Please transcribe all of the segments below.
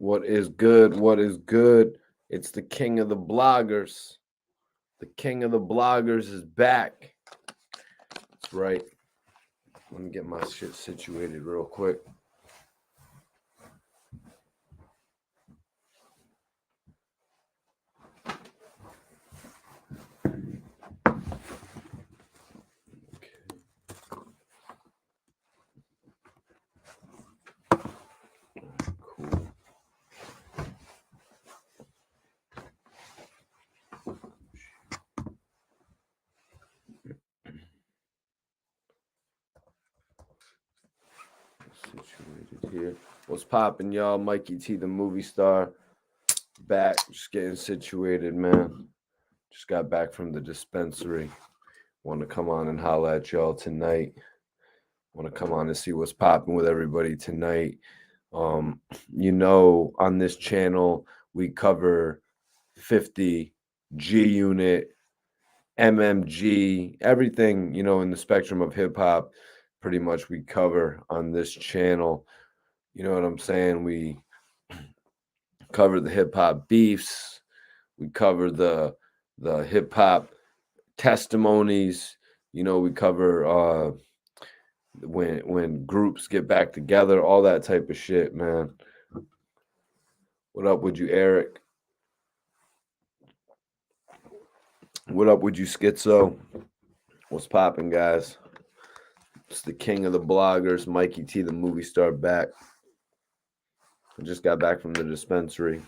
What is good? What is good? It's the king of the bloggers. The king of the bloggers is back. That's right. Let me get my shit situated real quick. Cool. Situated here. What's poppin', y'all? Mikey T, the movie star, back. Just getting situated, man. Just got back from the dispensary. Want to come on and holla at y'all tonight. Want to come on and see what's popping with everybody tonight. On this channel we cover 50, G-Unit, MMG, everything, in the spectrum of hip hop, pretty much we cover on this channel. You know what I'm saying? We cover the hip hop beefs, we cover the hip hop testimonies, we cover when groups get back together, all that type of shit, man. What up with you, Eric? What up with you, Schizo? What's poppin', guys? It's the king of the bloggers, Mikey T, the movie star, back. I just got back from the dispensary.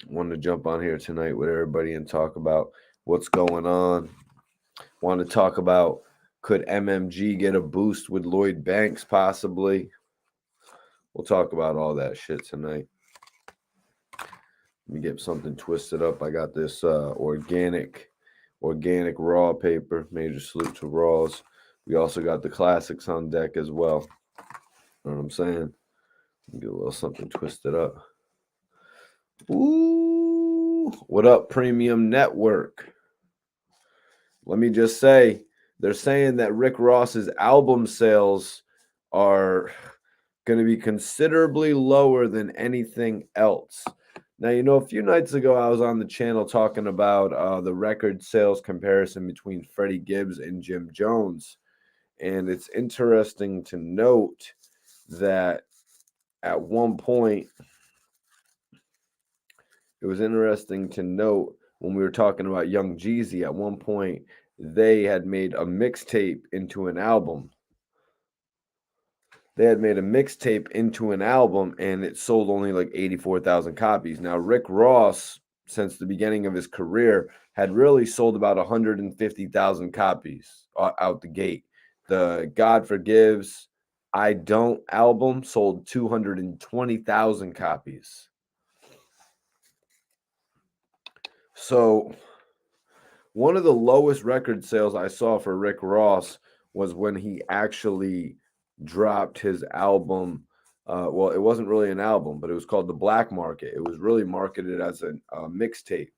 Wanted to jump on here tonight with everybody and talk about what's going on. Want to talk about, could MMG get a boost with Lloyd Banks possibly? We'll talk about all that shit tonight. Let me get something twisted up. I got this organic raw paper. Major salute to Raws. We also got the classics on deck as well. You know what I'm saying? Get a little something twisted up. Ooh, what up, Premium Network? Let me just say, they're saying that Rick Ross's album sales are going to be considerably lower than anything else. Now, a few nights ago, I was on the channel talking about the record sales comparison between Freddie Gibbs and Jim Jones. And it's interesting to note that at one point, it was interesting to note when we were talking about Young Jeezy, at one point, they had made a mixtape into an album. They had made a mixtape into an album, and it sold only like 84,000 copies. Now, Rick Ross, since the beginning of his career, had really sold about 150,000 copies out the gate. The God Forgives, I Don't album sold 220,000 copies. So one of the lowest record sales I saw for Rick Ross was when he actually dropped his album. Well, it wasn't really an album, but it was called The Black Market. It was really marketed as a mixtape.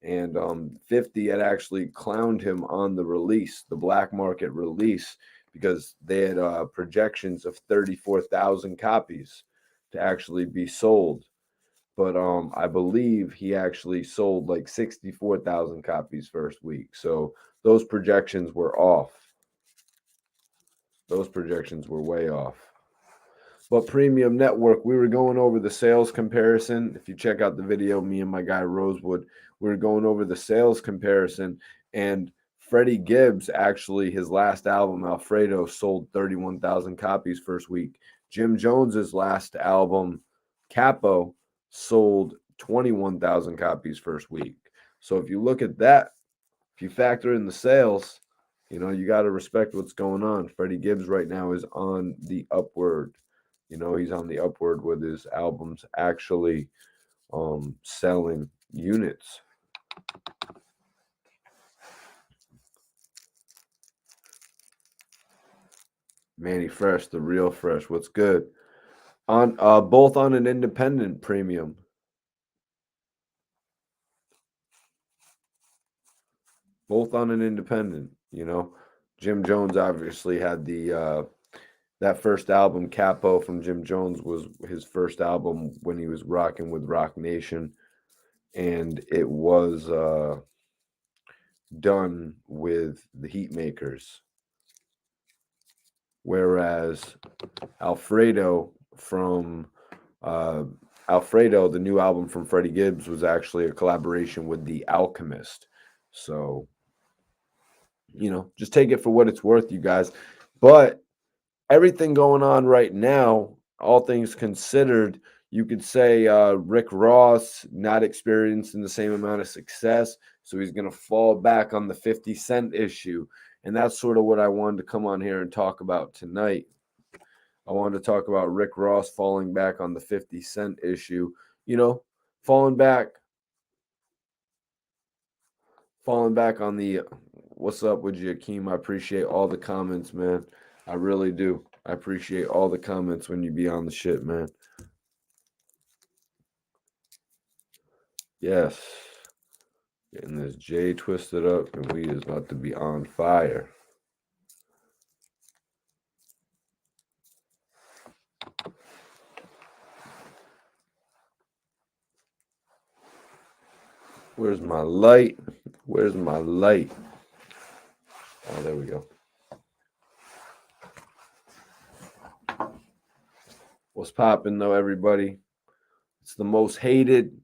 And 50 had actually clowned him on the release, the Black Market release, because they had projections of 34,000 copies to actually be sold. But I believe he actually sold like 64,000 copies first week. So those projections were off. Those projections were way off. But Premium Network, we were going over the sales comparison. If you check out the video, me and my guy Rosewood, we were going over the sales comparison. And Freddie Gibbs, actually, his last album, Alfredo, sold 31,000 copies first week. Jim Jones's last album, Capo, sold 21,000 copies first week. So if you look at that, if you factor in the sales, you got to respect what's going on. Freddie Gibbs right now is on the upward. He's on the upward with his albums actually selling units. Manny Fresh, the real Fresh. What's good? On both on an independent premium. Both on an independent, Jim Jones obviously had the that first album, Capo from Jim Jones, was his first album when he was rocking with Rock Nation, and it was done with the Heatmakers. Whereas Alfredo from Alfredo, the new album from Freddie Gibbs, was actually a collaboration with The Alchemist. So, just take it for what it's worth, you guys. But everything going on right now, all things considered, you could say Rick Ross not experiencing the same amount of success, so he's going to fall back on the 50 Cent issue. And that's sort of what I wanted to come on here and talk about tonight. I wanted to talk about Rick Ross falling back on the 50 Cent issue, falling back on the what's up with you, Akeem? I appreciate all the comments, man. I really do. I appreciate all the comments when you be on the shit, man. Yes. Getting this J twisted up, and we is about to be on fire. Where's my light? Where's my light? Oh, there we go. What's popping, though, everybody? It's the most hated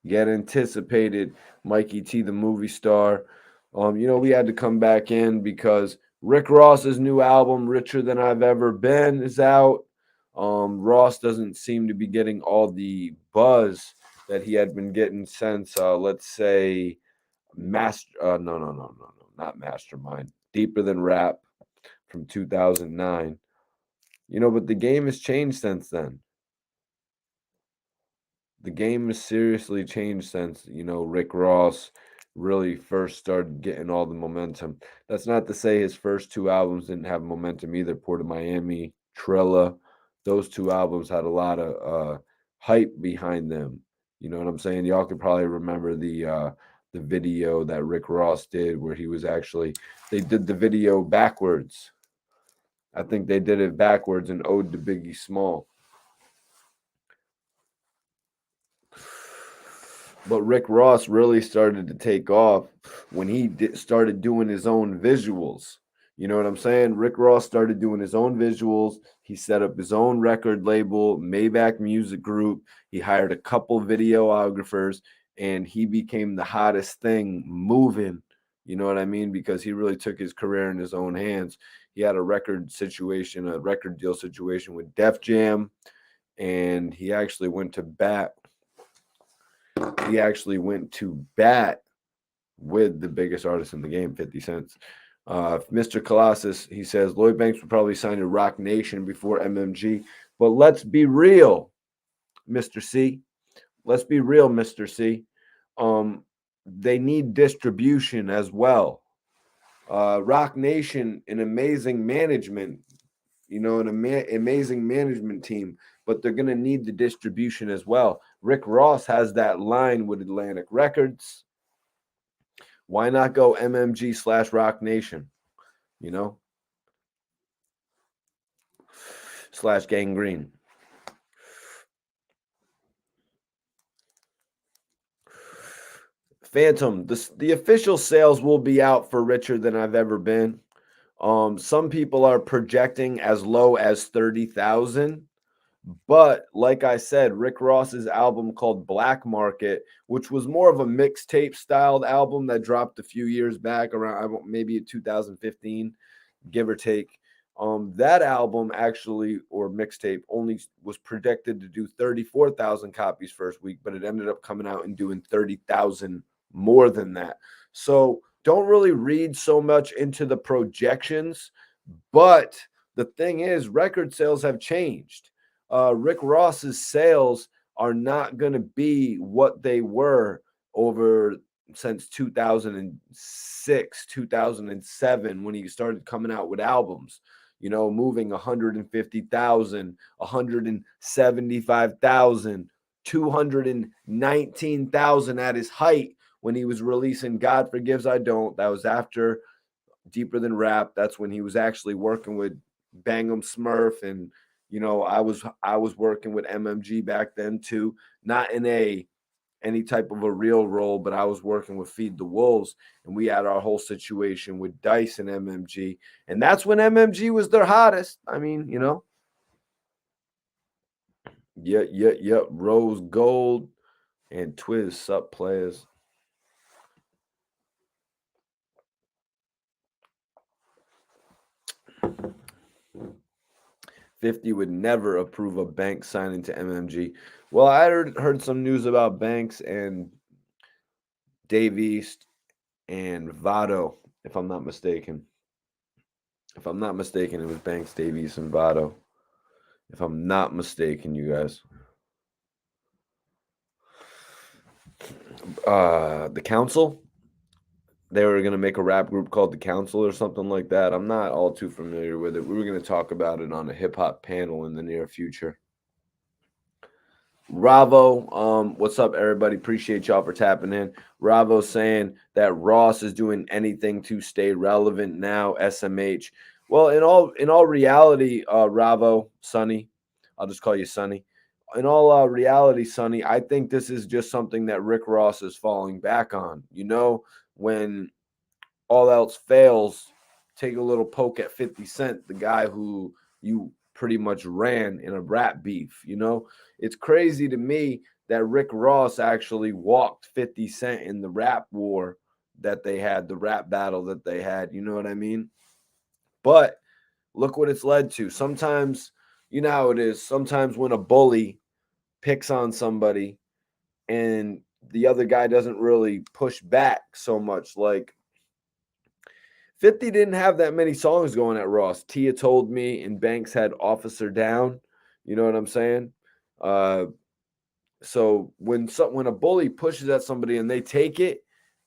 yet anticipated Mikey T, the movie star. We had to come back in because Rick Ross's new album, Richer Than I've Ever Been, is out. Ross doesn't seem to be getting all the buzz that he had been getting since, let's say, no, not Mastermind, Deeper Than Rap from 2009. But the game has changed since then. The game has seriously changed since, Rick Ross really first started getting all the momentum. That's not to say his first two albums didn't have momentum either. Port of Miami, Trilla, those two albums had a lot of hype behind them. You know what I'm saying? Y'all could probably remember the video that Rick Ross did where they did the video backwards. I think they did it backwards and ode to Biggie Small. But Rick Ross really started to take off when he started doing his own visuals. You know what I'm saying? Rick Ross started doing his own visuals. He set up his own record label, Maybach Music Group. He hired a couple videographers, and he became the hottest thing moving. You know what I mean? Because he really took his career in his own hands. He had a record deal situation with Def Jam, and he actually went to bat with the biggest artist in the game, 50 Cent. Mr. Colossus, he says, Lloyd Banks would probably sign to Rock Nation before MMG. But let's be real, Mr. C. Let's be real, Mr. C. They need distribution as well. Rock Nation, an amazing management, amazing management team, but they're going to need the distribution as well. Rick Ross has that line with Atlantic Records. Why not go MMG / Rock Nation, / Gang Green. Phantom, the official sales will be out for Richer Than I've Ever Been. Some people are projecting as low as 30,000. But like I said, Rick Ross's album called Black Market, which was more of a mixtape styled album that dropped a few years back around maybe 2015, give or take. That album actually, or mixtape, only was projected to do 34,000 copies first week, but it ended up coming out and doing 30,000 more than that. So don't really read so much into the projections, but the thing is, record sales have changed. Rick Ross's sales are not going to be what they were since 2006, 2007, when he started coming out with albums, moving 150,000, 175,000, 219,000 at his height when he was releasing God Forgives I Don't. That was after Deeper Than Rap. That's when he was actually working with Bang'em Smurf, and I was working with MMG back then too, not in any type of a real role, but I was working with Feed the Wolves, and we had our whole situation with Dice and MMG, and that's when MMG was their hottest. I mean, yep. Rose Gold and Twiz Sup players. 50 would never approve of Banks signing to MMG. Well, I heard some news about Banks and Dave East and Vado, if I'm not mistaken. If I'm not mistaken, it was Banks, Dave East, and Vado. If I'm not mistaken, you guys. The Council. They were going to make a rap group called The Council or something like that. I'm not all too familiar with it. We were going to talk about it on a hip hop panel in the near future. Ravo, what's up, everybody? Appreciate y'all for tapping in. Ravo saying that Ross is doing anything to stay relevant now. SMH. Well, in all reality, Ravo, Sonny, I'll just call you Sonny. In all reality, Sonny, I think this is just something that Rick Ross is falling back on. When all else fails, take a little poke at 50 Cent, the guy who you pretty much ran in a rap beef. It's crazy to me that Rick Ross actually walked 50 Cent in the rap war that they had, the rap battle that they had. You know what I mean? But look what it's led to. Sometimes, you know how it is. Sometimes when a bully picks on somebody and the other guy doesn't really push back so much, like 50 didn't have that many songs going at Ross. Tia Told Me and Banks had Officer Down. You know what I'm saying? So when a bully pushes at somebody and they take it,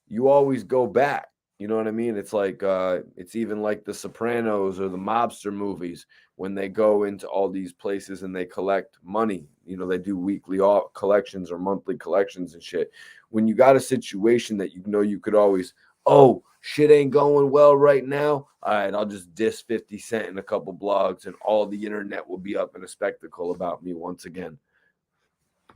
you always go back. You know what I mean? It's like it's even like the Sopranos or the mobster movies when they go into all these places and they collect money. They do weekly collections or monthly collections and shit. When you got a situation that you could always, oh, shit ain't going well right now. All right, I'll just diss 50 Cent in a couple blogs and all the internet will be up in a spectacle about me once again.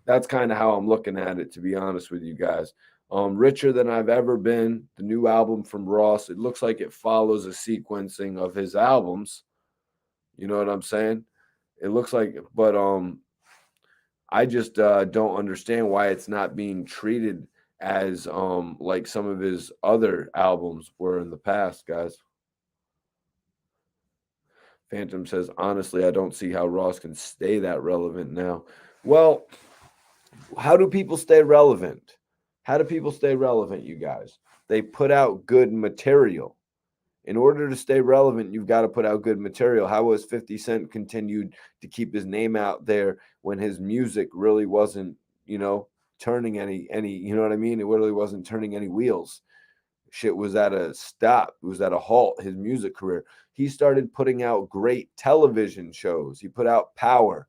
That's kind of how I'm looking at it, to be honest with you guys. Richer Than I've Ever Been, the new album from Ross. It looks like it follows a sequencing of his albums. You know what I'm saying? It looks like, but I just don't understand why it's not being treated as like some of his other albums were in the past, guys. Phantom says, honestly, I don't see how Ross can stay that relevant now. Well, how do people stay relevant? How do people stay relevant, you guys? They put out good material. In order to stay relevant, you've got to put out good material. How has 50 Cent continued to keep his name out there when his music really wasn't, turning any, you know what I mean? It really wasn't turning any wheels. Shit was at a stop. It was at a halt, his music career. He started putting out great television shows. He put out Power.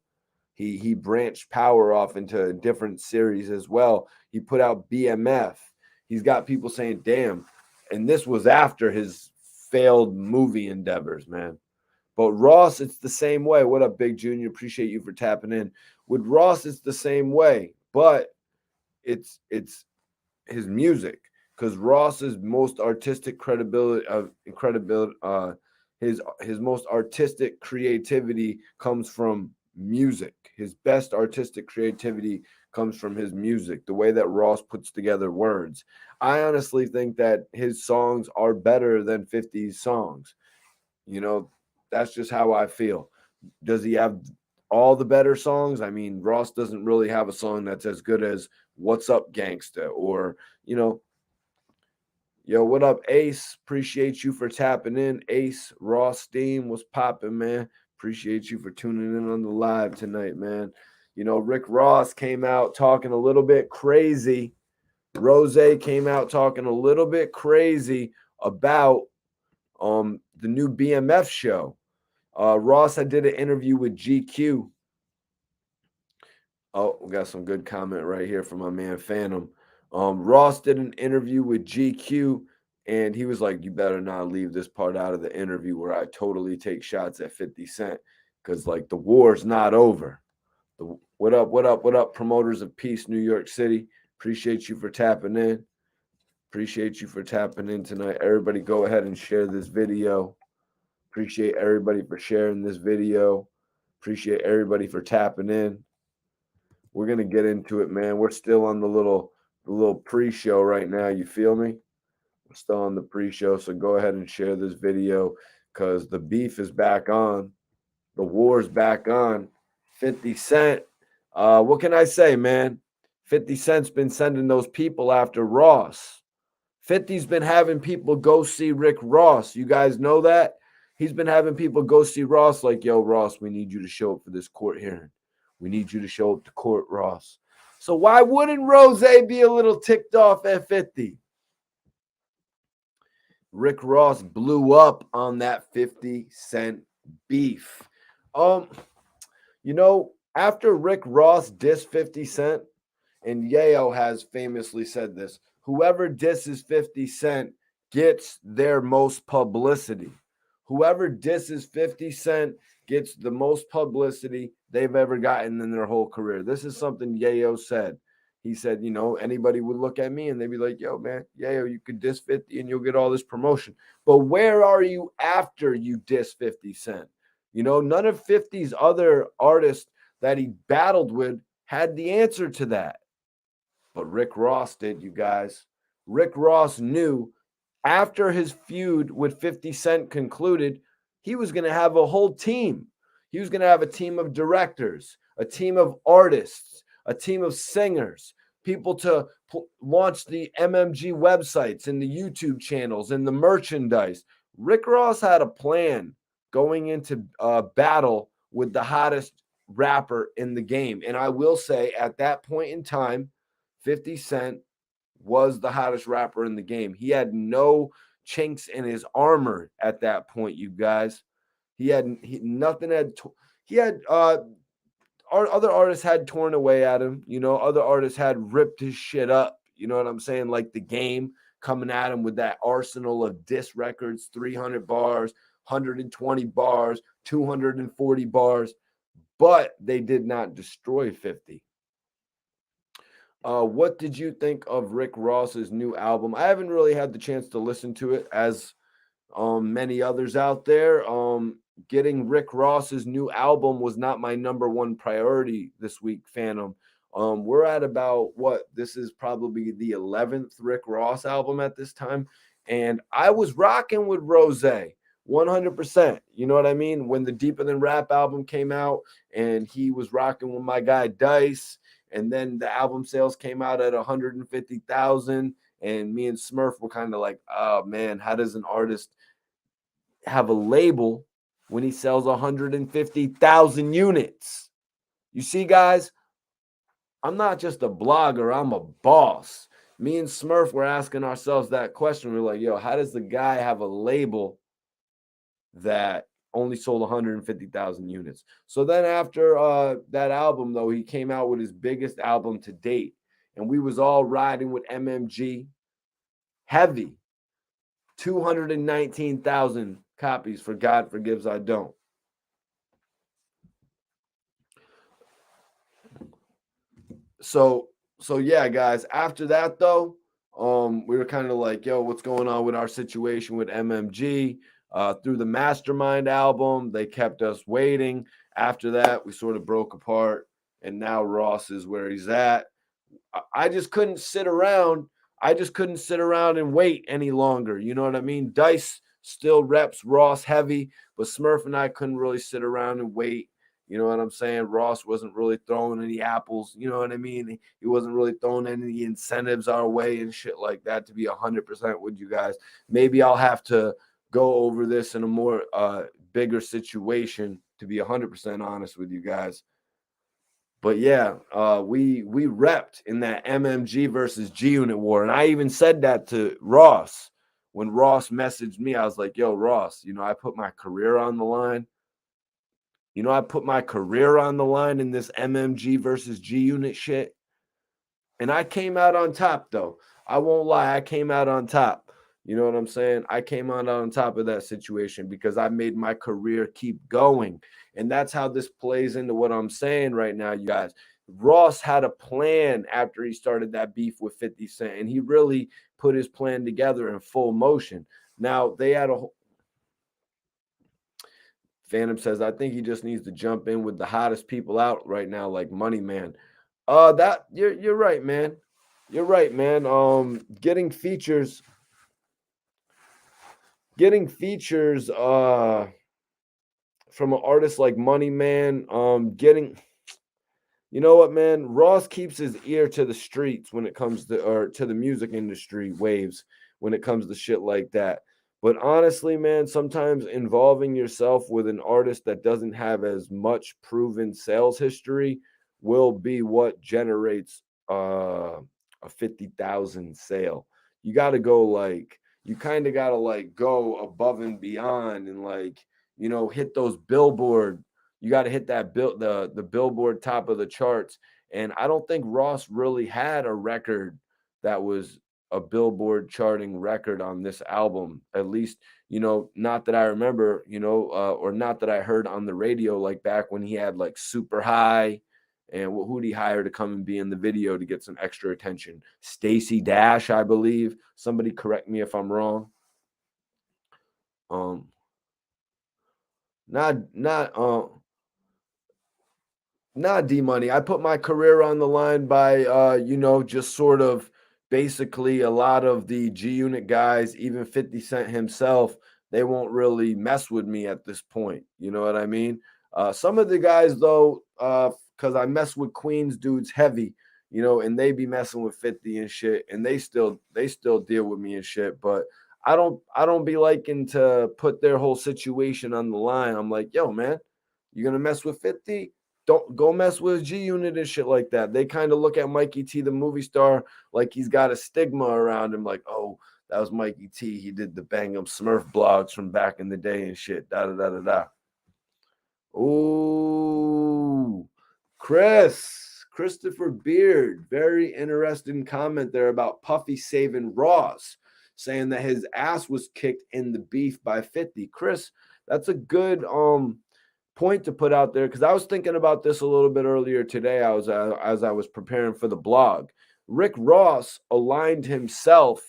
He branched Power off into different series as well. He put out BMF. He's got people saying, damn. And this was after his failed movie endeavors, man. But Ross, it's the same way. What up, Big Junior? Appreciate you for tapping in. With Ross, it's the same way, but it's his music, because Ross's most artistic his most artistic creativity comes from music. His best artistic creativity comes from his music, the way that Ross puts together words. I honestly think that his songs are better than 50's songs. That's just how I feel. Does he have all the better songs? I mean, Ross doesn't really have a song that's as good as What's Up Gangsta or, yo, what up, Ace? Appreciate you for tapping in. Ace, Ross Steam was popping, man. Appreciate you for tuning in on the live tonight, man. Rick Ross came out talking a little bit crazy. Rozay came out talking a little bit crazy about the new BMF show. Ross, I did an interview with GQ. Oh, we got some good comment right here from my man Phantom. Ross did an interview with GQ, And he was like, you better not leave this part out of the interview where I totally take shots at 50 Cent, because like the war's not over. What up, what up, what up, promoters of peace, New York City. Appreciate you for tapping in. Appreciate you for tapping in tonight. Everybody go ahead and share this video. Appreciate everybody for sharing this video. Appreciate everybody for tapping in. We're going to get into it, man. We're still on the little pre-show right now. You feel me? We're still on the pre-show, so go ahead and share this video because the beef is back on. The war's back on. 50 Cent. What can I say, man? 50 Cent's been sending those people after Ross. 50's been having people go see Rick Ross. You guys know that? He's been having people go see Ross like, yo, Ross, we need you to show up for this court hearing. We need you to show up to court, Ross. So why wouldn't Rozay be a little ticked off at 50? Rick Ross blew up on that 50 Cent beef. You know, after Rick Ross dissed 50 Cent, and Yayo has famously said this, whoever disses 50 Cent gets their most publicity. Whoever disses 50 Cent gets the most publicity they've ever gotten in their whole career. This is something Yayo said. He said, you know, anybody would look at me and they'd be like, yo, man, Yayo, you could diss 50 and you'll get all this promotion. But where are you after you diss 50 Cent? You know, none of 50's other artists that he battled with had the answer to that. But Rick Ross did, you guys. Rick Ross knew after his feud with 50 Cent concluded, he was going to have a whole team. He was going to have a team of directors, a team of artists, a team of singers, people to launch the MMG websites and the YouTube channels and the merchandise. Rick Ross had a plan going into battle with the hottest rapper in the game. And I will say at that point in time, 50 Cent was the hottest rapper in the game. He had no chinks in his armor at that point, you guys. Nothing had other artists had torn away at him. You know, other artists had ripped his shit up. You know what I'm saying? Like The Game coming at him with that arsenal of diss records, 300 bars, 120 bars, 240 bars. But they did not destroy 50. What did you think of Rick Ross's new album? I haven't really had the chance to listen to it as many others out there. Getting Rick Ross's new album was not my number one priority this week, Phantom. We're at about this is probably the 11th Rick Ross album at this time. And I was rocking with Rozay 100%. You know what I mean? When the Deeper Than Rap album came out and he was rocking with my guy Dice, and then the album sales came out at 150,000, and me and Smurf were kind of like, oh man, how does an artist have a label when he sells 150,000 units? You see, guys, I'm not just a blogger, I'm a boss. Me and Smurf were asking ourselves that question. We're like, yo, how does the guy have a label that only sold 150,000 units? So then after that album, though, he came out with his biggest album to date. And we was all riding with MMG heavy. 219,000 copies for God Forgives I Don't. So yeah, guys, after that, though, we were kind of like, yo, what's going on with our situation with MMG? Through the Mastermind album, they kept us waiting. After that, we sort of broke apart, and now Ross is where he's at. I just couldn't sit around. And wait any longer. You know what I mean? Dice still reps Ross heavy, but Smurf and I couldn't really sit around and wait. You know what I'm saying? Ross wasn't really throwing any apples. You know what I mean? He wasn't really throwing any incentives our way and shit like that, to be 100% with you guys. Maybe I'll have to go over this in a more bigger situation, to be 100% honest with you guys. But yeah, we repped in that MMG versus G-Unit war. And I even said that to Ross. When Ross messaged me, I was like, yo, Ross, you know, I put my career on the line. You know, I put my career on the line in this MMG versus G-Unit shit. And I came out on top, though. I won't lie, I came out on top. You know what I'm saying? I came on top of that situation because I made my career keep going. And that's how this plays into what I'm saying right now, you guys. Ross had a plan after he started that beef with 50 Cent, and he really put his plan together in full motion. Now, they had a Phantom says, I think he just needs to jump in with the hottest people out right now, like Money Man. That you're right, man. You're right, man. Getting features from an artist like Money Man, you know what, man? Ross keeps his ear to the streets when it comes to, or to the music industry waves when it comes to shit like that. But honestly, man, sometimes involving yourself with an artist that doesn't have as much proven sales history will be what generates a 50,000 sale. You got to go like, you kind of got to like go above and beyond and like, hit those billboard, you got to hit that the Billboard top of the charts. And I don't think Ross really had a record that was a Billboard charting record on this album. At least, not that I remember, or not that I heard on the radio, like back when he had like Super High. And who'd he hire to come and be in the video to get some extra attention? Stacey Dash, I believe. Somebody correct me if I'm wrong. Um, not D Money. I put my career on the line by just sort of basically a lot of the G Unit guys, even 50 Cent himself, they won't really mess with me at this point. You know what I mean? Some of the guys though, because I mess with Queens dudes heavy, and they be messing with 50 and shit, and they still deal with me and shit. But I don't be liking to put their whole situation on the line. I'm like, yo, man, you gonna mess with 50? Don't go mess with G Unit and shit like that. They kind of look at Mikey T, the movie star, like he's got a stigma around him, like, oh, that was Mikey T. He did the Bangum Smurf blogs from back in the day and shit. Da da da da da. Ooh, Christopher Beard, very interesting comment there about Puffy saving Ross, saying that his ass was kicked in the beef by 50. Chris, that's a good point to put out there because I was thinking about this a little bit earlier today. As I was preparing for the blog. Rick Ross aligned himself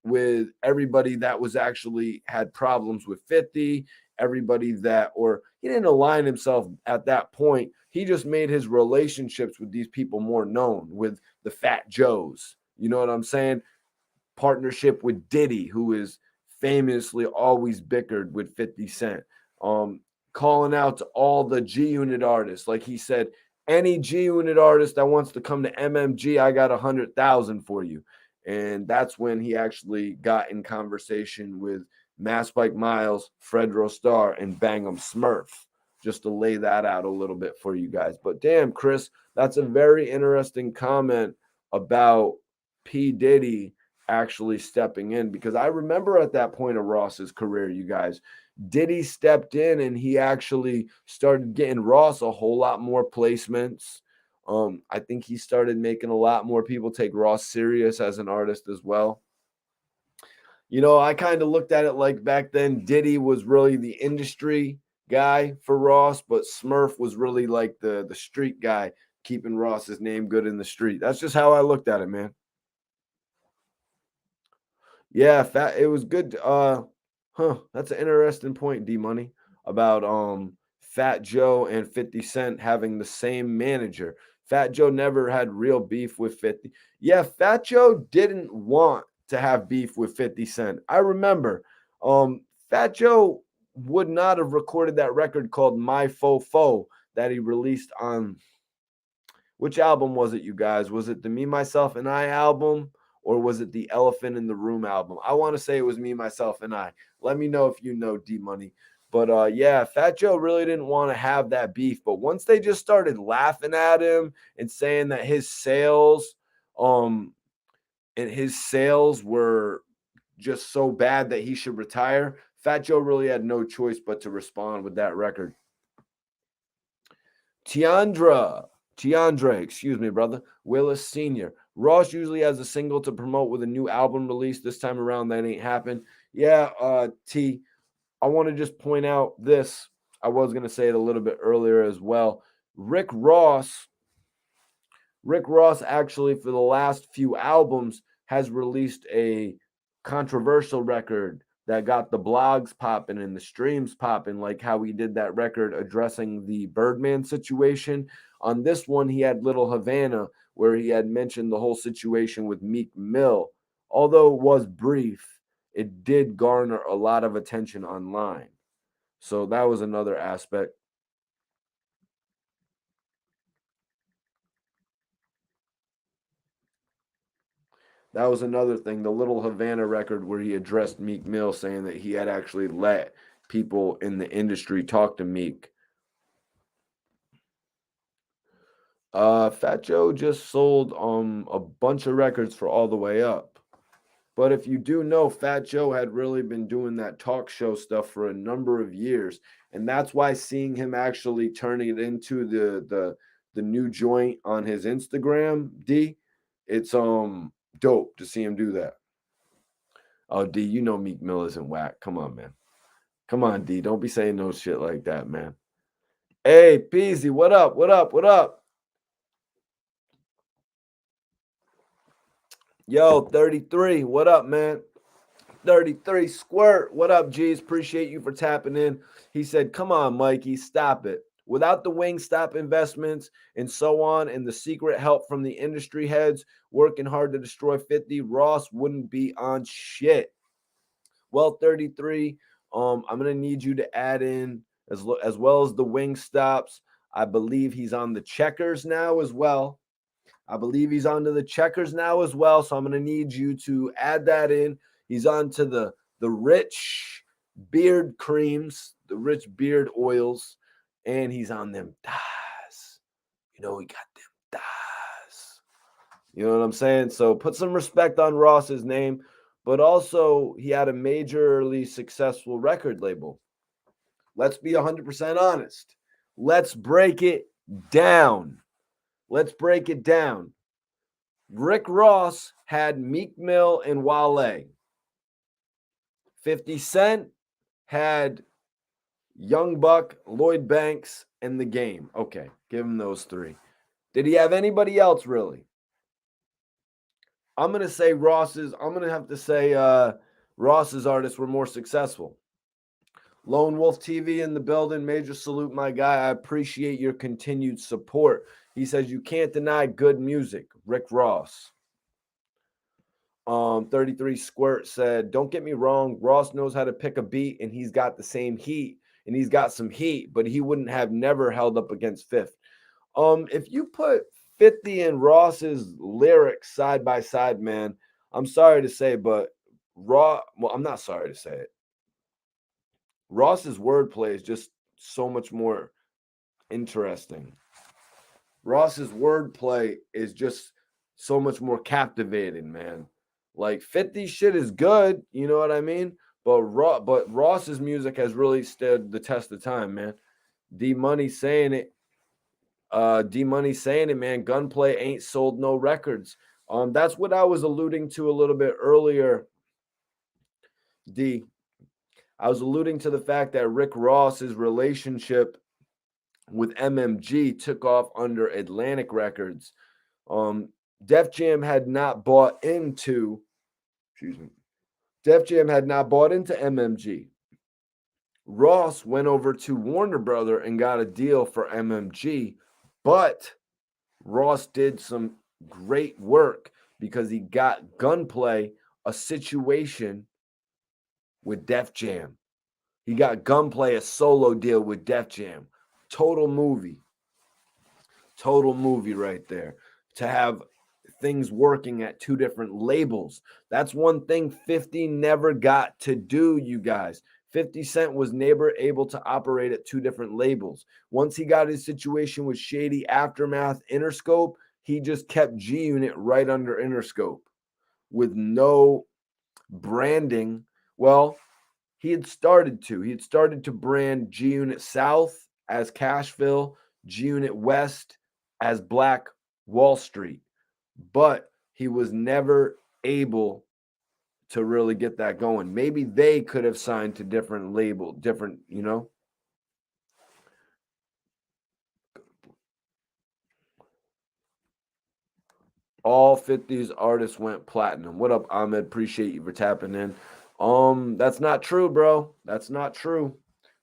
with everybody that was actually had problems with 50, everybody that, or he didn't align himself at that point. He just made his relationships with these people more known, with the Fat Joes. You know what I'm saying? Partnership with Diddy, who is famously always bickered with 50 Cent. Calling out to all the G Unit artists. Like he said, any G Unit artist that wants to come to MMG, I got 100,000 for you. And that's when he actually got in conversation with Mass Mike Miles, Fredro Starr, and Bangum Smurf, just to lay that out a little bit for you guys. But damn, Chris, that's a very interesting comment about P. Diddy actually stepping in, because I remember at that point of Ross's career, you guys, Diddy stepped in and he actually started getting Ross a whole lot more placements. I think he started making a lot more people take Ross serious as an artist as well. I kind of looked at it like back then, Diddy was really the industry guy for Ross, but Smurf was really like the street guy, keeping Ross's name good in the street. That's just how I looked at it, man. Yeah, it was good. That's an interesting point, D Money, about Fat Joe and 50 Cent having the same manager. Fat Joe never had real beef with 50. Yeah, Fat Joe didn't want to have beef with 50 Cent. I remember Fat Joe would not have recorded that record called My Fofo that he released on, which album was it, you guys? Was it the Me, Myself, and I album? Or was it the Elephant in the Room album? I want to say it was Me, Myself, and I. Let me know if you know, D Money. But yeah, Fat Joe really didn't want to have that beef. But once they just started laughing at him and saying that his sales were just so bad that he should retire, Fat Joe really had no choice but to respond with that record. Tiandre, excuse me, brother. Willis Sr. Ross usually has a single to promote with a new album release. This time around, that ain't happened. Yeah, T, I want to just point out this. I was going to say it a little bit earlier as well. Rick Ross actually, for the last few albums, has released a controversial record that got the blogs popping and the streams popping, like how he did that record addressing the Birdman situation. On this one, he had Little Havana, where he had mentioned the whole situation with Meek Mill. Although it was brief, it did garner a lot of attention online. So that was another aspect. That was another thing, the Little Havana record where he addressed Meek Mill, saying that he had actually let people in the industry talk to Meek. Fat Joe just sold a bunch of records for All the Way Up. But if you do know, Fat Joe had really been doing that talk show stuff for a number of years, and that's why seeing him actually turning it into the new joint on his Instagram, D, it's dope to see him do that. Oh, D, you know Meek Mill isn't whack. Come on, man. Come on, D. Don't be saying no shit like that, man. Hey, Peasy, what up? What up? What up? Yo, 33. What up, man? 33 Squirt. What up, G's? Appreciate you for tapping in. He said, come on, Mikey, stop it. Without the Wingstop investments and so on, and the secret help from the industry heads working hard to destroy 50, Ross wouldn't be on shit. Well, 33, I'm going to need you to add in, as well as the Wingstops. I believe he's on the Checkers now as well. I believe he's onto the Checkers now as well. So I'm going to need you to add that in. He's on to the rich beard creams, the rich beard oils, and he's on them thighs. You know, he got them thighs. You know what I'm saying? So put some respect on Ross's name, but also he had a majorly successful record label. Let's be 100% honest. Let's break it down. Let's break it down. Rick Ross had Meek Mill and Wale. 50 Cent had Young Buck, Lloyd Banks, and The Game. Okay, give him those three. Did he have anybody else, really? I'm going to say Ross's artists were more successful. Lone Wolf TV in the building. Major salute, my guy. I appreciate your continued support. He says you can't deny good music. Rick Ross. 33 Squirt said, don't get me wrong, Ross knows how to pick a beat and he's got the same heat and he's got some heat, but he wouldn't have never held up against Fifth. If you put 50 and Ross's lyrics side by side, man, I'm sorry to say, but I'm not sorry to say it. Ross's wordplay is just so much more interesting. Ross's wordplay is just so much more captivating, man. Like 50 shit is good, you know what I mean? But Ross's music has really stood the test of time, man. D Money saying it. D Money saying it, man. Gunplay ain't sold no records. That's what I was alluding to a little bit earlier. D. I was alluding to the fact that Rick Ross's relationship with MMG took off under Atlantic Records. Def Jam had not bought into, Def Jam had not bought into MMG. Ross went over to Warner Brother and got a deal for MMG, but Ross did some great work because he got Gunplay a situation with Def Jam. He got Gunplay a solo deal with Def Jam. Total movie right there. To have things working at two different labels. That's one thing 50 never got to do, you guys. 50 Cent was never able to operate at two different labels. Once he got his situation with Shady Aftermath Interscope, he just kept G-Unit right under Interscope with no branding. Well, he had started to brand G-Unit South as Cashville, G-Unit West as Black Wall Street. But he was never able to really get that going. Maybe they could have signed to different label, different, All 50s artists went platinum. What up, Ahmed? Appreciate you for tapping in. That's not true, bro. That's not true.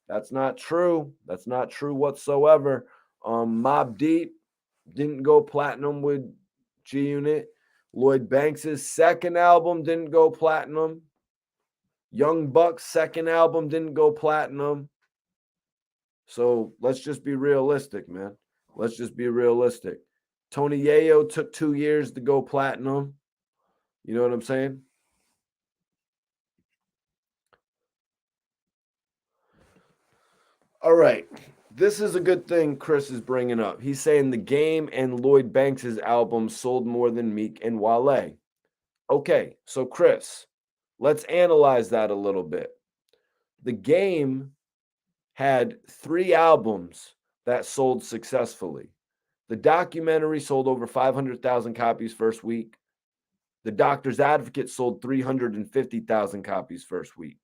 That's not true. That's not true whatsoever. Mobb Deep didn't go platinum with G-Unit. Lloyd Banks' second album didn't go platinum. Young Buck's second album didn't go platinum. So let's just be realistic, man. Let's just be realistic. Tony Yayo took 2 years to go platinum. You know what I'm saying? All right. This is a good thing Chris is bringing up. He's saying The Game and Lloyd Banks' album sold more than Meek and Wale. Okay, so Chris, let's analyze that a little bit. The Game had 3 albums that sold successfully. The documentary sold over 500,000 copies first week. The Doctor's Advocate sold 350,000 copies first week.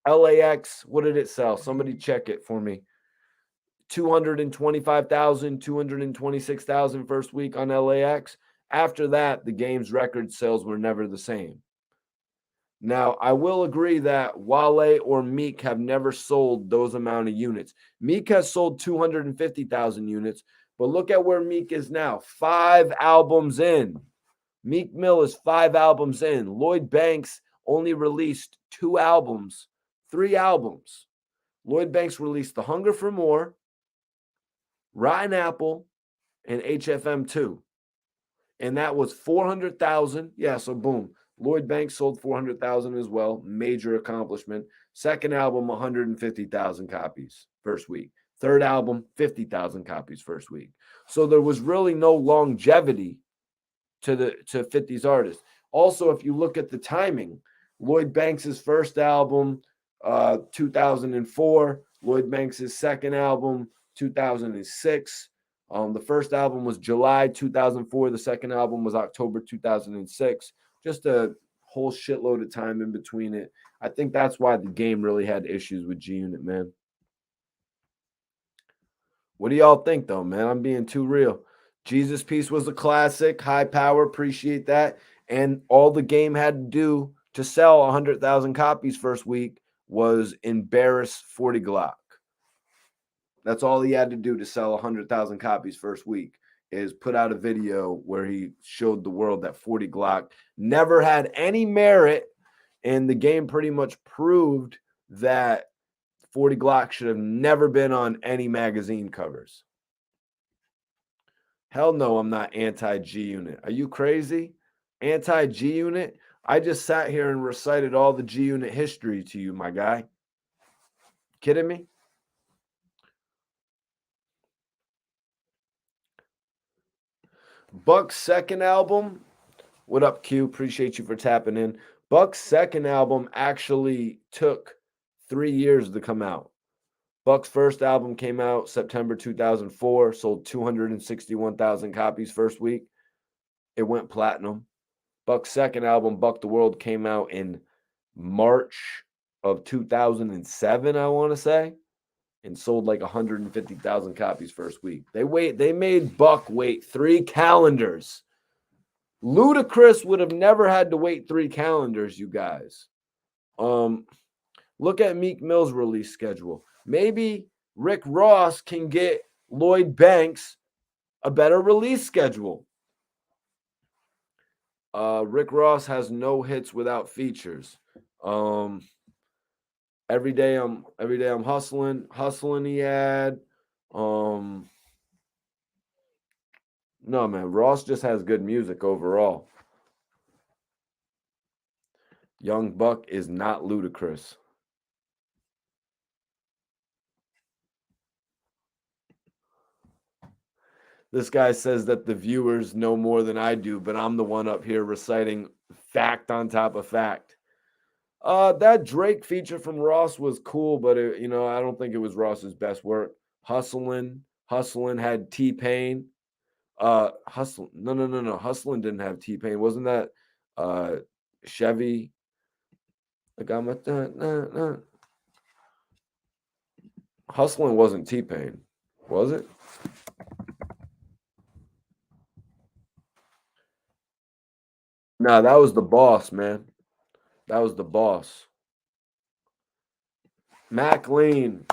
LAX, what did it sell? Somebody check it for me. 225,000, 226,000 first week on LAX. After that, the Game's record sales were never the same. Now, I will agree that Wale or Meek have never sold those amount of units. Meek has sold 250,000 units, but look at where Meek is now. 5 albums in. Meek Mill is 5 albums in. Lloyd Banks only released 2 albums, 3 albums. Lloyd Banks released The Hunger for More, Rotten Apple, and HFM2. And that was 400,000. Yeah, so boom. Lloyd Banks sold 400,000 as well. Major accomplishment. Second album, 150,000 copies first week. Third album, 50,000 copies first week. So there was really no longevity to 50s artists. Also, if you look at the timing, Lloyd Banks' first album, 2004. Lloyd Banks' second album, 2006. The first album was July 2004. The second album was October 2006. Just a whole shitload of time in between it. I think that's why The Game really had issues with G-Unit, man. What do y'all think, though, man? I'm being too real. Jesus Piece was a classic. High Power, appreciate that. And all The Game had to do to sell 100,000 copies first week was embarrass 40 Glock. That's all he had to do to sell 100,000 copies first week, is put out a video where he showed the world that 40 Glock never had any merit, and The Game pretty much proved that 40 Glock should have never been on any magazine covers. Hell no, I'm not anti-G-Unit. Are you crazy? Anti-G-Unit? I just sat here and recited all the G-Unit history to you, my guy. Kidding me? Buck's second album, what up, Q? Appreciate you for tapping in. Buck's second album actually took 3 years to come out. Buck's first album came out September 2004, sold 261,000 copies first week. It went platinum. Buck's second album, Buck the World, came out in March of 2007, I want to say, and sold like 150,000 copies first week. They made Buck wait 3 calendars. Ludacris would have never had to wait 3 calendars, you guys. Look at Meek Mill's release schedule. Maybe Rick Ross can get Lloyd Banks a better release schedule. Rick Ross has no hits without features. Every day I'm hustling. He had. No, man, Ross just has good music overall. Young Buck is not Ludacris. This guy says that the viewers know more than I do, but I'm the one up here reciting fact on top of fact. That Drake feature from Ross was cool, but I don't think it was Ross's best work. Hustlin' had T-Pain. Hustlin'. No. Hustlin' didn't have T-Pain. Wasn't that Chevy? I got my Hustlin' wasn't T-Pain, was it? No, that was the boss, man. That was the boss. Mac Lean.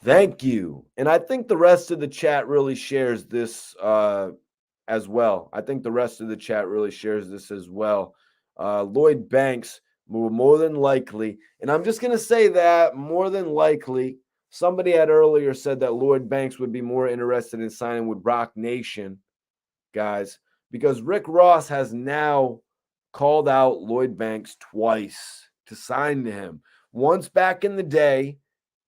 Thank you. And I think the rest of the chat really shares this as well. I think the rest of the chat really shares this as well. Lloyd Banks, more than likely, and I'm just going to say that more than likely, somebody had earlier said that Lloyd Banks would be more interested in signing with Rock Nation, guys, because Rick Ross has now called out Lloyd Banks twice to sign to him. Once back in the day,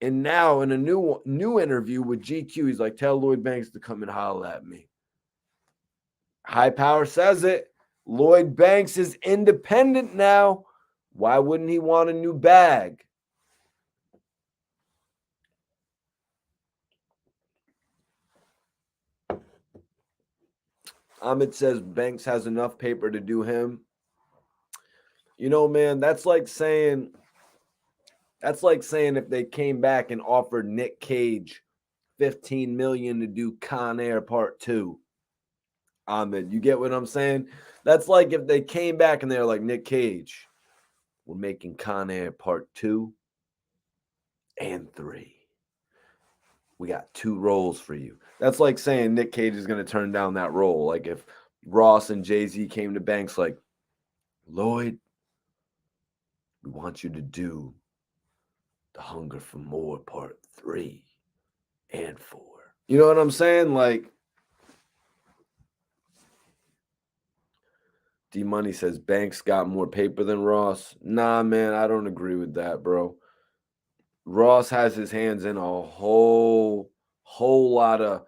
and now in a new interview with GQ, he's like, tell Lloyd Banks to come and holler at me. High Power says it. Lloyd Banks is independent now. Why wouldn't he want a new bag? Ahmed says Banks has enough paper to do him. You know, man, that's like saying if they came back and offered Nick Cage $15 million to do Con Air Part 2. Ahmed, you get what I'm saying? That's like if they came back and they're like, Nick Cage, we're making Con Air Part 2 and 3. We got 2 roles for you. That's like saying Nick Cage is going to turn down that role. Like if Ross and Jay-Z came to Banks like, Lloyd, we want you to do The Hunger for More Part 3 and 4. You know what I'm saying? Like, D-Money says Banks got more paper than Ross. Nah, man, I don't agree with that, bro. Ross has his hands in a whole lot of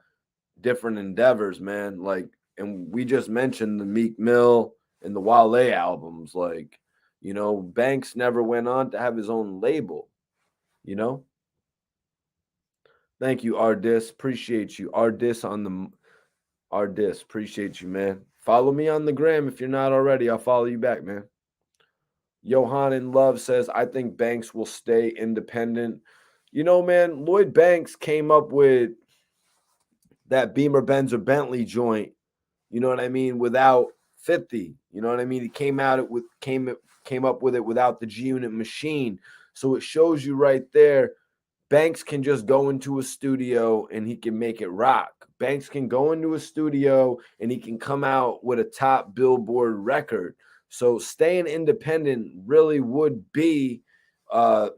different endeavors, man. Like, and we just mentioned the Meek Mill and the Wale albums. Like, you know, Banks never went on to have his own label, you know? Thank you, Ardis. Appreciate you. Ardis, appreciate you, man. Follow me on the gram if you're not already. I'll follow you back, man. Johan in Love says, I think Banks will stay independent. You know, man, Lloyd Banks came up with that Beamer, Benz, or Bentley joint, you know what I mean, without 50. You know what I mean? He came up with it without the G-Unit machine. So it shows you right there, Banks can just go into a studio and he can make it rock. Banks can go into a studio and he can come out with a top Billboard record. So staying independent really would be a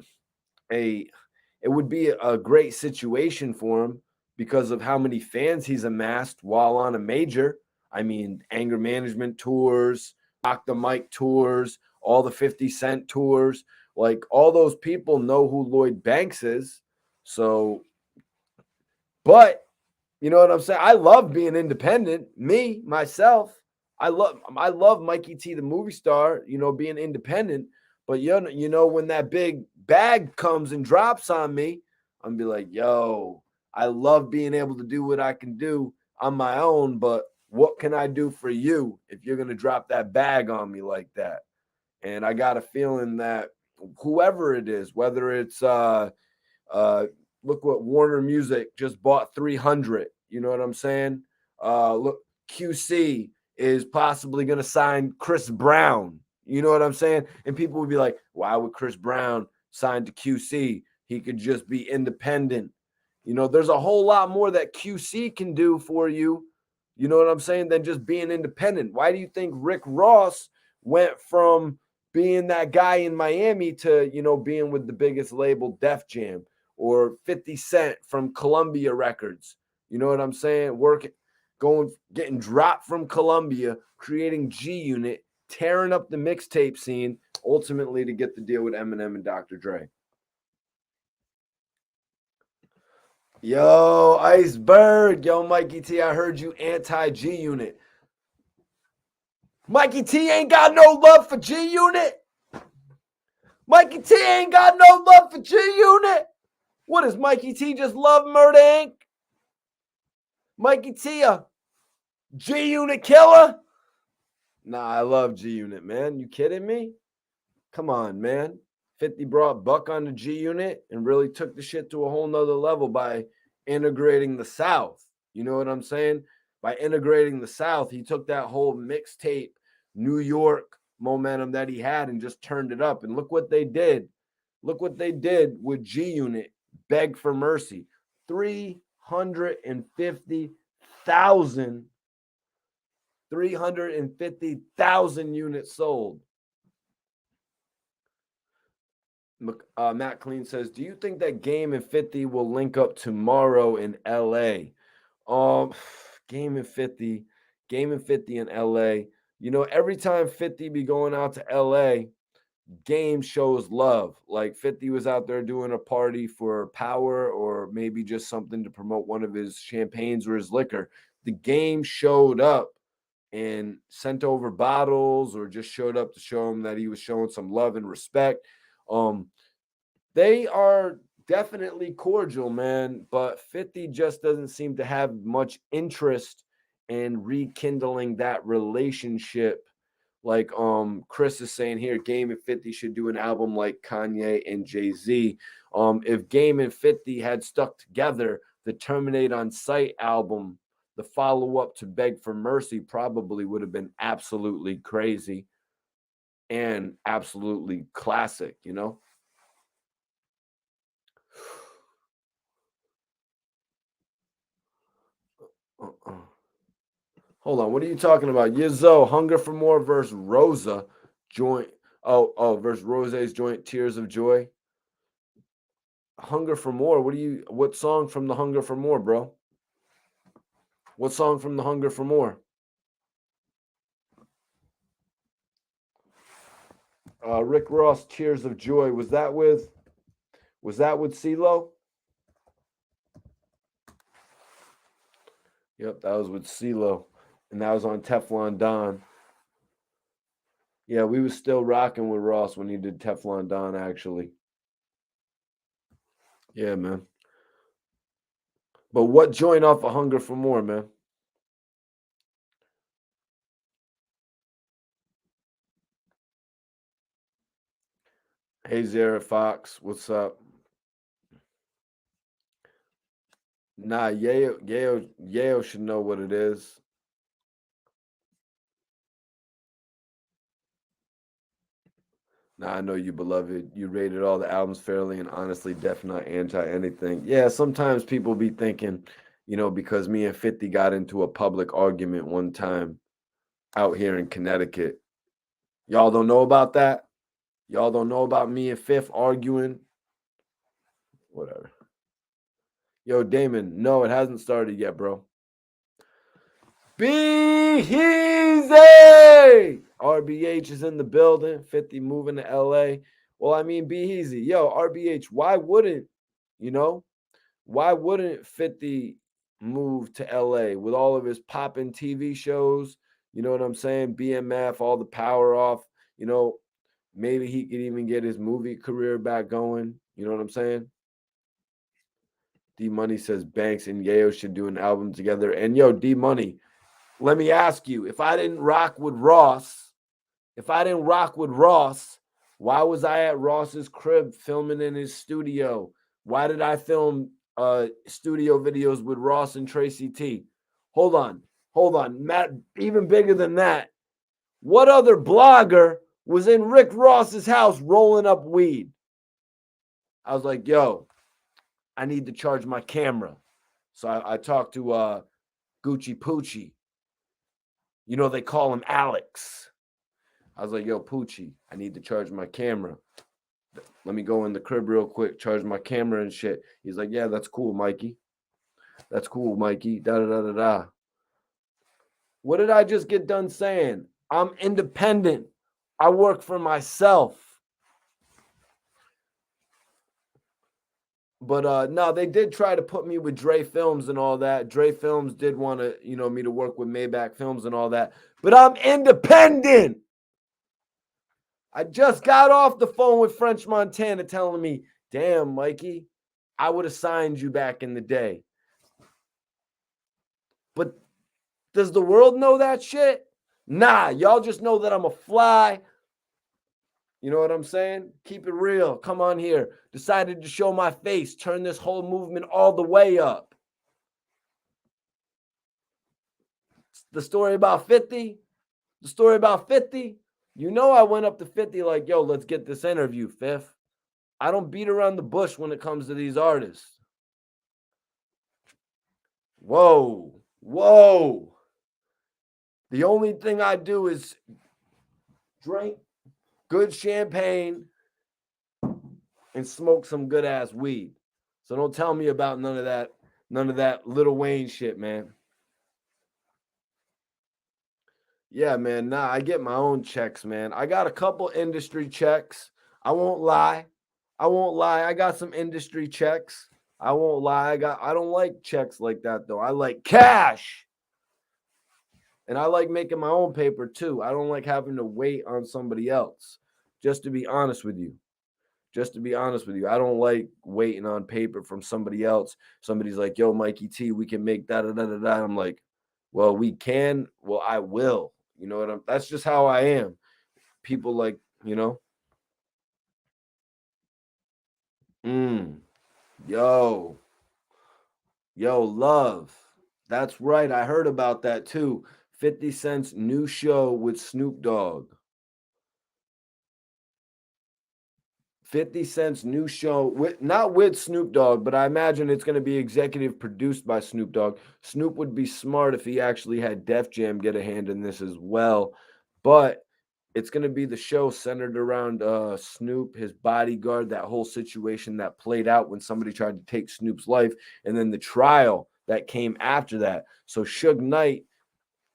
great situation for him because of how many fans he's amassed while on a major. I mean, Anger Management tours, Rock the Mic tours, all the 50 Cent tours. Like, all those people know who Lloyd Banks is. So, but you know what I'm saying? I love being independent. Me, myself, I love Mikey T, the movie star, you know, being independent. But you know, when that big bag comes and drops on me, I'm be like, yo, I love being able to do what I can do on my own, but what can I do for you if you're gonna drop that bag on me like that? And I got a feeling that whoever it is, whether it's look what Warner Music just bought 300. You know what I'm saying? Look, QC is possibly going to sign Chris Brown. You know what I'm saying? And people would be like, why would Chris Brown sign to QC? He could just be independent. You know, there's a whole lot more that QC can do for you. You know what I'm saying? Than just being independent. Why do you think Rick Ross went from being that guy in Miami to, you know, being with the biggest label, Def Jam? Or 50 Cent from Columbia Records. You know what I'm saying? Getting dropped from Columbia, creating G-Unit, tearing up the mixtape scene, ultimately to get the deal with Eminem and Dr. Dre. Yo, Iceberg. Yo, Mikey T, I heard you anti-G-Unit. Mikey T ain't got no love for G-Unit. Mikey T ain't got no love for G-Unit. What does Mikey T just love Murder Inc? Mikey Tia, G-Unit killer. Nah, I love G-Unit, man. You kidding me? Come on, man. 50 brought Buck on the G-Unit and really took the shit to a whole nother level by integrating the South. You know what I'm saying? By integrating the South, he took that whole mixtape New York momentum that he had and just turned it up. And look what they did. Look what they did with G-Unit, Beg for Mercy. 350,000 units sold. Matt Clean says, do you think that Game and 50 will link up tomorrow in LA? Game and 50 in LA. You know, every time 50 be going out to LA, Game shows love. Like 50 was out there doing a party for Power or maybe just something to promote one of his champagnes or his liquor. The Game showed up and sent over bottles or just showed up to show him that he was showing some love and respect. They are definitely cordial, man, but 50 just doesn't seem to have much interest in rekindling that relationship. Like Chris is saying here, Game and 50 should do an album like Kanye and Jay-Z. If Game and 50 had stuck together, the Terminate on Sight album, the follow-up to Beg for Mercy, probably would have been absolutely crazy and absolutely classic, you know? Hold on, what are you talking about? Yizzo, Hunger for More versus Rosa joint. Versus Rose's joint Tears of Joy. Hunger for More. What song from the Hunger for More, bro? What song from the Hunger for More? Rick Ross, Tears of Joy. Was that with CeeLo? Yep, that was with CeeLo. And that was on Teflon Don. Yeah, we was still rocking with Ross when he did Teflon Don, actually. Yeah, man. But what joint off of Hunger for More, man? Hey, Zara Fox, what's up? Nah, Yayo should know what it is. Nah, I know you, beloved. You rated all the albums fairly and honestly, definitely not anti anything. Yeah, sometimes people be thinking, you know, because me and 50 got into a public argument one time out here in Connecticut. Y'all don't know about that? Y'all don't know about me and Fifth arguing? Whatever. Yo, Damon, no, it hasn't started yet, bro. Be easy! RBH is in the building. 50 moving to LA. Well, I mean, be easy. Yo, RBH, why wouldn't 50 move to LA with all of his popping TV shows? You know what I'm saying? BMF, all the power off. You know, maybe he could even get his movie career back going. You know what I'm saying? D Money says Banks and Yayo should do an album together. And yo, D Money, let me ask you, if I didn't rock with Ross, why was I at Ross's crib filming in his studio? Why did I film studio videos with Ross and Tracy T? Hold on. Matt, even bigger than that. What other blogger was in Rick Ross's house rolling up weed? I was like, yo, I need to charge my camera. So I talked to Gucci Poochie. You know, they call him Alex. I was like, yo, Poochie, I need to charge my camera. Let me go in the crib real quick, charge my camera and shit. He's like, yeah, that's cool, Mikey. That's cool, Mikey. Da-da-da-da-da. What did I just get done saying? I'm independent. I work for myself. But no, they did try to put me with Dre Films and all that. Dre Films did want to, me to work with Maybach Films and all that. But I'm independent. I just got off the phone with French Montana telling me, damn, Mikey, I would have signed you back in the day. But does the world know that shit? Nah, y'all just know that I'm a fly. You know what I'm saying? Keep it real. Come on here. Decided to show my face. Turn this whole movement all the way up. The story about 50. The story about 50. You know I went up to 50 like, yo, let's get this interview, Fifth. I don't beat around the bush when it comes to these artists. Whoa. Whoa. The only thing I do is drink good champagne and smoke some good ass weed. So don't tell me about none of that Lil Wayne shit, man. Yeah, man. Nah, I get my own checks, man. I got a couple industry checks. I won't lie. I won't lie. I got some industry checks. I won't lie. I don't like checks like that though. I like cash. And I like making my own paper too. I don't like having to wait on somebody else. Just to be honest with you. Just to be honest with you, I don't like waiting on paper from somebody else. Somebody's like, yo, Mikey T, we can make that. I'm like, well, we can. Well, I will. You know what that's just how I am. People like, mm, yo, love. That's right. I heard about that too. 50 Cent's new show with Snoop Dogg. 50 Cent's new show, not with Snoop Dogg, but I imagine it's going to be executive produced by Snoop Dogg. Snoop would be smart if he actually had Def Jam get a hand in this as well. But it's going to be the show centered around Snoop, his bodyguard, that whole situation that played out when somebody tried to take Snoop's life, and then the trial that came after that. So Suge Knight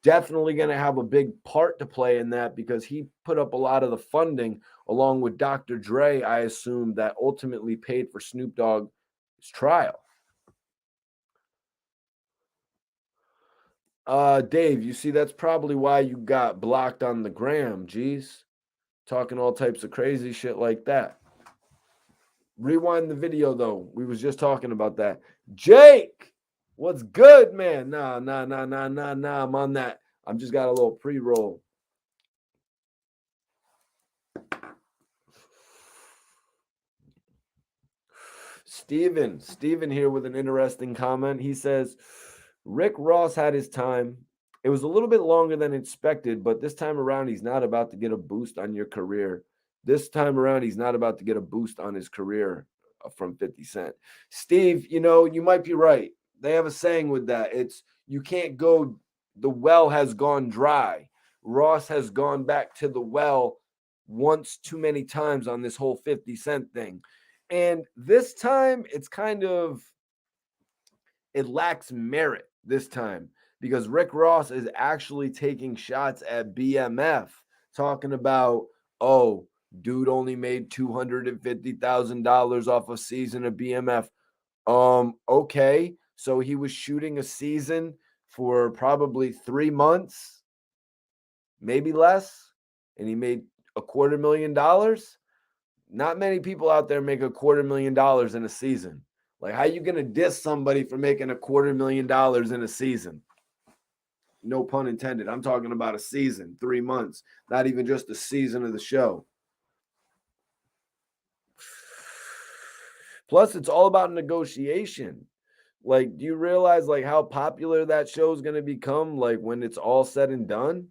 definitely going to have a big part to play in that because he put up a lot of the funding along with Dr. Dre, I assume, that ultimately paid for Snoop Dogg's trial. Dave, you see, that's probably why you got blocked on the gram, geez. Talking all types of crazy shit like that. Rewind the video, though. We was just talking about that. Jake, what's good, man? Nah. I'm on that. I'm just got a little pre-roll. Steven here with an interesting comment. He says, Rick Ross had his time. It was a little bit longer than expected, but this time around, he's not about to get a boost on your career. This time around, he's not about to get a boost on his career from 50 Cent. Steve, you might be right. They have a saying with that. It's you can't go, the well has gone dry. Ross has gone back to the well once too many times on this whole 50 Cent thing. And this time, it lacks merit this time because Rick Ross is actually taking shots at BMF, talking about, oh, dude only made $250,000 off a season of BMF. Okay, so he was shooting a season for probably 3 months, maybe less, and he made $250,000. Not many people out there make $250,000 in a season. Like, how you gonna diss somebody for making $250,000 in a season? No pun intended. I'm talking about a season, 3 months, not even just a season of the show. Plus, it's all about negotiation. Like, do you realize like how popular that show is gonna become? Like when it's all said and done.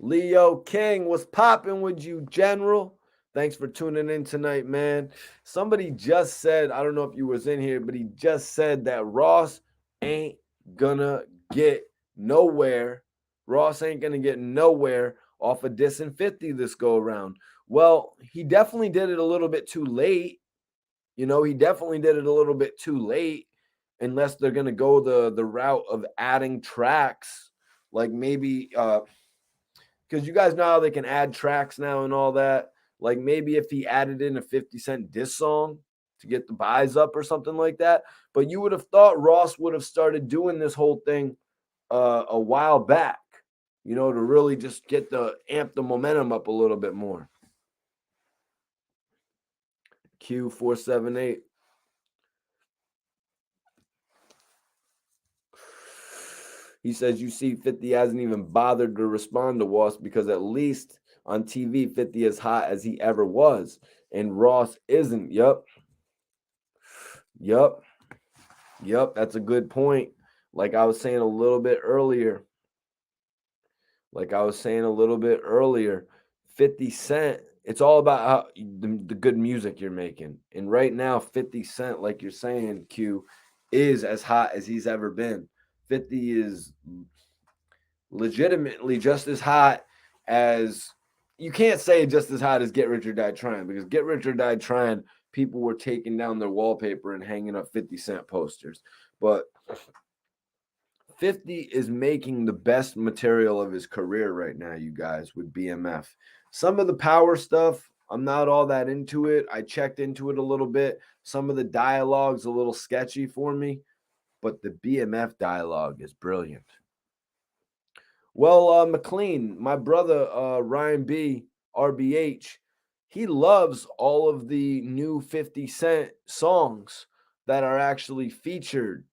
Leo King, what's popping with you, General? Thanks for tuning in tonight, man. Somebody just said, I don't know if you was in here, but he just said that Ross ain't gonna get nowhere. Ross ain't gonna get nowhere off of dissing 50 this go around. Well, he definitely did it a little bit too late. He definitely did it a little bit too late, unless they're gonna go the route of adding tracks, like maybe because you guys know how they can add tracks now and all that. Like maybe if he added in a 50 Cent diss song to get the buys up or something like that. But you would have thought Ross would have started doing this whole thing a while back, to really just get the amp the momentum up a little bit more. Q478. He says, you see, 50 hasn't even bothered to respond to Ross because at least on TV, 50 is hot as he ever was. And Ross isn't. Yup. Yup. Yup. That's a good point. Like I was saying a little bit earlier. 50 Cent, it's all about how the good music you're making. And right now, 50 Cent, like you're saying, Q, is as hot as he's ever been. 50 is legitimately just as hot as, you can't say just as hot as Get Rich or Die Trying, because Get Rich or Die Trying, people were taking down their wallpaper and hanging up 50 Cent posters. But 50 is making the best material of his career right now, you guys, with BMF. Some of the power stuff, I'm not all that into it. I checked into it a little bit. Some of the dialogue's a little sketchy for me, but the BMF dialogue is brilliant. Well, McLean, my brother Ryan B, RBH, he loves all of the new 50 Cent songs that are actually featured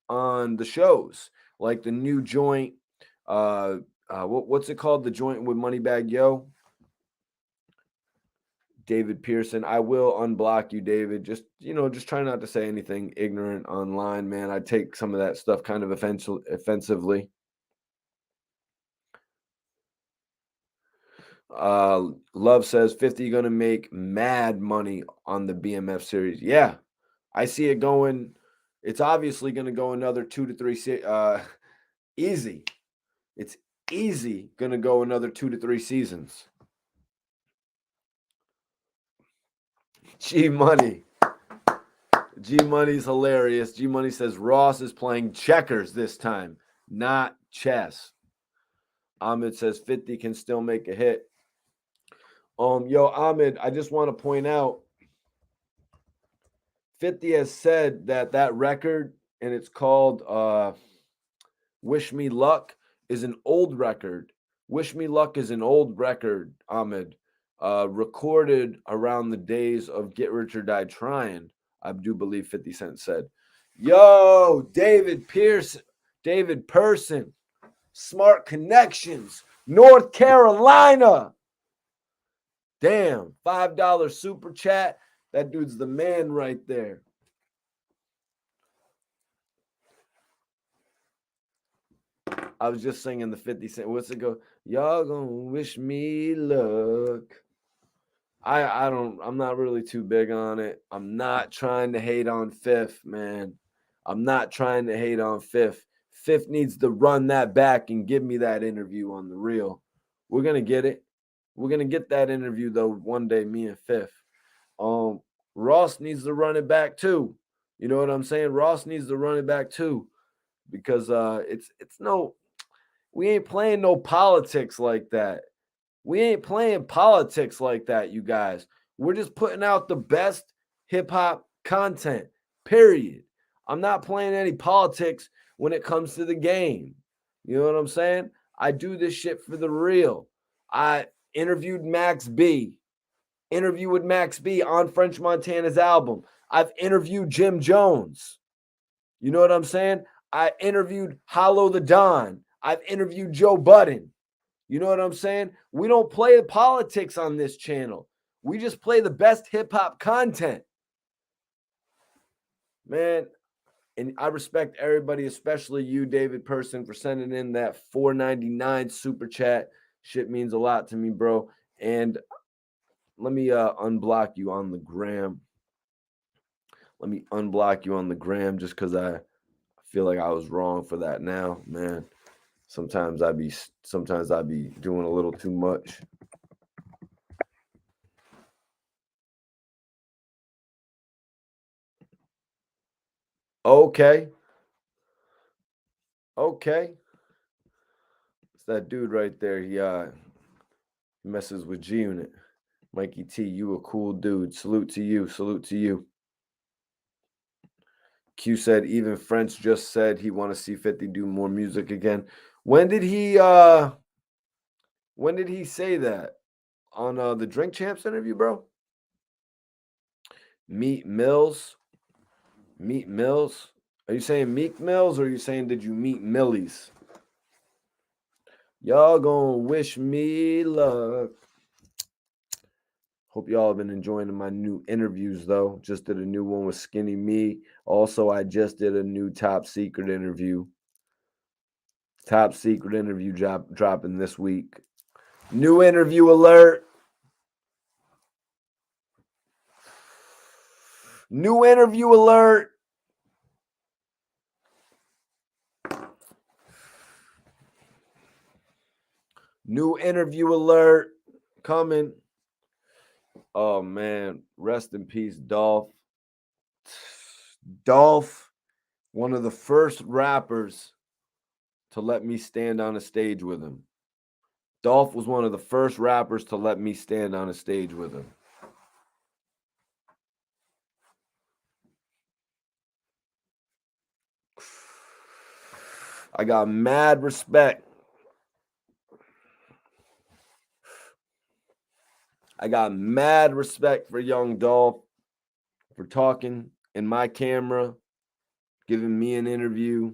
on the shows, like the new joint. What's it called? The joint with Moneybagg Yo. David Pearson. I will unblock you, David. Just try not to say anything ignorant online, man. I take some of that stuff kind of offensively. Love says 50 gonna make mad money on the BMF series. Yeah, I see it going. It's obviously gonna go another 2 to 3 easy. It's easy gonna go another 2 to 3 seasons. G Money. G Money's hilarious. G Money says Ross is playing checkers this time, not chess. Ahmed says 50 can still make a hit. Yo, Ahmed, I just want to point out 50 has said that record, and it's called Wish Me Luck, is an old record. Wish Me Luck is an old record, Ahmed, recorded around the days of Get Rich or Die Trying, I do believe 50 Cent said. Yo, David Person, Smart Connections, North Carolina. Damn, $5 super chat. That dude's the man right there. I was just singing the 50 Cent. What's it go? Y'all gonna wish me luck. I'm not really too big on it. I'm not trying to hate on Fifth, man. I'm not trying to hate on Fifth. Fifth needs to run that back and give me that interview on the real. We're gonna get it. We're gonna get that interview though one day, me and Fifth. Ross needs to run it back too. You know what I'm saying? Ross needs to run it back too. Because we ain't playing no politics like that. We ain't playing politics like that, you guys. We're just putting out the best hip hop content, period. I'm not playing any politics when it comes to the game. You know what I'm saying? I do this shit for the real. I interviewed Max B. Interview with Max B on French Montana's album. I've interviewed Jim Jones. You know what I'm saying? I interviewed Hollow the Don. I've interviewed Joe Budden. You know what I'm saying? We don't play the politics on this channel. We just play the best hip hop content. Man, and I respect everybody, especially you, David Person, for sending in that $4.99 super chat. Shit means a lot to me, bro. And let me unblock you on the gram. Let me unblock you on the gram just because I feel like I was wrong for that now, man. Sometimes I be doing a little too much. Okay. It's that dude right there. He messes with G-Unit. Mikey T, you a cool dude. Salute to you. Q said even French just said he want to see 50 do more music again. When did he say that? On the Drink Champs interview, bro? Meat Mills. Are you saying Meek Mills or are you saying did you meet Millies? Y'all gonna wish me luck. Hope y'all have been enjoying my new interviews, though. Just did a new one with Skinny Me. Also, I just did a new top secret interview. Top secret interview dropping this week. New interview alert. New interview alert. New interview alert coming. Oh man, rest in peace, Dolph. Dolph, one of the first rappers to let me stand on a stage with him. Dolph was one of the first rappers to let me stand on a stage with him. I got mad respect. I got mad respect for young Dolph for talking in my camera, giving me an interview.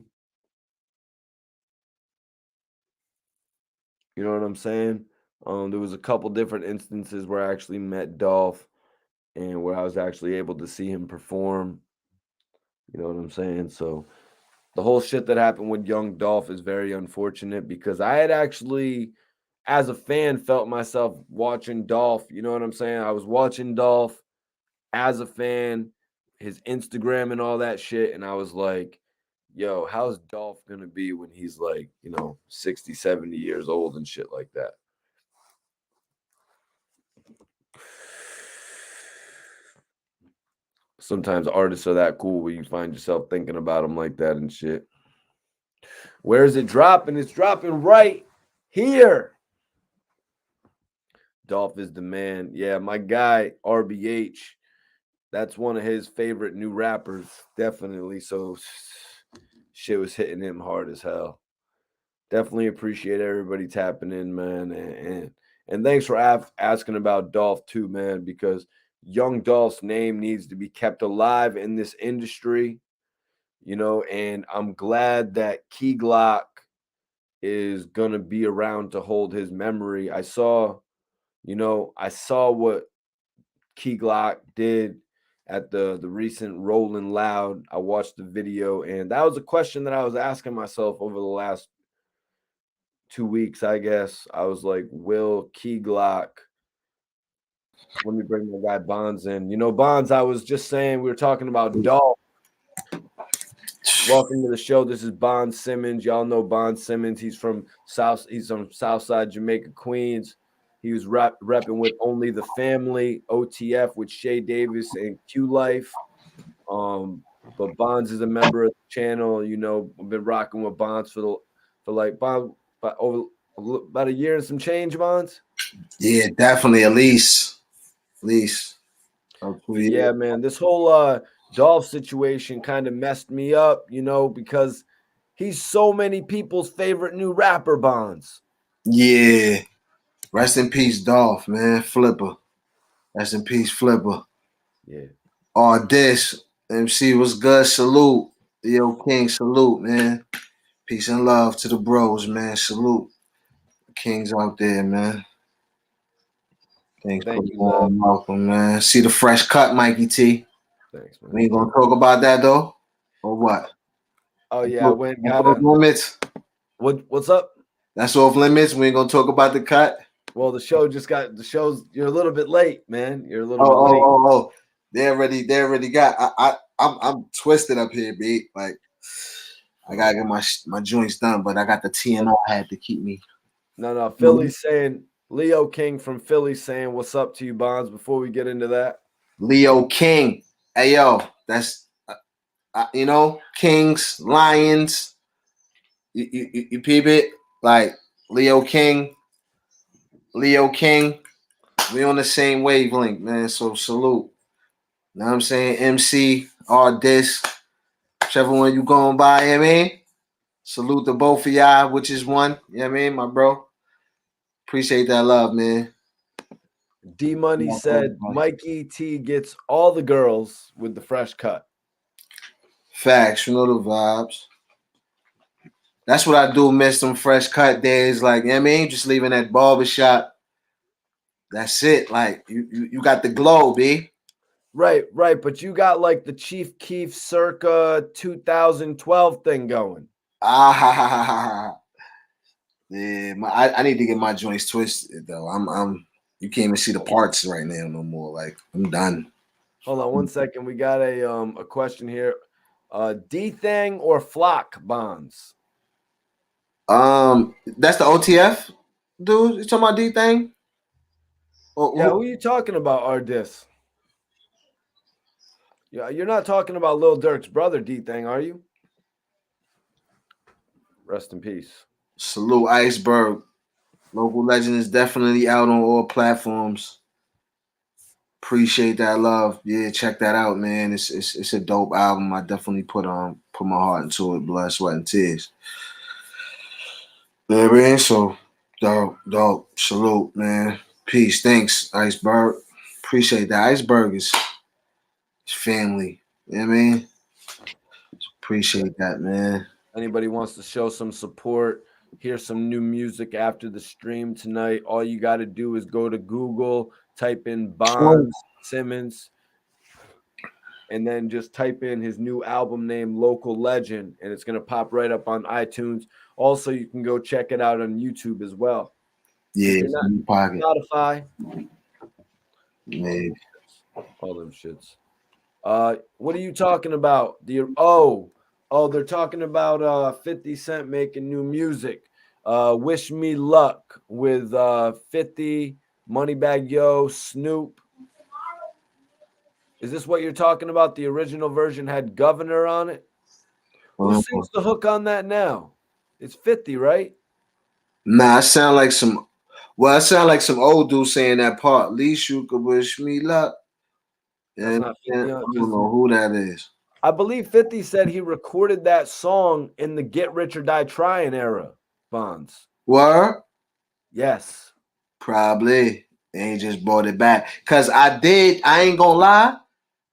You know what I'm saying? There was a couple different instances where I actually met Dolph and where I was actually able to see him perform. You know what I'm saying? So the whole shit that happened with young Dolph is very unfortunate because I had actually, as a fan, felt myself watching Dolph. You know what I'm saying? I was watching Dolph as a fan, his Instagram and all that shit. And I was like, yo, how's Dolph going to be when he's like, 60, 70 years old and shit like that? Sometimes artists are that cool where you find yourself thinking about them like that and shit. Where is it dropping? It's dropping right here. Dolph is the man. Yeah, my guy, RBH. That's one of his favorite new rappers, definitely. So shit was hitting him hard as hell. Definitely appreciate everybody tapping in, man. And thanks for asking about Dolph too, man, because young Dolph's name needs to be kept alive in this industry, and I'm glad that Key Glock is gonna be around to hold his memory. I saw what Key Glock did at the recent Rolling Loud. I watched the video, and that was a question that I was asking myself over the last 2 weeks, I guess. I was like, will Key Glock, let me bring my guy Bonds in. Bonds, I was just saying, we were talking about Dolph. Welcome to the show. This is Bond Simmons. Y'all know Bond Simmons. He's from Southside Jamaica, Queens. He was repping with Only the Family, OTF with Shay Davis and Q Life. But Bonds is a member of the channel. I've been rocking with Bonds for over about a year and some change, Bonds. Yeah, definitely. At least. Yeah, man. This whole Dolph situation kind of messed me up, because he's so many people's favorite new rapper, Bonds. Yeah. Rest in peace, Dolph, man. Flipper. Rest in peace, Flipper. Yeah. This MC was good. Salute. Yo King, salute, man. Peace and love to the bros, man. Salute. Kings out there, man. Thanks for Thank the you, love. warm welcome, man. See the fresh cut, Mikey T. Thanks, man. We ain't gonna talk about that though? Or what? Oh yeah, I went That's off limits. What's up? That's off limits. We ain't gonna talk about the cut. Well, the show's you're a little bit late, man. You're a little bit late. Oh. They already got. I'm twisted up here, B. Like I gotta get my joints done, but I got the TNR hat to keep me. No. Philly's saying Leo King from Philly saying what's up to you, Bonds. Before we get into that, Leo King, hey yo, that's Kings, Lions. You peep it, like Leo King. We on the same wavelength, man. So salute. Know what I'm saying? MC, artist, whichever one you going by, you know what I mean? Salute to both of y'all, which is one. You know what I mean, my bro? Appreciate that love, man. D Money said Mikey T gets all the girls with the fresh cut. Facts, you know the vibes. That's what I do. Miss them fresh cut days. Like, you know what I mean, just leaving that barbershop. That's it. Like you got the glow, B. Right. But you got like the Chief Keef circa 2012 thing going. Ah, yeah. I need to get my joints twisted though. You can't even see the parts right now no more. Like I'm done. Hold on 1 second. We got a question here. D-Thang or Flock bonds? That's the OTF dude. You talking about D thing? Yeah, who are you talking about, Ardis? Yeah, you're not talking about Lil Durk's brother, D-Thang, are you? Rest in peace. Salute Iceberg. Local Legend is definitely out on all platforms. Appreciate that love. Yeah, check that out, man. It's a dope album. I definitely put my heart into it, blood, sweat, and tears. Yeah, man. So dope. Salute, man. Peace. Thanks, Iceberg. Appreciate that. Iceberg is family. You know what I mean? Appreciate that, man. Anybody wants to show some support, hear some new music after the stream tonight, all you got to do is go to Google, type in Bonds Simmons, and then just type in his new album name, Local Legend, and it's going to pop right up on iTunes. Also, you can go check it out on YouTube as well. Yeah, Spotify. Man. All them shits. What are you talking about? They're talking about 50 Cent making new music. Wish Me Luck with 50, Moneybagg Yo, Snoop. Is this what you're talking about? The original version had Governor on it. Who sings the hook on that now? It's 50, right? Nah, it sound like some old dude saying that part. At least you could wish me luck. And I don't know who that is. I believe 50 said he recorded that song in the Get Rich or Die Trying era, Bonds. What? Yes. Probably. They just brought it back. Because I ain't gonna lie,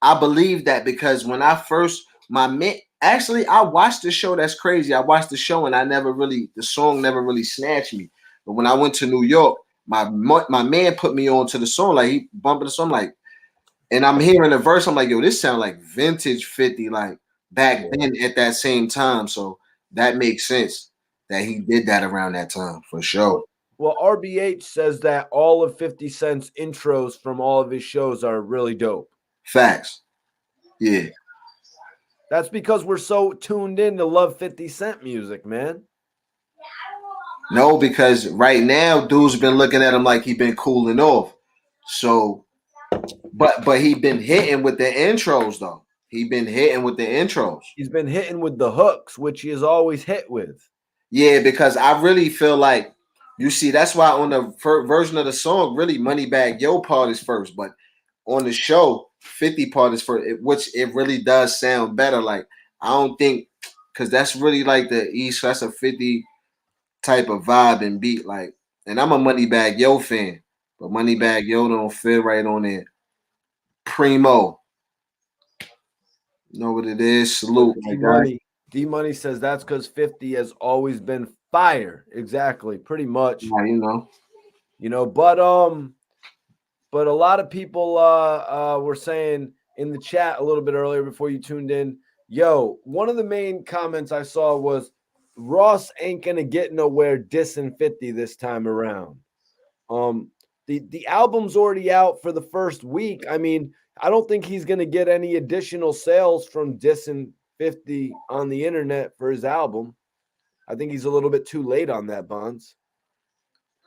I believe that because when I first, I watched the show. That's crazy. I watched the show and the song never really snatched me. But when I went to New York, my man put me on to the song. Like he bumping the song, like, and I'm hearing the verse. I'm like, yo, this sound like vintage 50, like back then at that same time. So that makes sense that he did that around that time for sure. Well, RBH says that all of 50 Cent's intros from all of his shows are really dope. Facts. Yeah. That's because we're so tuned in to love 50 Cent music, man. No, because right now, dude's been looking at him like he been cooling off. So, but he been hitting with the intros though. He been hitting with the intros. He's been hitting with the hooks, which he has always hit with. Yeah, because I really feel like you see that's why on the version of the song, really Moneybagg Yo part is first, but on the show, 50 part is first, which it really does sound better. Like I don't think because that's really like the East. That's a 50 type of vibe and beat. Like, and I'm a Moneybagg Yo fan, but Moneybagg Yo don't fit right on it. Primo. Know what it is? Salute. D-Money says that's because 50 has always been fire. Exactly. Pretty much. Yeah, but a lot of people were saying in the chat a little bit earlier before you tuned in, yo, one of the main comments I saw was Ross ain't gonna get nowhere dissing 50 this time around. The album's already out for the first week. I mean, I don't think he's gonna get any additional sales from dissing 50 on the internet for his album. I think he's a little bit too late on that, Bonds.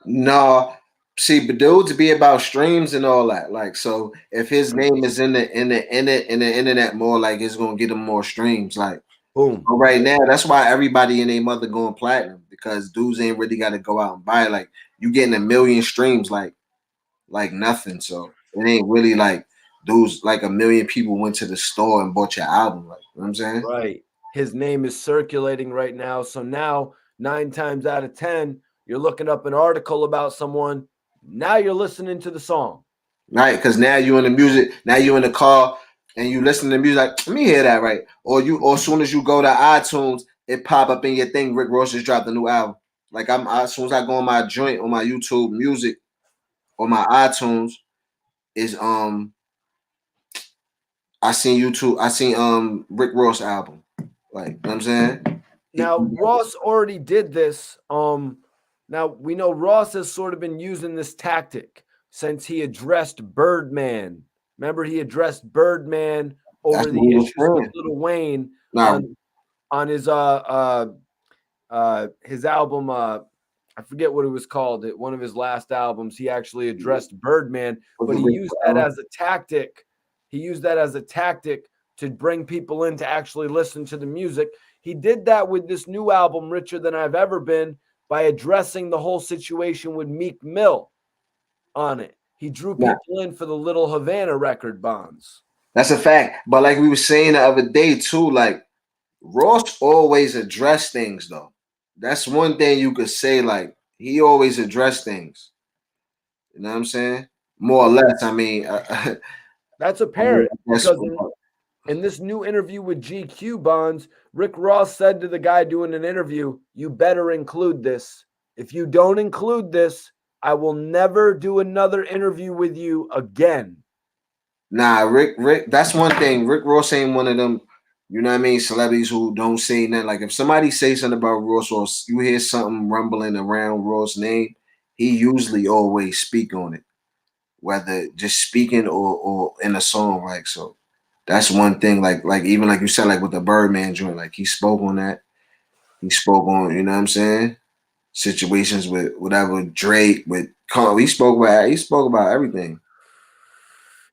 No, see, but dudes be about streams and all that. Like, so if his name is in the internet more, like it's gonna get him more streams. Like, boom. Right now, that's why everybody and their mother going platinum because dudes ain't really got to go out and buy it. Like, you getting 1 million streams, like nothing. So it ain't really like dudes like 1 million people went to the store and bought your album. Like, you know what I'm saying? Right. His name is circulating right now. So now 9 times out of 10, you're looking up an article about someone. Now you're listening to the song. Right. Because now you're in the music. Now you're in the car and you listen to music. Like, let me hear that. Right. Or as soon as you go to iTunes it pop up in your thing. Rick Ross just dropped a new album. Like as soon as I go on my joint on my YouTube Music or my iTunes, is I seen YouTube. I seen Rick Ross album. Like, you know what I'm saying? Now Ross already did this. Now we know Ross has sort of been using this tactic since he addressed Birdman. Remember, he addressed Birdman over the issues with Lil Wayne on his album. I forget what it was called. One of his last albums, he actually addressed Birdman, but he used that as a tactic. He used that as a tactic to bring people in to actually listen to the music. He did that with this new album, Richer Than I've Ever Been, by addressing the whole situation with Meek Mill on it. He drew people in for the Little Havana record bonds. That's a fact. But like we were saying the other day too, like Ross always addressed things though. That's one thing you could say. Like he always addressed things. You know what I'm saying? More or less. I mean, that's apparent because in this new interview with GQ Bonds, Rick Ross said to the guy doing an interview, "You better include this. If you don't include this, I will never do another interview with you again." Nah, Rick, that's one thing. Rick Ross ain't one of them, you know what I mean, celebrities who don't say nothing. Like if somebody says something about Ross or you hear something rumbling around Ross' name, he usually always speak on it, whether just speaking or in a song. Like so, that's one thing. Like even like you said, like with the Birdman joint, like he spoke on that. He spoke on, you know what I'm saying, situations with whatever Drake with Carl. He spoke about everything.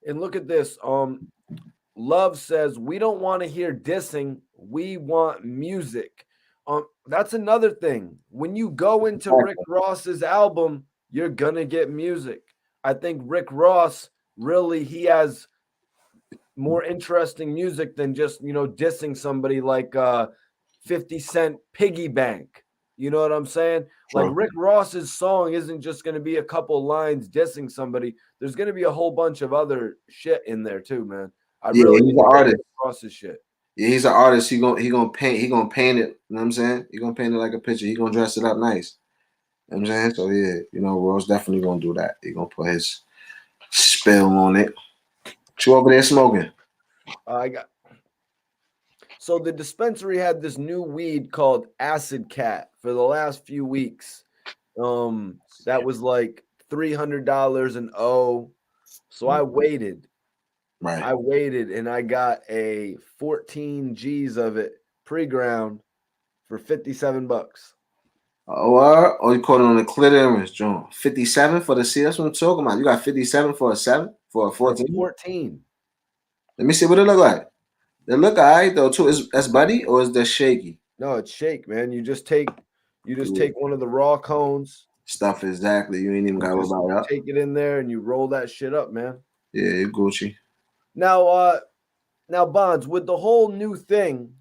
And look at this. Love says we don't want to hear dissing. We want music. That's another thing. When you go into Rick Ross's album, you're gonna get music. I think Rick Ross really he has more interesting music than just dissing somebody like 50 Cent Piggy Bank. You know what I'm saying? Like Rick Ross's song isn't just going to be a couple lines dissing somebody. There's going to be a whole bunch of other shit in there too, man. He's an artist. Rick Ross's shit. Yeah, he's an artist. He gonna paint it. You know what I'm saying? He gonna paint it like a picture. He gonna dress it up nice. You know what I'm saying? So yeah, Ross definitely gonna do that. He gonna put his spell on it. What you over there smoking? So the dispensary had this new weed called Acid Cat for the last few weeks. That was like $300 an O. So I waited. Right. I waited and I got a 14 G's of it pre-ground for $57. Oh, you caught it on the clearance, John. 57 for the C. That's what I'm talking about. You got 57 for a 7 for a 14. 14. Let me see what it look like. They look all right though too. That's buddy or is that shaky? No, it's shake, man. You just take one of the raw cones. Stuff exactly. You ain't even got to roll it up. Take it in there and you roll that shit up, man. Yeah, you Gucci. Now Bonds, with the whole new thing,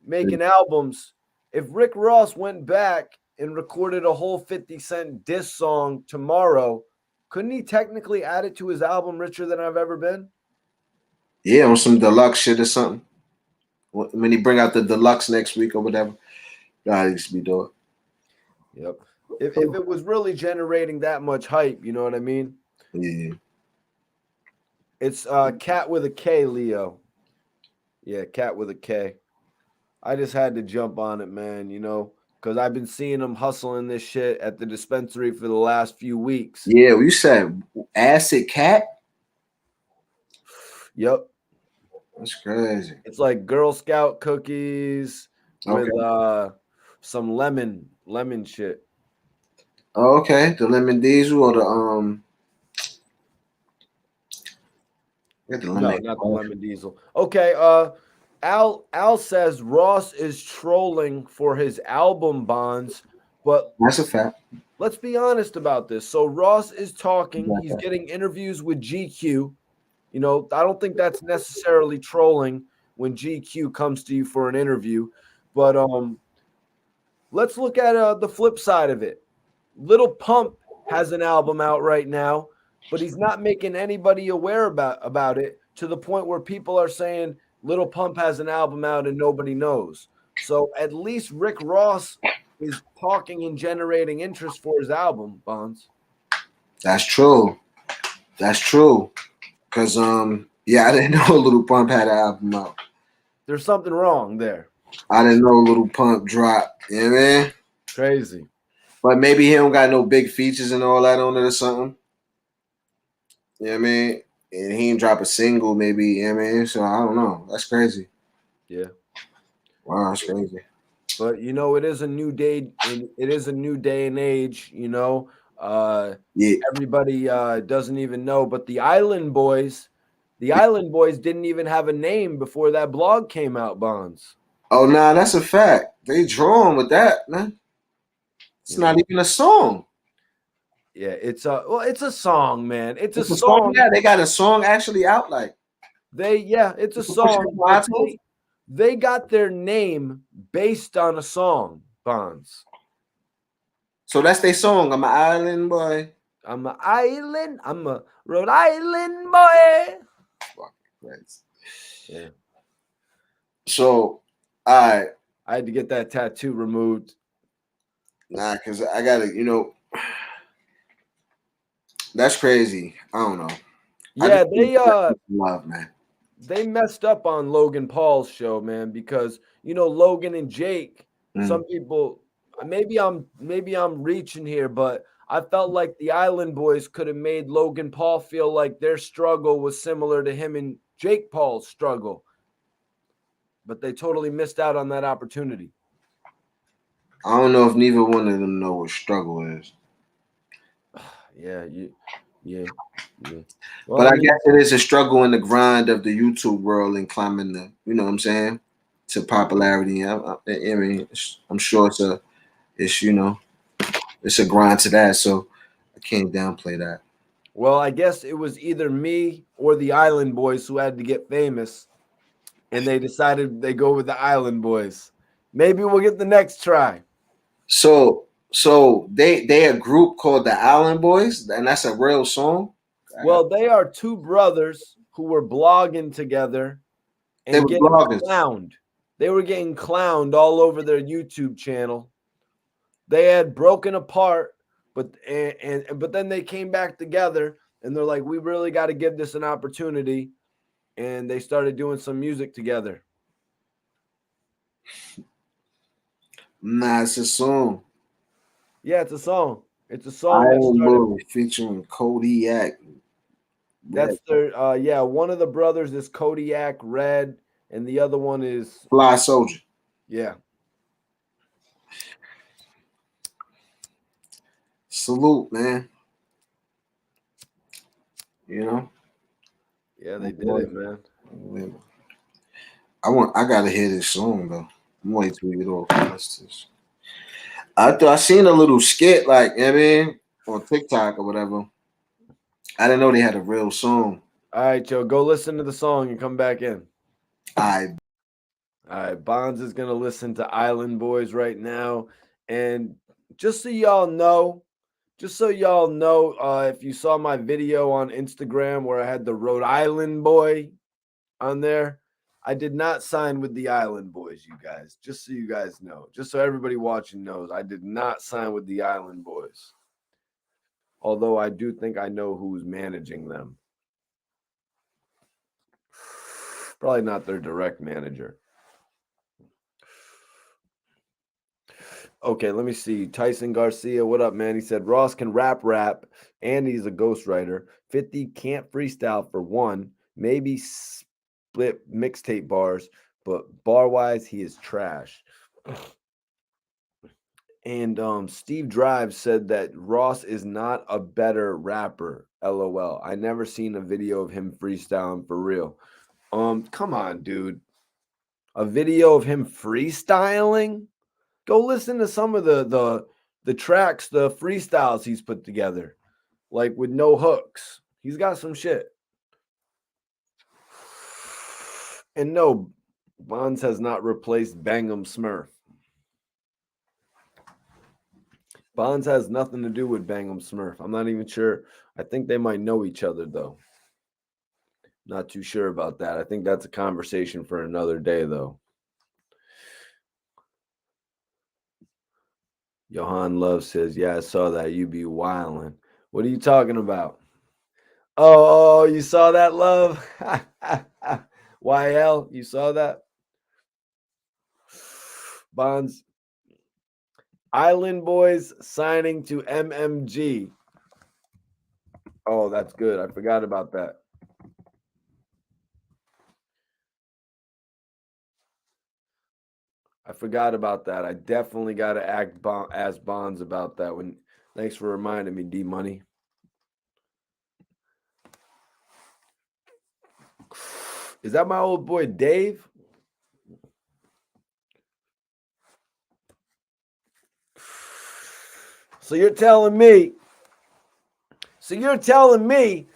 making albums, if Rick Ross went back and recorded a whole 50 Cent diss song tomorrow, couldn't he technically add it to his album Richer Than I've Ever Been? Yeah, on some deluxe shit or something. When he bring out the deluxe next week or whatever, God, used to be doing. Yep. If it was really generating that much hype, you know what I mean? Yeah. It's Cat with a K, Leo. Yeah, Cat with a K. I just had to jump on it, man, because I've been seeing him hustling this shit at the dispensary for the last few weeks. Yeah, you said Acid Cat? Yep. That's crazy. It's like Girl Scout cookies with some lemon shit. Oh, okay. The lemon diesel or the No, not the lemon diesel. Okay, Al says Ross is trolling for his album bonds, but that's a fact. Let's be honest about this. So Ross is talking, he's getting interviews with GQ. I don't think that's necessarily trolling when GQ comes to you for an interview, but let's look at the flip side of it. Lil Pump has an album out right now, but he's not making anybody aware about it to the point where people are saying Lil Pump has an album out and nobody knows. So at least Rick Ross is talking and generating interest for his album, Bonds. That's true. That's true. Cause yeah, I didn't know Little Pump had an album out. There's something wrong there. I didn't know Little Pump dropped. You know what I mean? Crazy. But maybe he don't got no big features and all that on it or something. You know what I mean? And he didn't drop a single, maybe, you know what I mean? So I don't know. That's crazy. Yeah. Wow, that's crazy. But you know, it is a new day, and it is a new day and age, you know. Yeah. Everybody doesn't even know, but the Island Boys didn't even have a name before that blog came out, Bonds. Oh, nah, that's a fact. They drawing with that, man. It's not even a song. Yeah, it's a song, man. It's a It's a song. song. Yeah, they got a song actually out. Like it's a song. But they got their name based on a song, Bonds. So that's their song. I'm an island boy. I'm a Rhode Island boy. Right. Yeah. So, I had to get that tattoo removed. Nah, because I gotta, that's crazy. I don't know. Yeah, they love, man. They messed up on Logan Paul's show, man, because Logan and Jake, some people, maybe I'm reaching here, but I felt like the Island Boys could have made Logan Paul feel like their struggle was similar to him and Jake Paul's struggle. But they totally missed out on that opportunity. I don't know if neither one of them know what struggle is. Yeah. Well, but I guess it is a struggle in the grind of the YouTube world and climbing the, you know what I'm saying, to popularity. I mean, I'm sure it's a grind to that. So I can't downplay that. Well, I guess it was either me or the Island Boys who had to get famous, and they decided they go with the Island Boys. Maybe we'll get the next try. So they a group called the Island Boys, and that's a real song. Well, they are two brothers who were blogging together and getting clowned. They were getting clowned all over their YouTube channel. They had broken apart, but then they came back together, and they're like, we really got to give this an opportunity, and they started doing some music together. Nah, it's a song. Yeah, it's a song. It's a song. Island Boy featuring Kodiak. That's their one of the brothers is Kodiak Red, and the other one is Fly Soldier. Yeah. Salute, man. Yeah, they did it, man. I gotta hear this song though. I'm waiting to get off this. I seen a little skit, like, I mean, on TikTok or whatever. I didn't know they had a real song. All right, Joe, go listen to the song and come back in. All right, Bonds is gonna listen to Island Boys right now, and just so y'all know, if you saw my video on Instagram where I had the Rhode Island boy on there, I did not sign with the Island Boys, you guys. Just so you guys know, just so everybody watching knows, I did not sign with the Island Boys. Although I do think I know who's managing them. Probably not their direct manager. Okay, let me see. Tyson Garcia, what up, man? He said Ross can rap, and he's a ghostwriter. 50 can't freestyle for one. Maybe split mixtape bars, but bar-wise, he is trash. And Steve Drive said that Ross is not a better rapper. LOL. I never seen a video of him freestyling for real. Come on, dude. A video of him freestyling? Go listen to some of the tracks, the freestyles he's put together, like with no hooks. He's got some shit. And no, Bonds has not replaced Bang'em Smurf. Bonds has nothing to do with Bang'em Smurf. I'm not even sure. I think they might know each other, though. Not too sure about that. I think that's a conversation for another day, though. Johan Love says, yeah, I saw that. You be wildin'. What are you talking about? Oh, you saw that, Love? YL, you saw that? Bonds. Island Boys signing to MMG. Oh, that's good. I forgot about that. I forgot about that. I definitely got to ask Bonds about that. Thanks for reminding me, D Money. Is that my old boy Dave? So you're telling me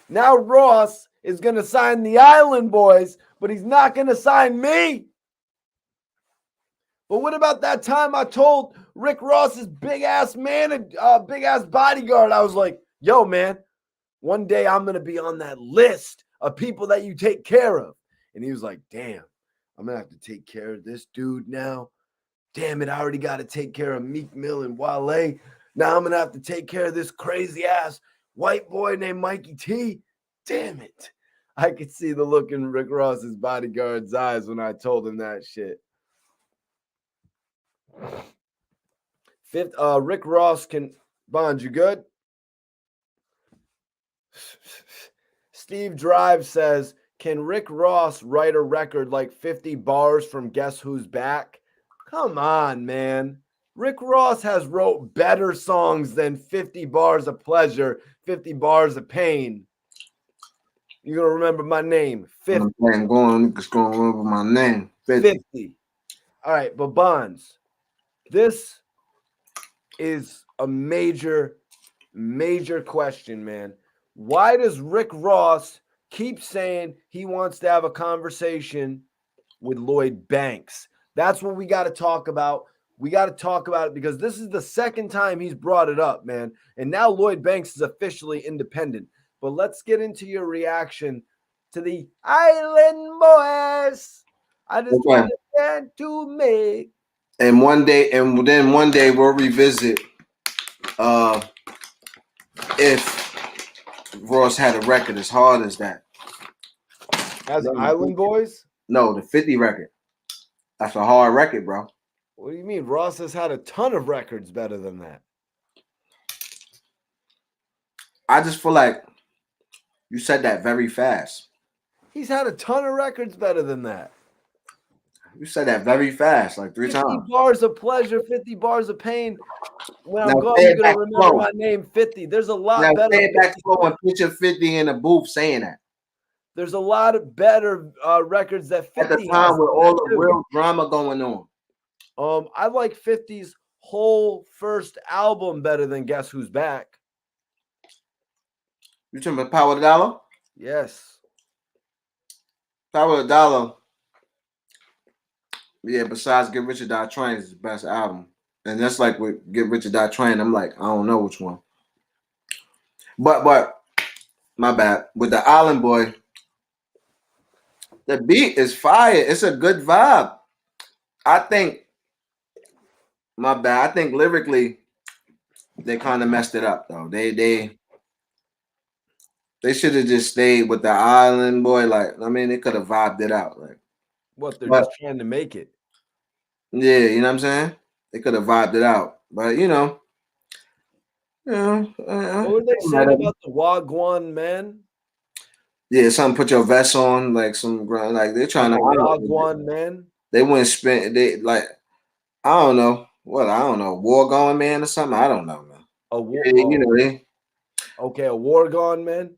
now Ross is going to sign the Island Boys, but he's not going to sign me? But what about that time I told Rick Ross's big ass bodyguard, I was like, yo, man, one day I'm going to be on that list of people that you take care of. And he was like, damn, I'm going to have to take care of this dude now. Damn it, I already got to take care of Meek Mill and Wale. Now I'm going to have to take care of this crazy ass white boy named Mikey T. Damn it. I could see the look in Rick Ross's bodyguard's eyes when I told him that shit. Fifth, Rick Ross can... Bond, you good? Steve Drive says, can Rick Ross write a record like 50 bars from Guess Who's Back? Come on, man. Rick Ross has wrote better songs than 50 bars of pleasure, 50 bars of pain. You're going to remember my name, 50. I'm going to remember my name, 50. All right, but Bonds, this is a major question, man. Why does Rick Ross keep saying he wants to have a conversation with Lloyd Banks? That's what we got to talk about. We got to talk about it because this is the second time he's brought it up, man. And now Lloyd Banks is officially independent. But let's get into your reaction to the Island Boys. I just want to make. And then one day we'll revisit if Ross had a record as hard as that. As Island Boys? No, the 50 record. That's a hard record, bro. What do you mean? Ross has had a ton of records better than that. I just feel like you said that very fast. He's had a ton of records better than that. You said that very fast, like 3 times. 50 bars of pleasure, 50 bars of pain. When I'm gone, you're going to remember my name, 50. There's a lot better. Say it back slow and picture 50 in the booth saying that. There's a lot of better records that 50 at the time with all the real drama going on. I like 50's whole first album better than Guess Who's Back. You talking about Power of the Dollar? Yes. Power of the Dollar. Yeah, besides Get Rich or Die Trying is the best album. And that's like with Get Rich or Die Trying, I'm like, I don't know which one. But my bad. With the Island Boy, the beat is fire. It's a good vibe. I think, my bad. I think lyrically, they kind of messed it up though. They should have just stayed with the Island Boy. Like, I mean, they could have vibed it out. Like, what, they're just trying to make it. Yeah, you know what I'm saying? They could have vibed it out. But what were they saying about the Wagwan men? Yeah, something put your vest on, like some like they're trying to Wagwan men. They wouldn't spend I don't know. What, I don't know, war going man or something. I don't know, man. A war, okay, a war gone man.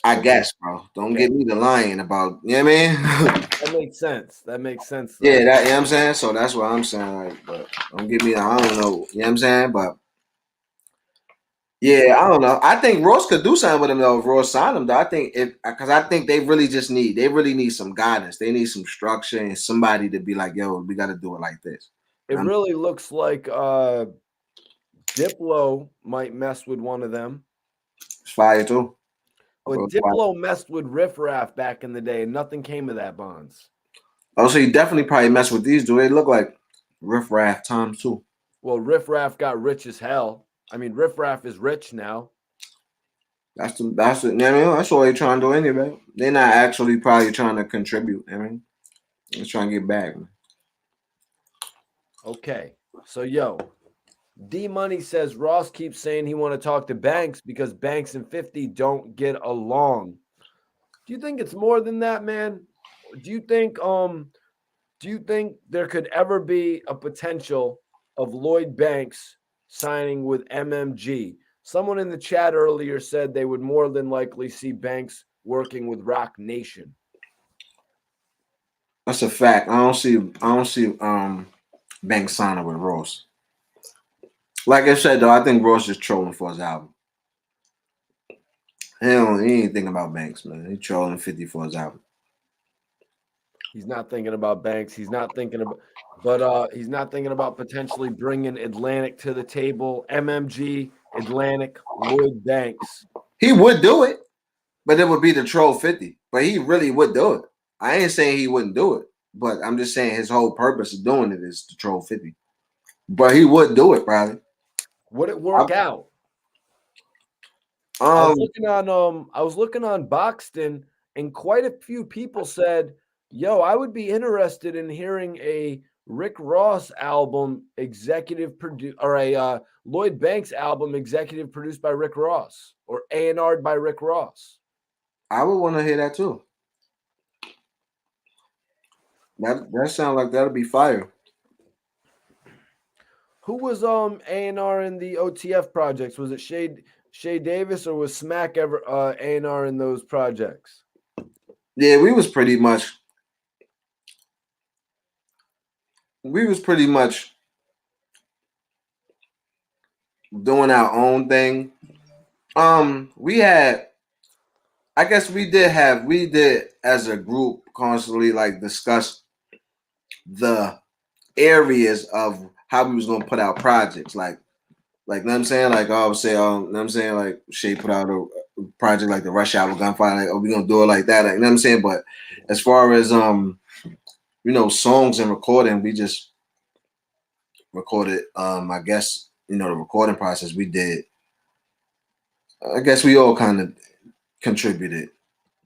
I guess, bro. Don't get me the lying about, you know what I mean? That makes sense. That makes sense. Though. Yeah, that, you know what I'm saying? So that's what I'm saying. Like, but don't get me, I don't know. You know what I'm saying? But yeah, I don't know. I think Ross could do something with him though. If Ross signed him, though, I think because I think they really need some guidance. They need some structure and somebody to be like, yo, we got to do it like this. It really looks like Diplo might mess with one of them. It's fire too. But Diplo messed with Riff Raff back in the day, and nothing came of that, Bonds. Oh, so you definitely probably mess with these. Do they look like Riff Raff times too? Well, Riff Raff got rich as hell. I mean, Riff Raff is rich now. That's what they're trying to do anyway. They're not actually probably trying to contribute. I mean, they're trying to get back. Okay, so yo, D Money says Ross keeps saying he want to talk to Banks because Banks and 50 don't get along. Do you think it's more than that, man? Do you think there could ever be a potential of Lloyd Banks signing with MMG? Someone in the chat earlier said they would more than likely see Banks working with Rock Nation. That's a fact. I don't see Banks signing with Ross. Like I said though, I think Ross is trolling for his album. He ain't thinking about Banks, man. He trolling 50 for his album. He's not thinking about Banks. He's not thinking about potentially bringing Atlantic to the table. MMG, Atlantic, Lloyd Banks. He would do it, but it would be the troll 50. But he really would do it. I ain't saying he wouldn't do it, but I'm just saying his whole purpose of doing it is to troll 50. But he would do it, probably. Would it work out? I was looking on Boxton, and quite a few people said, yo, I would be interested in hearing a Rick Ross album executive produced, or a Lloyd Banks album executive produced by Rick Ross, or A&R'd by Rick Ross. I would want to hear that too. That sounds like that'll be fire. Who was A&R in the OTF projects? Was it Shay Davis, or was Smack ever A&R in those projects? Yeah, we was pretty much doing our own thing. We did as a group constantly like discuss the areas of how we was gonna put out projects, like know what I'm saying, like I would say, know what I'm saying, like Shay put out a project like the Rush Hour Gunfire, like, oh, we gonna do it like that, like, you know what I'm saying. But as far as songs and recording, we just recorded. I guess the recording process we did. I guess we all kind of contributed.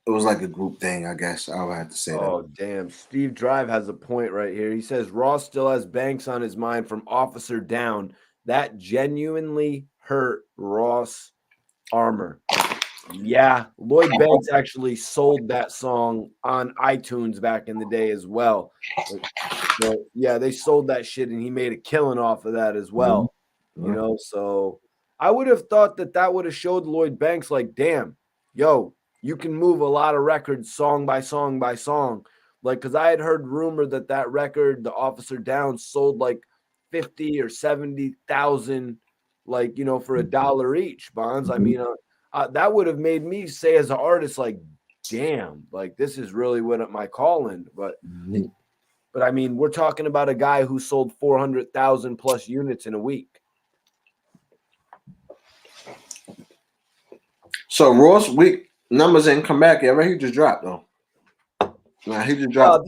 It was like a group thing, I guess. I would have to say that. Oh, damn. Steve Drive has a point right here. He says Ross still has Banks on his mind from Officer Down. That genuinely hurt Ross Armor. Yeah, Lloyd Banks actually sold that song on iTunes back in the day as well. So, yeah, they sold that shit, and he made a killing off of that as well. Mm-hmm. So I would have thought that would have showed Lloyd Banks, like, damn, yo, you can move a lot of records song by song by song. Like, because I had heard rumor that record, The Officer Down, sold like 50 or 70,000, like, for $1 each, Bonds. I mean, that would have made me say as an artist, like, damn, like, this is really what my calling. But I mean, we're talking about a guy who sold 400,000 plus units in a week. So Ross week numbers ain't come back yet, right? He just dropped though. Nah, he just dropped.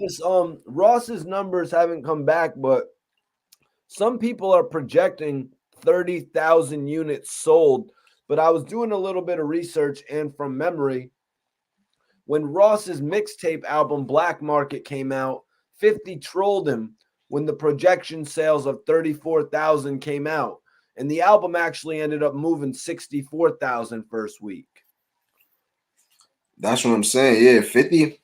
Ross's numbers haven't come back, but some people are projecting 30,000 units sold. But I was doing a little bit of research, and from memory, when Ross's mixtape album Black Market came out, 50 trolled him when the projection sales of 34,000 came out. And the album actually ended up moving 64,000 first week. That's what I'm saying. Yeah, 50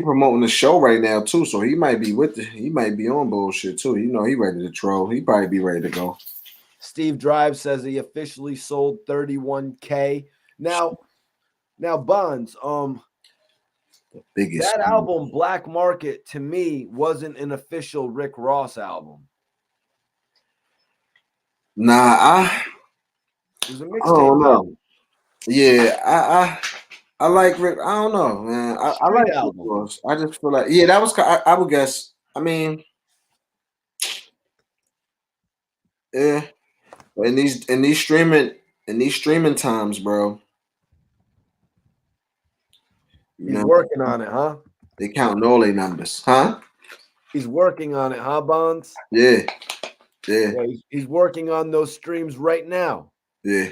promoting the show right now too, so he might be on bullshit too. He ready to troll. He probably be ready to go. Steve Drive says he officially sold 31K. Now Bonds, biggest that album Black Market to me wasn't an official Rick Ross album. Nah, it was a mixtape album. Yeah, I like Rick. I don't know, man. I like Rick Ross. I just feel like, yeah, that was. I would guess. I mean, yeah. In these streaming times, bro. He's working on it, huh? They counting all their numbers, huh? He's working on it, huh, Bonds? Yeah. Yeah. Yeah, he's working on those streams right now. Yeah.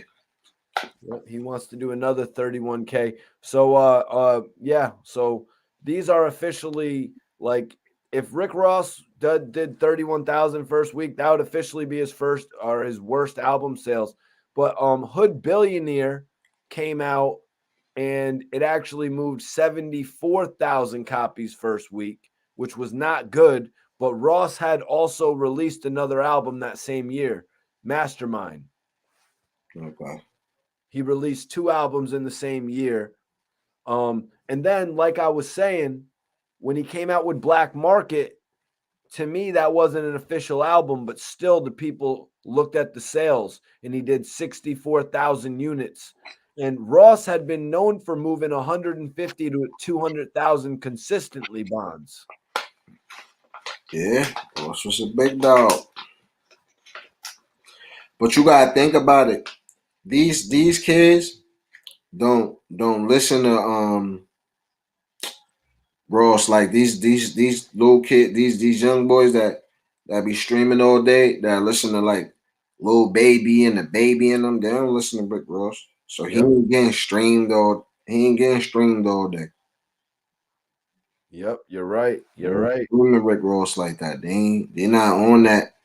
Yep, he wants to do another 31K. So yeah, so these are officially like if Rick Ross did 31,000 first week, that would officially be his first or his worst album sales. But Hood Billionaire came out and it actually moved 74,000 copies first week, which was not good, but Ross had also released another album that same year, Mastermind. Okay. He released 2 albums in the same year. And then, like I was saying, when he came out with Black Market, to me, that wasn't an official album, but still the people looked at the sales and he did 64,000 units. And Ross had been known for moving 150 to 200,000 consistently, Bonds. Yeah. Ross was a big dog. But you gotta think about it. These kids don't listen to Ross, like these little kid, these young boys that be streaming all day, that listen to like Lil Baby and the Baby in them, they don't listen to Rick Ross. So Yep. he ain't getting streamed all day. Yep, you're right. You're right. Streaming Rick Ross like that. They're not on that.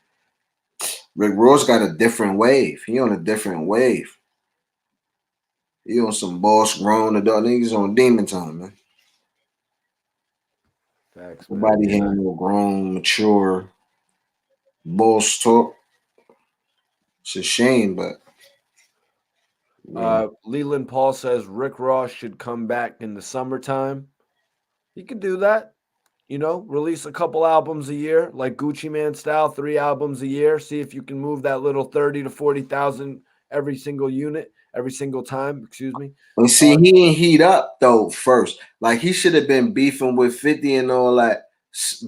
Rick Ross got a different wave. He on a different wave. He on some boss grown adult niggas on demon time, man. Facts, man. Nobody here no grown, mature, boss talk. It's a shame, but Leland Paul says Rick Ross should come back in the summertime. He could do that. You know, release a couple albums a year, like Gucci Man style, 3 albums a year. See if you can move that little 30 to 40,000 every single unit, every single time. Excuse me. and see, he didn't heat up though first. Like he should have been beefing with 50 and all that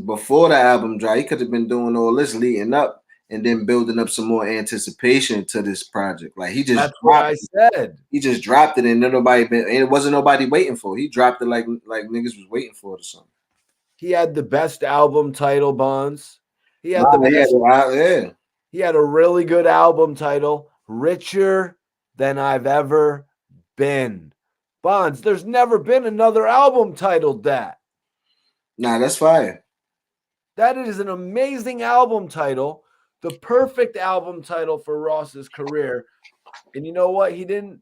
before the album drop. He could have been doing all this leading up and then building up some more anticipation to this project. Like That's what I said. He just dropped it and it wasn't nobody waiting for it. He dropped it like niggas was waiting for it or something. He had the best album title, Bonds. He had He had a really good album title, Richer Than I've Ever Been. Bonds, there's never been another album titled that. Nah, that's fire. That is an amazing album title, the perfect album title for Ross's career. And you know what? He didn't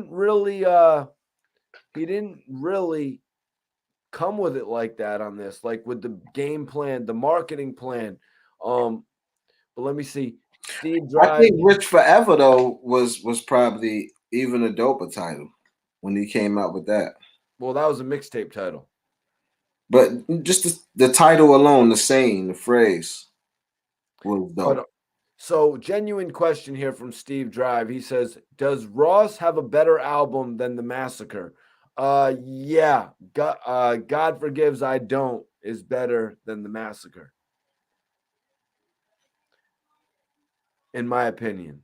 really come with it like that on this, like with the game plan, the marketing plan. But let me see. Steve Drive. I think Rich Forever though was probably even a doper title when he came out with that. Well, that was a mixtape title. But just the title alone, the phrase was dope. But, so, genuine question here from Steve Drive. He says, "Does Ross have a better album than The Massacre?" Yeah. God Forgives I Don't is better than The Massacre, in my opinion.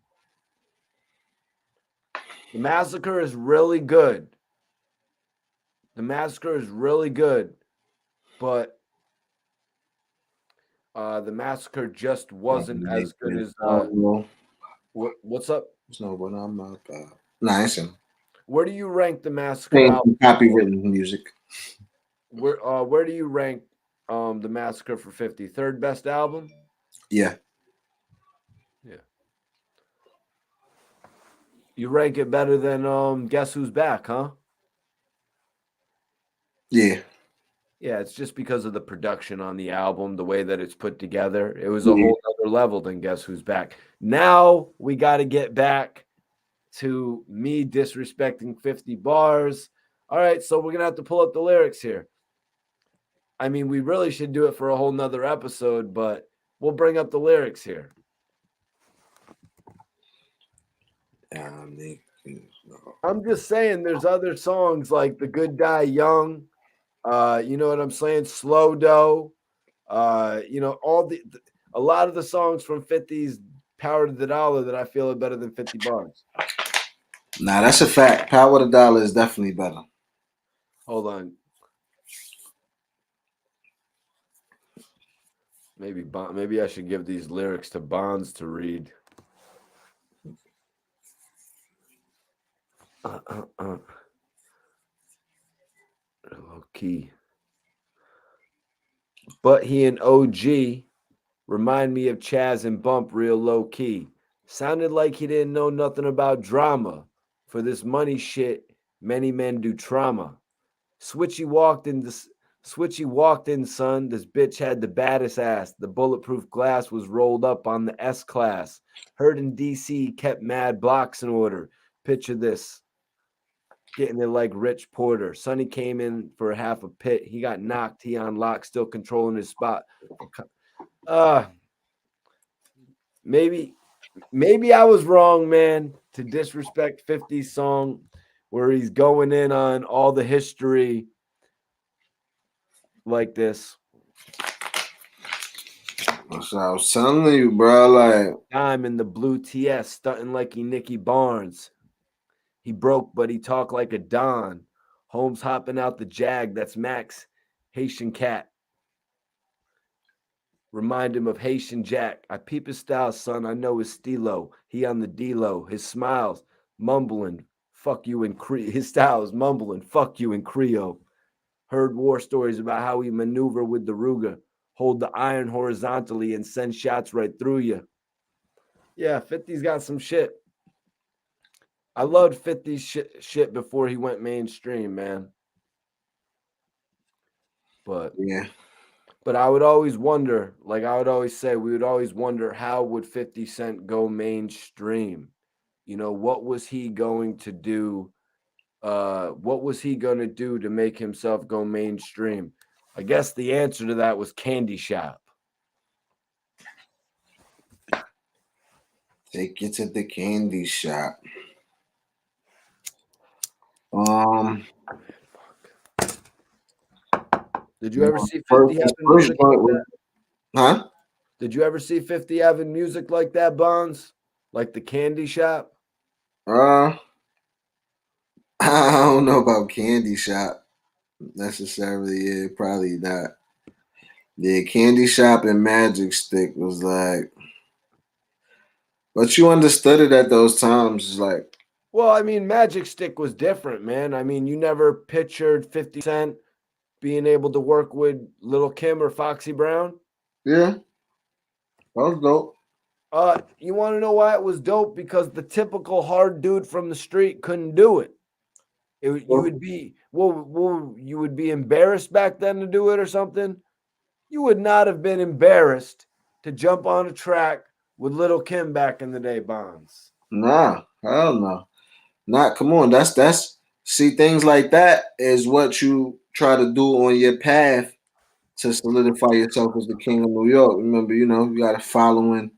The Massacre is really good. The Massacre is really good, but The Massacre just wasn't as good as. What's up? No, but I'm not. Nice. Where do you rank The Massacre album? Copywritten music. Where do you rank The Massacre for 50? Third best album? Yeah. Yeah. You rank it better than Guess Who's Back, huh? Yeah. Yeah, it's just because of the production on the album, the way that it's put together. It was a whole other level than Guess Who's Back. Now we got to get back to me disrespecting 50 bars. All right, so we're going to have to pull up the lyrics here. I mean, we really should do it for a whole nother episode, but we'll bring up the lyrics here. I'm just saying there's other songs like The Good Die Young. You know what I'm saying? Slow Dough. You know, a lot of the songs from 50's Power to the Dollar that I feel are better than 50 bars. Nah, that's a fact. Power to the Dollar is definitely better. Hold on. Maybe I should give these lyrics to Bonds to read. Low key. But he and OG remind me of Chaz and Bump real low key. Sounded like he didn't know nothing about drama. For this money shit, many men do trauma. Switchy walked in this Switchy walked in, son. This bitch had the baddest ass. The bulletproof glass was rolled up on the S class. Heard in DC kept mad blocks in order. Picture this. Getting it like Rich Porter. Sonny came in for half a pit. He got knocked. He on lock, still controlling his spot. Maybe I was wrong, man, to disrespect 50's song where he's going in on all the history like this. So I was telling you, bro, like I'm in the blue TS, stunting like he Nicky Barnes. He broke, but he talked like a Don. Holmes hopping out the Jag, that's Max, Haitian cat. Remind him of Haitian Jack. I peep his style, son. I know his stilo. He on the D-Lo. His smiles, mumbling, fuck you in Creole. His styles, mumbling, fuck you in Creole. Heard war stories about how he maneuver with the Ruger. Hold the iron horizontally and send shots right through you. Yeah, 50's got some shit. I loved 50's shit before he went mainstream, man. But yeah, I would always wonder, like I would always say, we would always wonder how would 50 Cent go mainstream? You know, what was he going to do? What was he going to do to make himself go mainstream? I guess the answer to that was Candy Shop. take you to the candy shop. Did you ever see 50 First, having first music joint like was, that? huh? Did you ever see 50 having music like that, Bonds? Like the Candy Shop? I don't know about candy shop necessarily. Yeah, probably not. Yeah, candy shop and magic stick was like, but you understood it at those times. It's like, Well, I mean, Magic Stick was different, man. I mean, you never pictured 50 Cent being able to work with Little Kim or Foxy Brown. yeah, that was dope. You want to know why it was dope? Because the typical hard dude from the street couldn't do it. You would be you would be embarrassed back then to do it or something. You would not have been embarrassed to jump on a track with Little Kim back in the day, Bonds. Nah, hell no. Not come on. That's see things like that is what you try to do on your path to solidify yourself as the king of New York. Remember, you got a following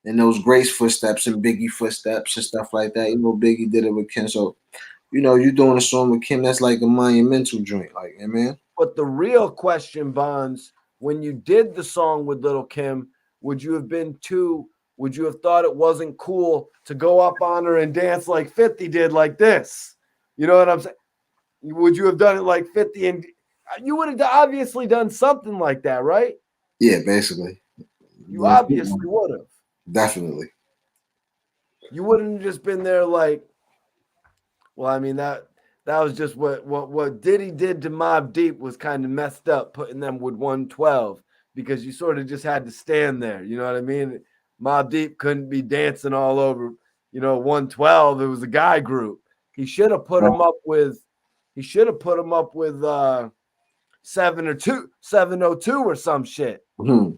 in those Grace footsteps and Biggie footsteps and stuff like that. Biggie did it with Kim. So, you doing a song with Kim, that's like a monumental joint. Like, yeah, man. But the real question, Bonds, when you did the song with Little Kim, would you have thought it wasn't cool to go up on her and dance like 50 did like this? You know what I'm saying? Would you have done it like 50 and you would have obviously done something like that, right? Yeah, basically. You obviously would have. Definitely. You wouldn't have just been there like, well, I mean that was just what Diddy did to Mobb Deep was kind of messed up, putting them with 112 because you sort of just had to stand there. You know what I mean? Mobb Deep couldn't be dancing all over, 112. It was a guy group. He should have put him up with 702 or some shit. Mm-hmm.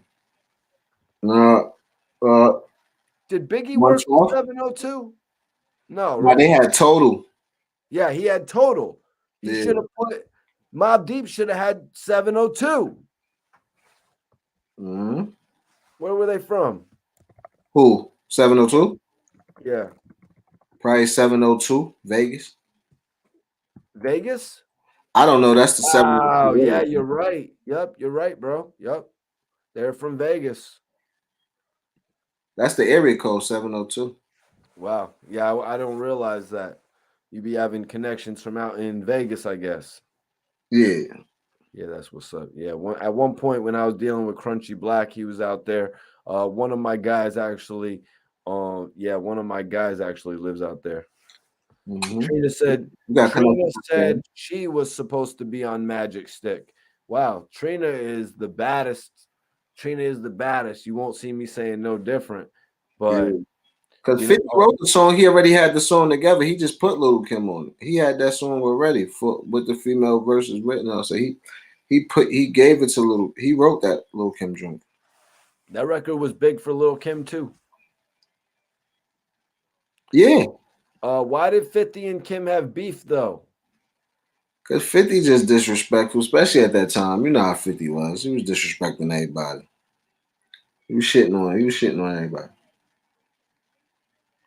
Did Biggie work with 702? No, right? They had Total. Yeah, he had Total. He Yeah. should have put Mobb Deep should have had 702. Mm-hmm. Where were they from? Who? 702? Yeah. Probably 702, Vegas. Vegas? I don't know. That's the 702. Wow, yeah, you're right. Yep, you're right, bro. Yep. They're from Vegas. That's the area code, 702. Wow. Yeah, I don't realize that. You be having connections from out in Vegas, I guess. Yeah. Yeah, that's what's up. Yeah, at one point when I was dealing with Crunchy Black, he was out there. One of my guys actually, one of my guys actually lives out there. Mm-hmm. Trina said You got Trina said she was supposed to be on Magic Stick. Wow, Trina is the baddest. Trina is the baddest. You won't see me saying no different. But because 50 wrote the song, he already had the song together. He just put Lil Kim on it. He had that song already with the female verses written on. So he gave it to he wrote that Lil Kim joint. That record was big for Lil Kim too. Yeah. Why did 50 and Kim have beef though? Because 50 just disrespectful, especially at that time. You know how 50 was. He was disrespecting everybody. He was shitting on everybody.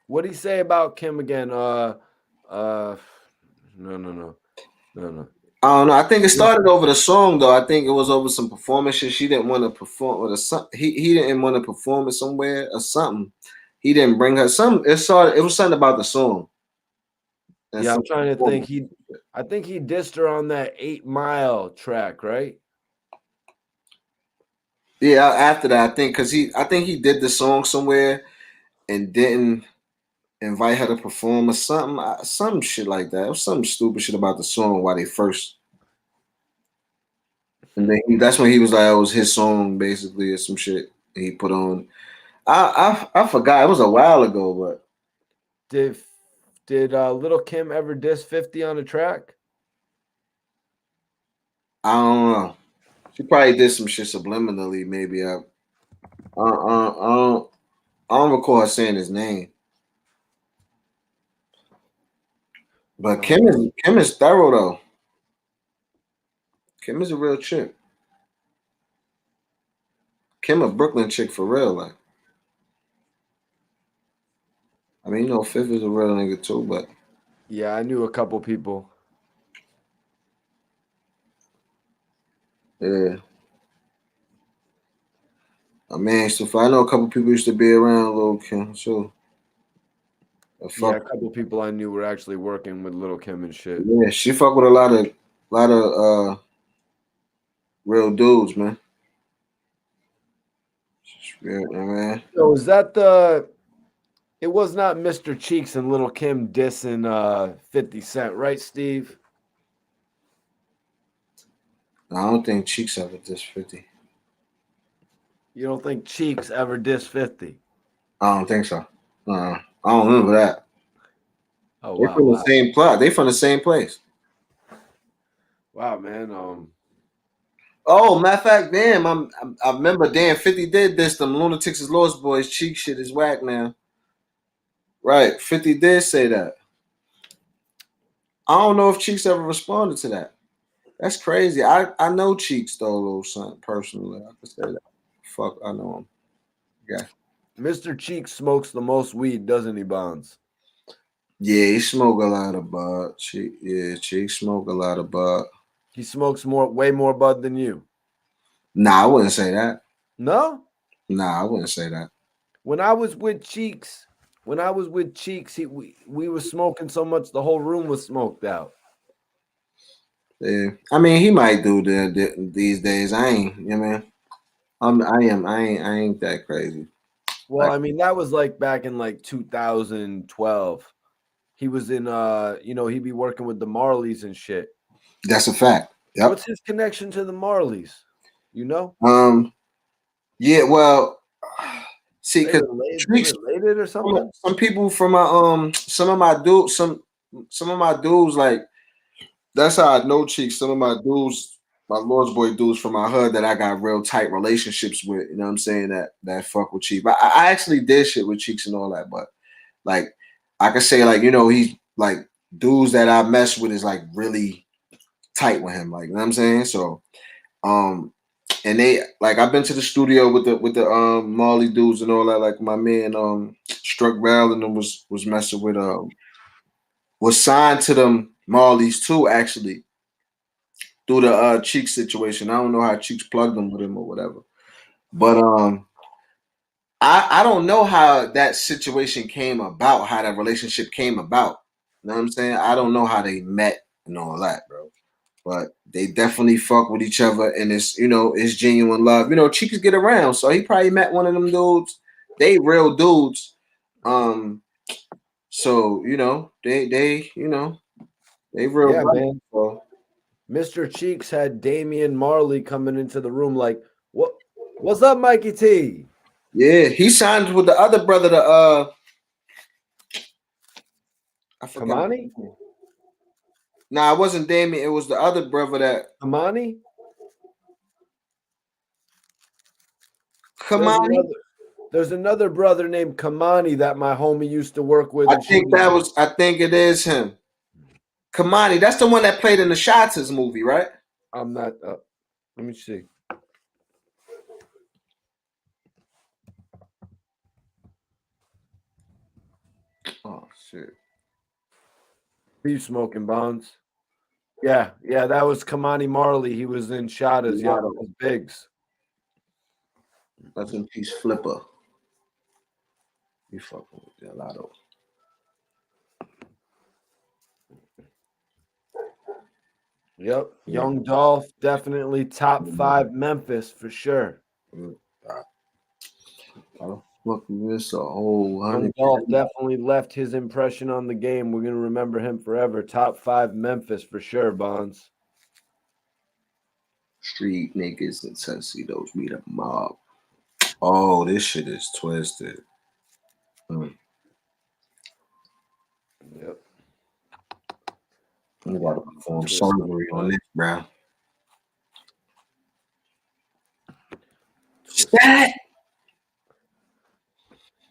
What did he say about Kim again? No. I don't know. I think it started over the song though. I think it was over some performances. She didn't want to perform with he didn't want to perform it somewhere or something. He didn't bring her some. It was something about the song. Yeah, I'm trying to think. I think he dissed her on that 8 Mile track, right? Yeah, after that, I think he did the song somewhere and didn't invite her to perform or something, some shit like that. It was some stupid shit about the song while they first. And then that's when he was like, "It was his song, basically, or some shit." He put on. I forgot. It was a while ago, but did Little Kim ever diss 50 on a track? I don't know. She probably did some shit subliminally. Maybe I don't recall her saying his name. But Kim is thorough though. Kim is a real chick. Kim a Brooklyn chick for real, like. I mean, you know, Fifth is a real nigga too, but yeah, I knew a couple people. Yeah. I mean, so I know a couple people used to be around Lil Kim too. Yeah, a couple people I knew were actually working with Little Kim and shit. Yeah, she fuck with a lot of real dudes, man. Yeah, man. So is that the? It was not Mr. Cheeks and Little Kim dissing 50 Cent, right, Steve? I don't think Cheeks ever dissed 50. You don't think Cheeks ever dissed 50? I don't think so. I don't remember that. Oh They wow! from the same plot. They from the same place. Wow, man. Oh, matter of fact, damn, I remember. Damn, 50 did this. Them Lunatics is Lost Boys. Cheek shit is whack now. Right, 50 did say that. I don't know if Cheeks ever responded to that. That's crazy. I know Cheeks though, little son, personally. I can say that. Fuck, I know him. Yeah. Mr. Cheeks smokes the most weed, doesn't he, Bonds? Yeah, he smoke a lot of bud. Cheeks smoke a lot of bud. He smokes way more bud than you. Nah, I wouldn't say that. No? Nah, I wouldn't say that. When I was with Cheeks, we were smoking so much the whole room was smoked out. Yeah, I mean he might do these days. I ain't, you know, I ain't that crazy. Well, I mean that was like back in like 2012. He was in he'd be working with the Marleys and shit. That's a fact. Yep. What's his connection to the Marleys? You know? Yeah, well, see, because related or something. Some people from my some of my dudes like that's how I know Cheeks. Some of my dudes, my Lord's Boy dudes from my hood that I got real tight relationships with. You know what I'm saying? That fuck with Cheeks. I actually did shit with Cheeks and all that, but like I could say like, you know, he's like dudes that I mess with is like really tight with him. Like, you know what I'm saying? So and they like I've been to the studio with the Marley dudes and all that. Like my man Struck Val and them was messing with was signed to them Marleys too, actually, through the Cheeks situation. I don't know how Cheeks plugged them with him or whatever. But I don't know how that situation came about, how that relationship came about. You know what I'm saying? I don't know how they met and all that, bro. but they definitely fuck with each other, and it's it's genuine love. Chicas get around, so he probably met one of them dudes. They real dudes. So they real Yeah, brothers. man. So Mr. Cheeks had Damian Marley coming into the room like, what's up, Mikey T? yeah, he signed with the other brother. I forgot. Kamani? Nah, it wasn't Damien. It was the other brother that Kamani? There's Kamani. another there's another brother named Kamani that my homie used to work with, I and she think was I think it is him. Kamani. That's the one that played in the Shotters movie, right? I'm not let me see. Oh shit. Beef smoking bonds. Yeah, that was Kamani Marley. He was in Shadas, yep, Lotto. as Biggs. That's in peace, Flipper. You fucking with the Lotto. Yep. Yeah. Young Dolph, definitely top 5 Memphis for sure. Fuck this a whole Young 100. Dolph definitely left his impression on the game. We're gonna remember him forever. Top 5 Memphis for sure, Bonds. Street niggas and tuxedos meet a mob. Oh, this shit is twisted. Yep. I'm about to perform Twist on surgery on blood. this, bro. Twist. Stat!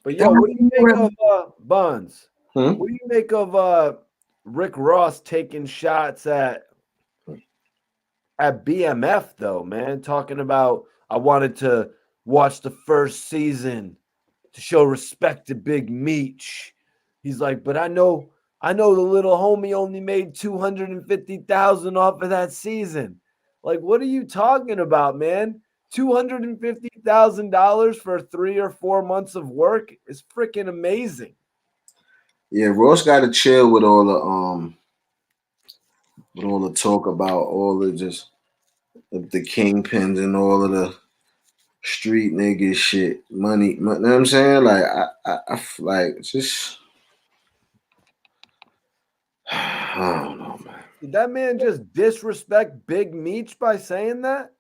But yo, what do you make of Bonds? Hmm? What do you make of Rick Ross taking shots at BMF though, man? Talking about I wanted to watch the first season to show respect to Big Meech. He's like, but I know the little homie only made 250,000 off of that season. Like, what are you talking about, man? $250,000 for 3 or 4 months of work is freaking amazing. Yeah, Ross got to chill with all the talk about all the just the kingpins and all of the street nigga shit, money. You know what I'm saying? Like I like just I don't know, man. Did that man just disrespect Big Meech by saying that?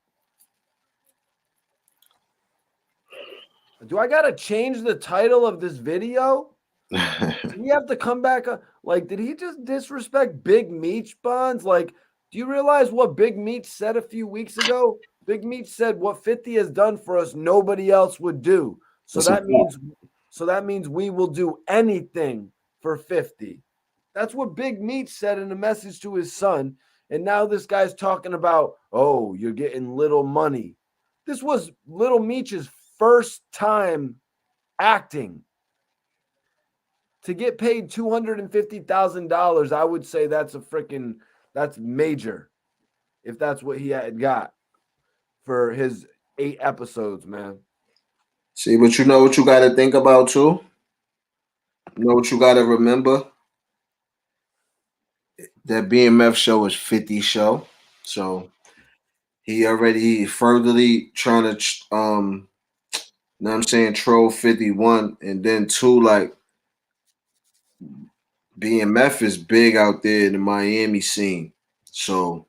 Do I got to change the title of this video? We have to come back. Like, did he just disrespect Big Meech, Bonds? Like, do you realize what Big Meech said a few weeks ago? Big Meech said, "What 50 has done for us, nobody else would do." So That's a that means we will do anything for 50. That's what Big Meech said in a message to his son. And now this guy's talking about, oh, you're getting little money. This was Little Meech's first time acting. To get paid $250,000, I would say that's that's major. If that's what he had got for his 8 episodes, man. See, but you know what you got to think about too. You know what you got to remember. That BMF show is 50 show, so he already furtherly trying to know what I'm saying, troll 51, and then two, like BMF is big out there in the Miami scene. So,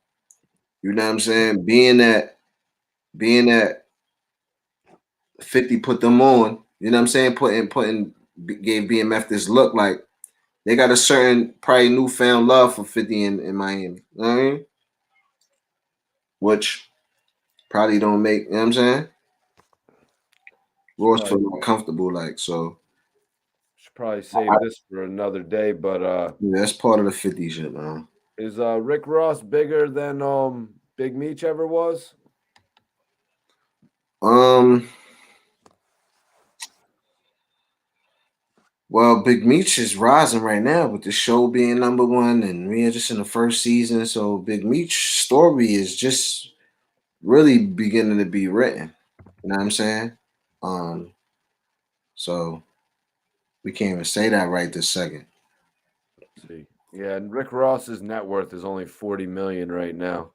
you know what I'm saying? Being that 50 put them on, you know what I'm saying? Gave BMF this look like they got a certain probably newfound love for 50 in Miami. You know what I mean? Which probably don't make, you know what I'm saying? Ross feel more comfortable, like so. Should probably save this for another day, but Yeah, that's part of the 50 shit, man. is Rick Ross bigger than Big Meech ever was? Well, Big Meech is rising right now with the show being number one, and we're just in the first season. So Big Meech's story is just really beginning to be written. You know what I'm saying? So we can't even say that right this second. Let's see. Yeah, and Rick Ross's net worth is only 40 million right now.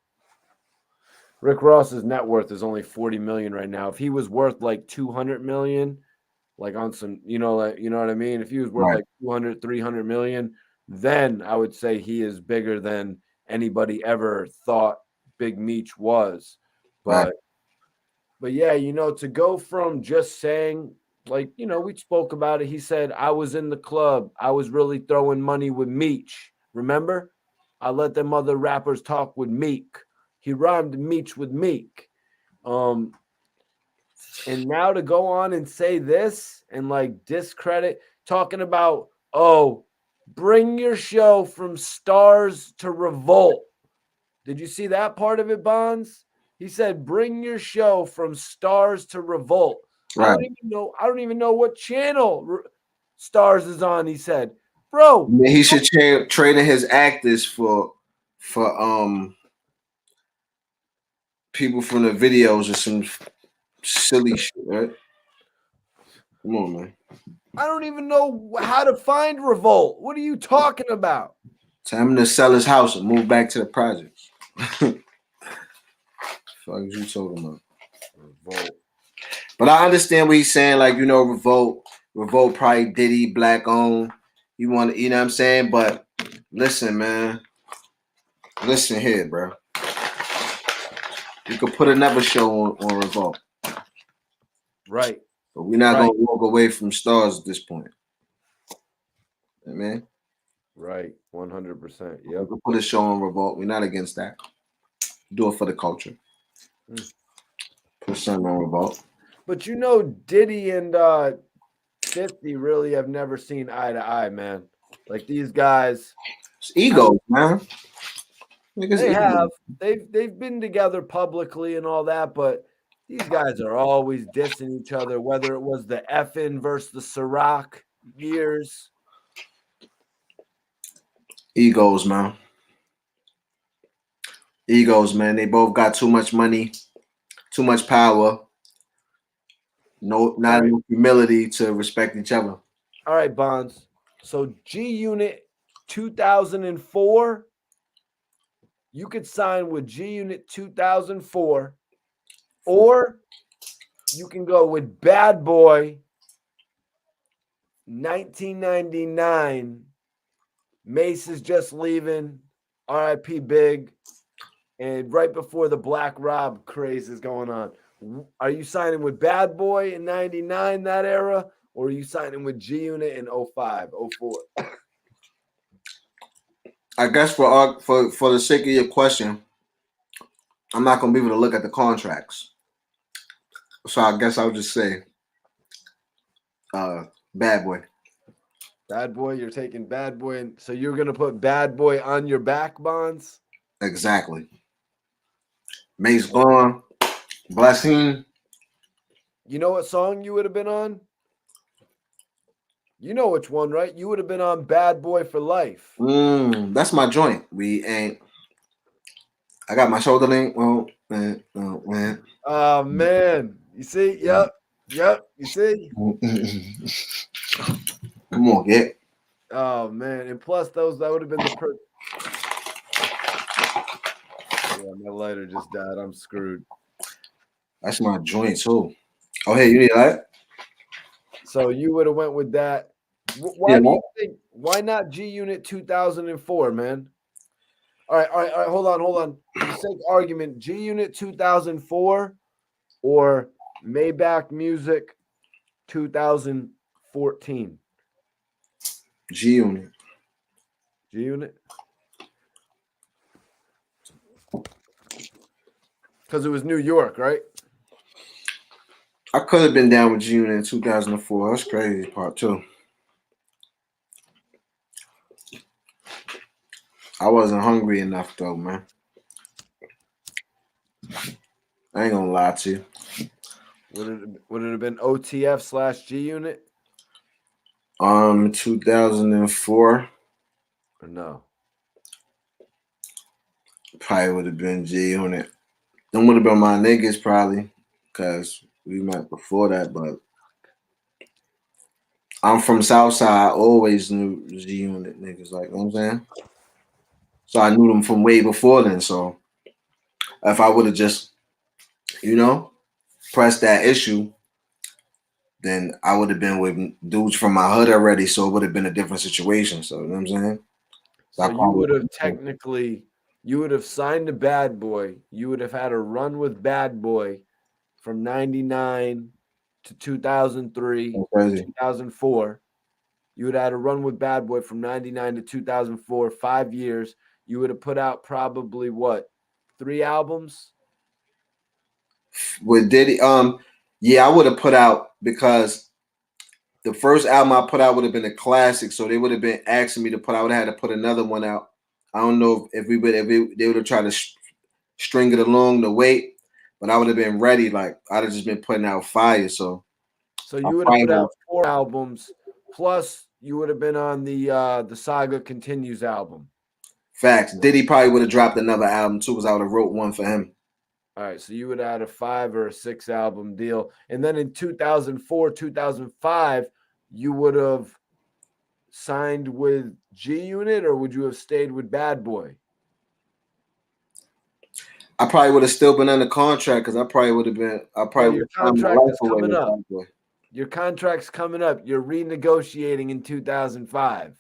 Rick Ross's net worth is only 40 million right now. If he was worth like 200 million, like on some, like, you know what I mean? If he was worth Right. like 200, 300 million, then I would say he is bigger than anybody ever thought Big Meech was. Right. But yeah, to go from just saying, like, we spoke about it. He said, I was in the club. I was really throwing money with Meech. Remember? I let them other rappers talk with Meek. He rhymed Meech with Meek. And now to go on and say this and like discredit, talking about, oh, bring your show from stars to revolt. Did you see that part of it, Bonds? He said, bring your show from stars to revolt. I Right. don't even know what channel Stars is on. He said, bro, He should trade in his actors for people from the videos or some silly shit, right? Come on, man. I don't even know how to find revolt. What are you talking about? Tell him to sell his house and move back to the projects. Fuck is you talking about? Revolt. But I understand what he's saying. Like, Revolt probably Diddy, black owned. You want, you know what I'm saying? But listen, man. Listen here, bro. You could put another show on Revolt. Right. But we're not gonna walk away from stars at this point. Man. Right. 100%. We Yep. could put a show on Revolt. We're not against that. Do it for the culture. Put something on Revolt. But Diddy and 50 really have never seen eye to eye, man. Like these guys. It's egos, man. They have. They've been together publicly and all that, but these guys are always dissing each other, whether it was the Effin versus the Ciroc years. Egos, man. Egos, man. They both got too much money, too much power. Not enough humility to respect each other. All right, Bonds. So G-Unit 2004, you could sign with G-Unit 2004, or you can go with Bad Boy 1999. Mace is just leaving. R.I.P. Big. And right before the Black Rob craze is going on. Are you signing with Bad Boy in 99, that era? Or are you signing with G-Unit in 05, 04? I guess for the sake of your question, I'm not gonna be able to look at the contracts. So I guess I'll just say Bad Boy. Bad Boy, you're taking Bad Boy. So you're going to put Bad Boy on your back, Bonds? Exactly. Mace gone. Blessing. You know what song you would have been on? You know which one, right? You would have been on Bad Boy for Life. That's my joint. I got my shoulder link. Well, man. Oh, man. You see? Yep. You see? Come on, get. Oh, man. And plus, that would have been the Yeah, my lighter just died. I'm screwed. That's my joint, too. Oh, hey, you need that? So you would have went with that. Why do you think? Why not G-Unit 2004, man? All right. Hold on. For the sake of argument, G-Unit 2004 or Maybach Music 2014? G-Unit. G-Unit? Because it was New York, right? I could have been down with G-Unit in 2004. That's crazy, part 2. I wasn't hungry enough, though, man. I ain't gonna lie to you. Would it have been OTF / G-Unit? 2004. Or no? Probably would have been G-Unit. Them would have been my niggas, probably, because we met before that, but I'm from Southside. I always knew G-Unit niggas, like, you know what I'm saying? So I knew them from way before then. So if I would have just, you know, pressed that issue, then I would have been with dudes from my hood already. So it would have been a different situation. So, you know what I'm saying? So you would have technically, you would have signed to Bad Boy. You would have had a run with Bad Boy from 99 to 2003 to 2004. You would have had a run with Bad Boy from 99 to 2004, 5 years. You would have put out probably what, 3 albums? With Diddy, yeah, I would have put out, because the first album I put out would have been a classic, so they would have been asking me to put. I would have had to put another one out. I don't know if they would have tried to string it along the way, but I would have been ready. Like, I'd have just been putting out fire. So you would have put out 4 albums, plus you would have been on the Saga Continues album. Facts. Diddy probably would have dropped another album too, because I would have wrote one for him. All right, so you would have had a 5 or a 6 album deal. And then in 2004, 2005, you would have signed with G-Unit, or would you have stayed with Bad Boy? I probably would have still been under contract, because I probably would have been. Your contract is coming up. Your contract's coming up. You're renegotiating in 2005.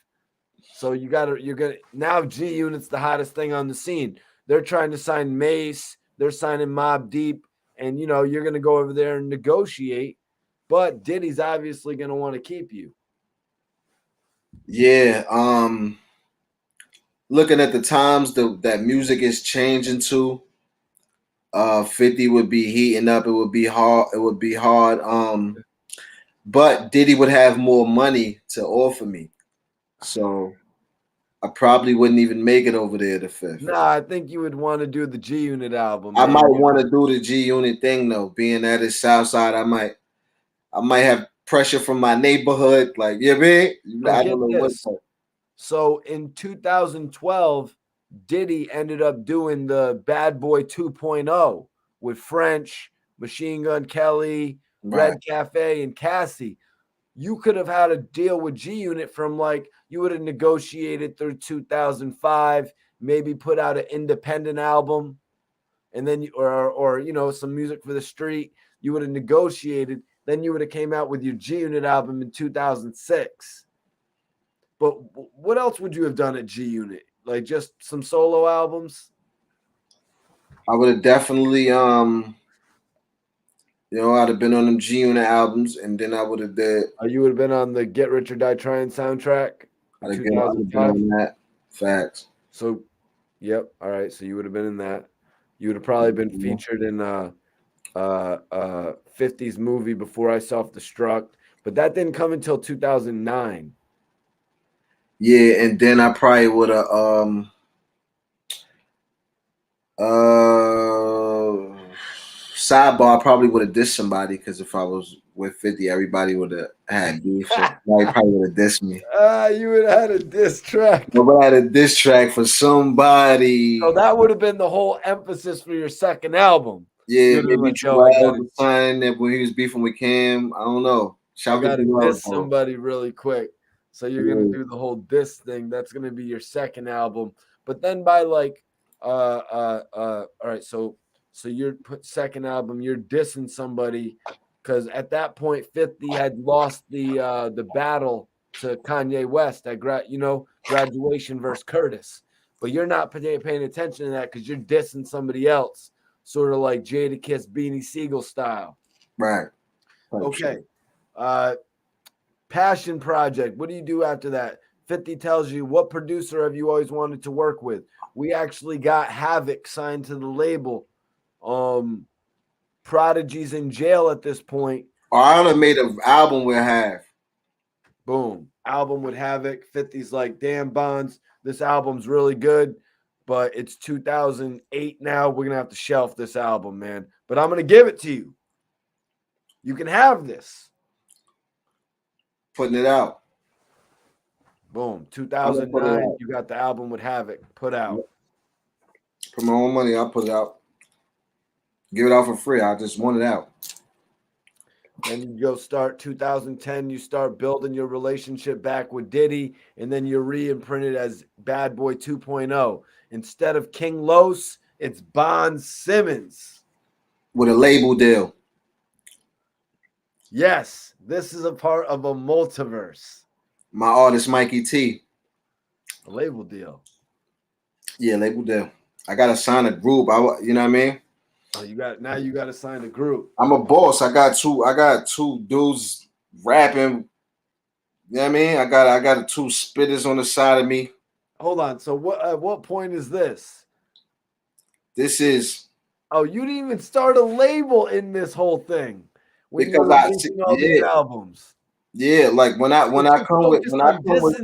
So you're gonna now G-Unit's the hottest thing on the scene. They're trying to sign Mace. They're signing Mobb Deep, and you're going to go over there and negotiate, but Diddy's obviously going to want to keep you. Yeah, looking at the times that music is changing to, 50 would be heating up. It would be hard. But Diddy would have more money to offer me, so I probably wouldn't even make it over there to 5th. Nah, I think you would want to do the G-Unit album. I might want to do the G-Unit thing though, being that it's Southside. I might have pressure from my neighborhood, like, yeah, man. I don't know what's up. So in 2012, Diddy ended up doing the Bad Boy 2.0 with French, Machine Gun Kelly, Red Cafe, and Cassie. You could have had a deal with G-Unit from, like, you would have negotiated through 2005, maybe put out an independent album, and then or some music for the street. You would have negotiated, then you would have came out with your G-Unit album in 2006. But what else would you have done at G-Unit? Like, just some solo albums? I would have definitely I'd have been on them G-Unit albums, and then I would have did. You would have been on the Get Rich or Die Trying soundtrack in 2005. Been on that. Facts. So, yep. All right. So you would have been in that. You would have probably been featured in 50s movie Before I Self-Destruct, but that didn't come until 2009. Yeah, and then I probably would have sidebar, I probably would have dissed somebody, because if I was with 50, everybody would have had beef. So probably would have dissed me. You would have had a diss track. Nobody had a diss track for somebody. So that would have been the whole emphasis for your second album. Yeah, maybe sign that when he was beefing with Cam. I don't know. I gotta diss somebody really quick. So you're gonna do the whole diss thing. That's gonna be your second album. But then by like all right, so you're second album, you're dissing somebody, because at that point 50 had lost the battle to Kanye West at Graduation versus Curtis. But you're not paying attention to that because you're dissing somebody else, sort of like Jadakiss, Beanie Siegel style. Right. Okay. Passion project. What do you do after that? 50 tells you, what producer have you always wanted to work with? We actually got Havoc signed to the label. Prodigy's in jail at this point. I would have made an album with Hav. Boom. Album with Havoc. 50's like, damn, Bonds, this album's really good, but it's 2008 now. We're going to have to shelf this album, man. But I'm going to give it to you. You can have this. Putting it out. Boom. 2009, you got the album with Havoc put out. For my own money, I'll put it out. Give it out for free. I just want it out. Then you go start 2010, you start building your relationship back with Diddy, and then you're re-imprinted as Bad Boy 2.0. Instead of King Los, it's Bon Simmons. With a label deal. Yes, this is a part of a multiverse. My artist Mikey T. A label deal. Yeah, label deal. I gotta sign a group. You know what I mean? Oh, you got to sign a group. I'm a boss. I got two dudes rapping. You know what I mean? I got two spitters on the side of me. Hold on. So what point is this? This is Oh, you didn't even start a label in this whole thing when you because were releasing all these albums. Yeah, like when I come with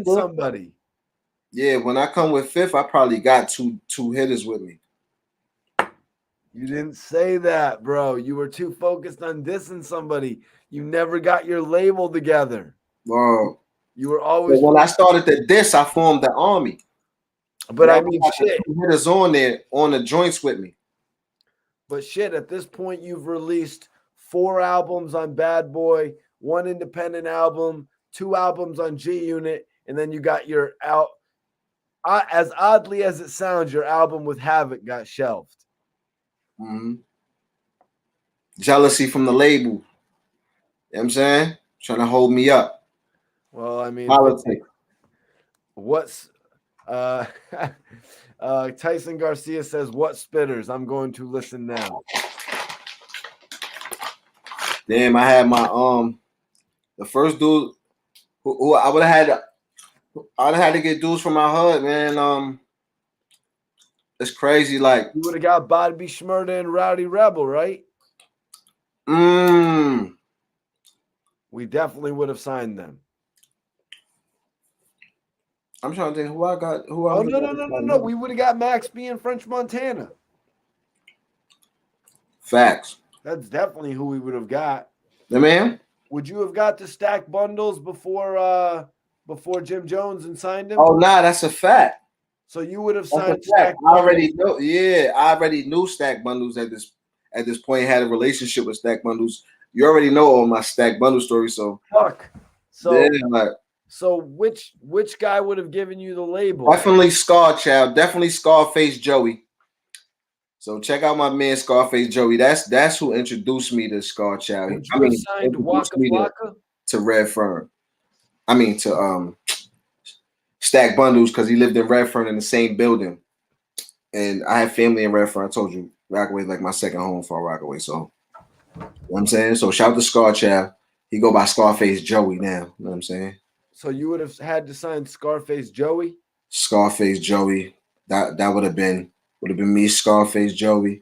somebody. Yeah, when I come with Fifth, I probably got two hitters with me. You didn't say that, bro. You were too focused on dissing somebody. You never got your label together. You were always. When I started the diss, I formed the army. But I mean, shit. Two hitters on there on the joints with me. But shit, at this point, you've released 4 albums on Bad Boy, 1 independent album, 2 albums on G-Unit, and then you got your out. As oddly as it sounds, your album with Havoc got shelved. Mm-hmm. Jealousy from the label. You know what I'm saying? Trying to hold me up. Well, I mean, politics. What's Tyson Garcia says, "What spitters? I'm going to listen now." Damn, I had my the first dude who I would have had. I'd have had to get dudes from my hood, man. It's crazy. Like you would have got Bobby Shmurda and Rowdy Rebel, right? We definitely would have signed them. I'm trying to think who I got. No. We would have got Max B and French Montana. Facts. That's definitely who we would have got. The man. Would you have got the Stack Bundles before Jim Jones and signed him? Oh, nah, that's a fact. So you would have signed Stack Bundles. I already know. Yeah, I already knew Stack Bundles at this point. Had a relationship with Stack Bundles. You already know all my Stack Bundle stories. So fuck. So yeah, like. So which guy would have given you the label? Definitely Scar Child. Definitely Scarface Joey. So check out my man Scarface Joey. That's who introduced me to Scar Child. Would you have signed Waka Flocka? To Redfern. I mean to Stack Bundles because he lived in Redfern in the same building. And I have family in Redfern. I told you Rockaway is like my second home for Rockaway. So you know what I'm saying? So shout out to Scar Child. He go by Scarface Joey now. You know what I'm saying? So you would have had to sign Scarface Joey? Scarface Joey. That would have been me, Scarface Joey.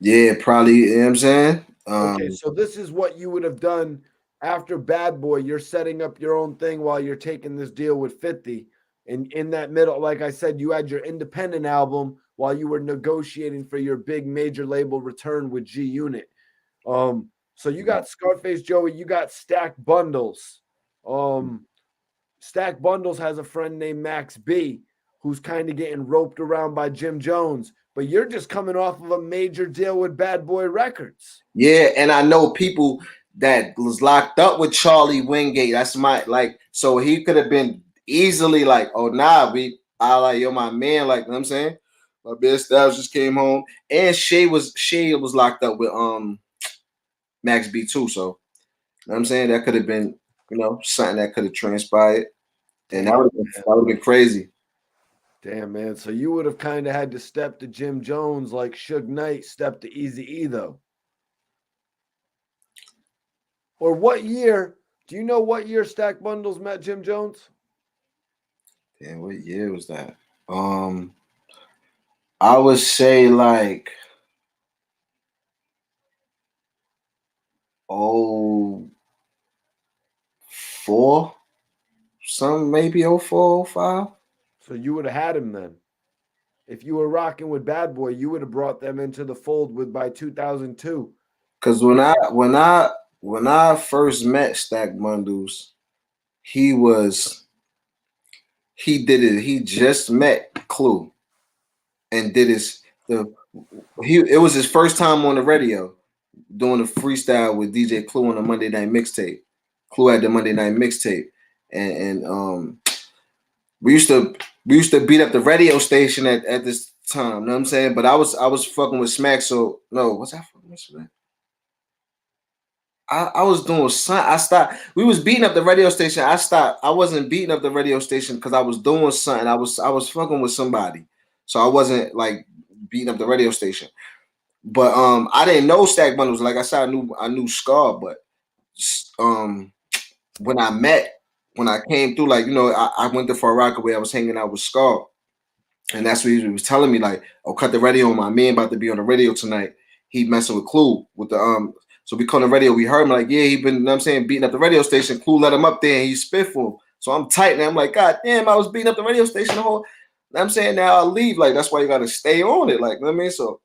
Yeah, probably, you know what I'm saying? Okay, so this is what you would have done after Bad Boy. You're setting up your own thing while you're taking this deal with 50. And in that middle, like I said, you had your independent album while you were negotiating for your big major label return with G-Unit. So you got Scarface Joey, you got Stack Bundles. Stack Bundles has a friend named Max B, who's kind of getting roped around by Jim Jones, but you're just coming off of a major deal with Bad Boy Records. Yeah, and I know people that was locked up with Charlie Wingate. That's so he could have been easily like, oh nah, you're my man, like, you know what I'm saying? My best Styles just came home. And Shay was locked up with Max B too. So you know what I'm saying? That could have been, something that could have transpired. And that would have been crazy. Damn, man. So you would have kind of had to step to Jim Jones like Suge Knight stepped to Eazy-E, though. Or what year? Do you know what year Stack Bundles met Jim Jones? Damn, what year was that? I would say like 04, maybe 04, 05. So you would have had him then. If you were rocking with Bad Boy, you would have brought them into the fold by 2002. Because when I first met Stack Bundles, he just met Clue and did the It was his first time on the radio doing a freestyle with DJ Clue on a Monday Night Mixtape. Clue had the Monday Night Mixtape, and we used to beat up the radio station at this time. You know what I'm saying? But I was fucking with Smack. So no, what's that fucking with Smack? I was doing something. I stopped. We was beating up the radio station. I stopped. I wasn't beating up the radio station because I was doing something. I was fucking with somebody, so I wasn't like beating up the radio station. But I didn't know Stack Bundles. Like I said, I knew Scar, but um, when I came through, like I went to Far Rockaway. I was hanging out with Scar, and that's what he was telling me. Like, oh, cut the radio on. My man about to be on the radio tonight. He messing with Clue with the. So we called the radio. We heard him like, yeah, he been, you know what I'm saying, beating up the radio station. Clue let him up there and he spit for him. So I'm tight and I'm like, God damn, I was beating up the radio station the whole. You know what I'm saying, now I'll leave. Like, that's why you gotta stay on it. Like, you know what I mean? So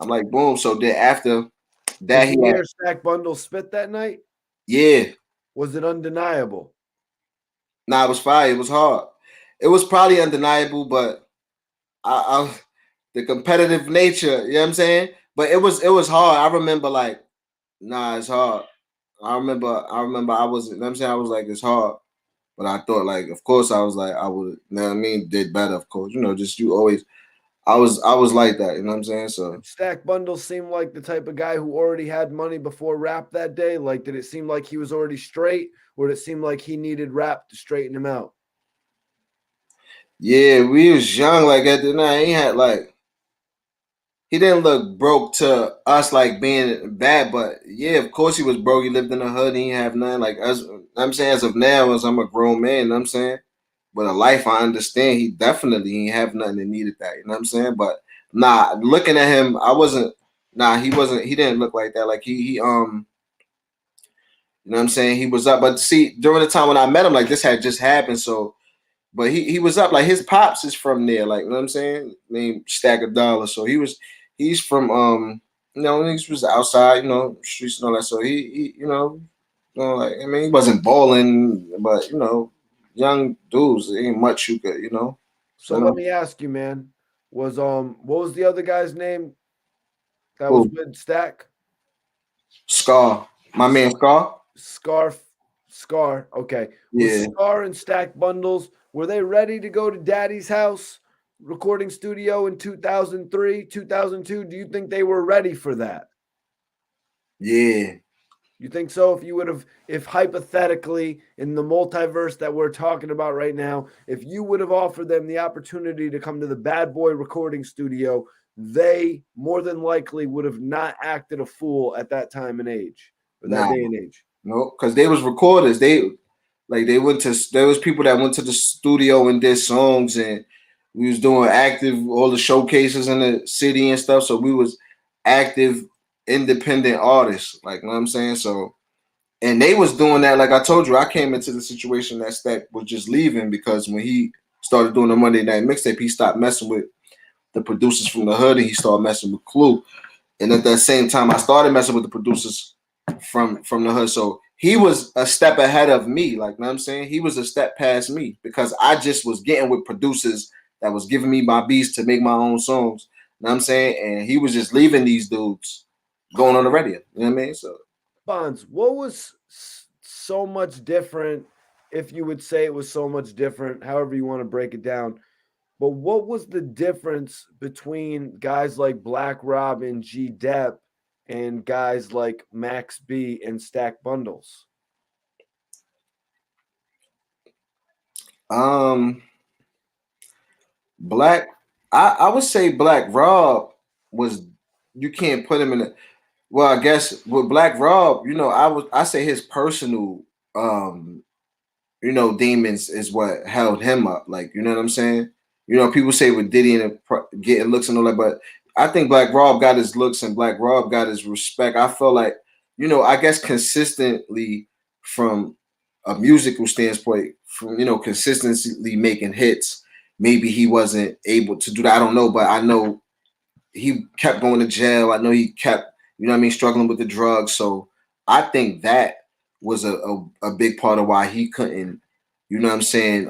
I'm like, boom. So then after that, Did you hear Stack Bundle spit that night? yeah. Was it undeniable? Nah, it was fire. It was hard. It was probably undeniable, but I the competitive nature, you know what I'm saying? But it was hard. I remember like, nah, it's hard. I remember I was, you know what I'm saying? I was like, it's hard. But I thought like, of course I was like, I would, you know what I mean, did better, of course. Just you always I was like that, you know what I'm saying? So Stack Bundle seemed like the type of guy who already had money before rap that day. Like, did it seem like he was already straight, or did it seem like he needed rap to straighten him out? yeah, we was young, like at the night, he had like he didn't look broke to us like being bad, but yeah, of course he was broke. He lived in the hood, he didn't have nothing. Like us, I'm saying, as of now, as I'm a grown man, you know what I'm saying? But a life, I understand he definitely ain't have nothing that needed that, you know what I'm saying? But nah, looking at him, he didn't look like that. Like he you know what I'm saying, he was up. But see, during the time when I met him, like this had just happened, so but he was up. Like his pops is from there, like you know what I'm saying? Named Stack of Dollars. So he's from he was outside, streets and all that. So he like I mean he wasn't balling, but young dudes, there ain't much you could, So let me ask you, man, was what was the other guy's name that was Who? with Stack? Scar. My man Scar? Scar. Okay. Was Yeah. Scar and Stack Bundles, were they ready to go to Daddy's house recording studio in 2003, 2002? Do you think they were ready for that? Yeah. You think so? If hypothetically in the multiverse that we're talking about right now, if you would have offered them the opportunity to come to the Bad Boy recording studio, they more than likely would have not acted a fool at that time and age, or that day and age. No, because they was recorders. They went to, there was people that went to the studio and did songs, and we was doing active all the showcases in the city and stuff. So we was active independent artists, like you know what I'm saying. So and they was doing that. Like I told you, I came into the situation that Stack was just leaving because when he started doing the Monday Night Mixtape, he stopped messing with the producers from the hood and he started messing with Clue. And at that same time, I started messing with the producers from the hood. So he was a step ahead of me. Like, you know what I'm saying? He was a step past me because I just was getting with producers that was giving me my beats to make my own songs. You know what I'm saying? And he was just leaving these dudes going on the radio. You know what I mean? So Bonds, what was so much different, if you would say it was so much different, however you want to break it down, but what was the difference between guys like Black Rob and G Dep and guys like Max B and Stack Bundles? Black, I would say Black Rob was, you can't put him in a, well, I guess with Black Rob, I say his personal demons is what held him up. Like, you know what I'm saying? People say with Diddy and getting looks and all that, but I think Black Rob got his looks and Black Rob got his respect. I feel like, I guess consistently from a musical standpoint, from consistently making hits, maybe he wasn't able to do that. I don't know, but I know he kept going to jail. I know he kept, struggling with the drugs. So I think that was a big part of why he couldn't, you know what I'm saying,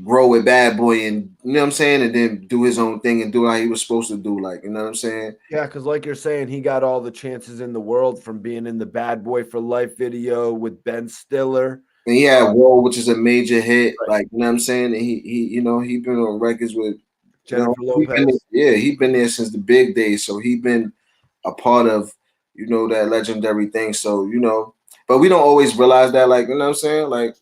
grow with Bad Boy and you know what I'm saying, and then do his own thing and do how he was supposed to do, like you know what I'm saying. Yeah, because like you're saying, he got all the chances in the world from being in the Bad Boy for Life video with Ben Stiller. And he had Whoa, which is a major hit, Right. like you know what I'm saying. And he you know he been on records with Jennifer he been Lopez. he been there since the big days, so he been a part of that legendary thing. So but we don't always realize that, like you know what I'm saying, like.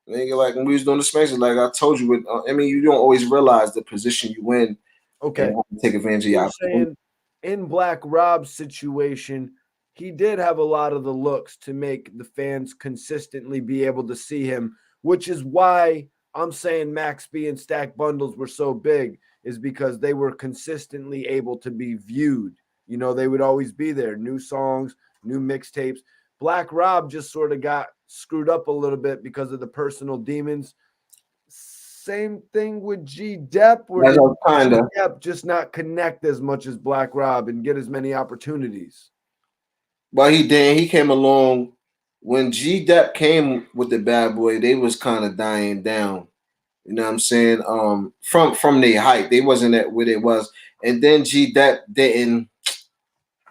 Nigga, like when we was doing the spaces, like I told you, with I mean, you don't always realize the position you in and Okay. how to take advantage of You're your saying in Black Rob's situation, he did have a lot of the looks to make the fans consistently be able to see him, which is why I'm saying Max B and Stack Bundles were so big, is because they were consistently able to be viewed. You know, they would always be there, new songs, new mixtapes. Black Rob just sort of got screwed up a little bit because of the personal demons. Same thing with G Dep, or That's did kind G of. Dep just not connect as much as Black Rob and get as many opportunities? But he did. He came along when G Dep came with the Bad Boy. They was kind of dying down. You know what I'm saying? From their height, they wasn't at where they was. And then G Dep didn't.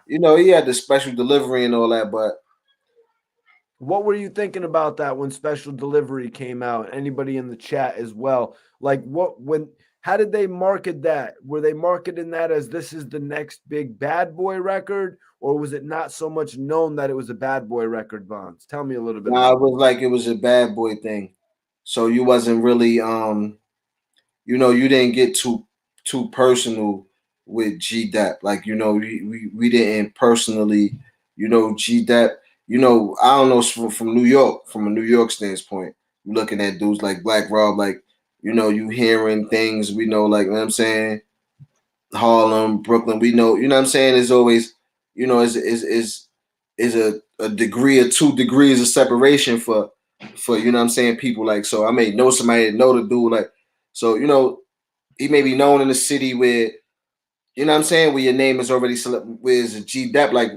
He had the special delivery and all that, but What were you thinking about that when Special Delivery came out? Anybody in the chat as well? Like how did they market that? Were they marketing that as this is the next big Bad Boy record, or was it not so much known that it was a Bad Boy record, Bonds? Tell me a little bit nah, about it was like it was a Bad Boy thing. So you wasn't really you didn't get too personal with G Dep. Like, we didn't personally, G Dep, I don't know, from New York, from a New York standpoint, you looking at dudes like Black Rob, like, you hearing things, we know, like, you know what I'm saying? Harlem, Brooklyn, we know, you know what I'm saying? There's always, is a degree or 2 degrees of separation for you know what I'm saying, people like, so I may know somebody that know the dude, like, so he may be known in the city where, you know what I'm saying, where your name is already where is a G Dep, like,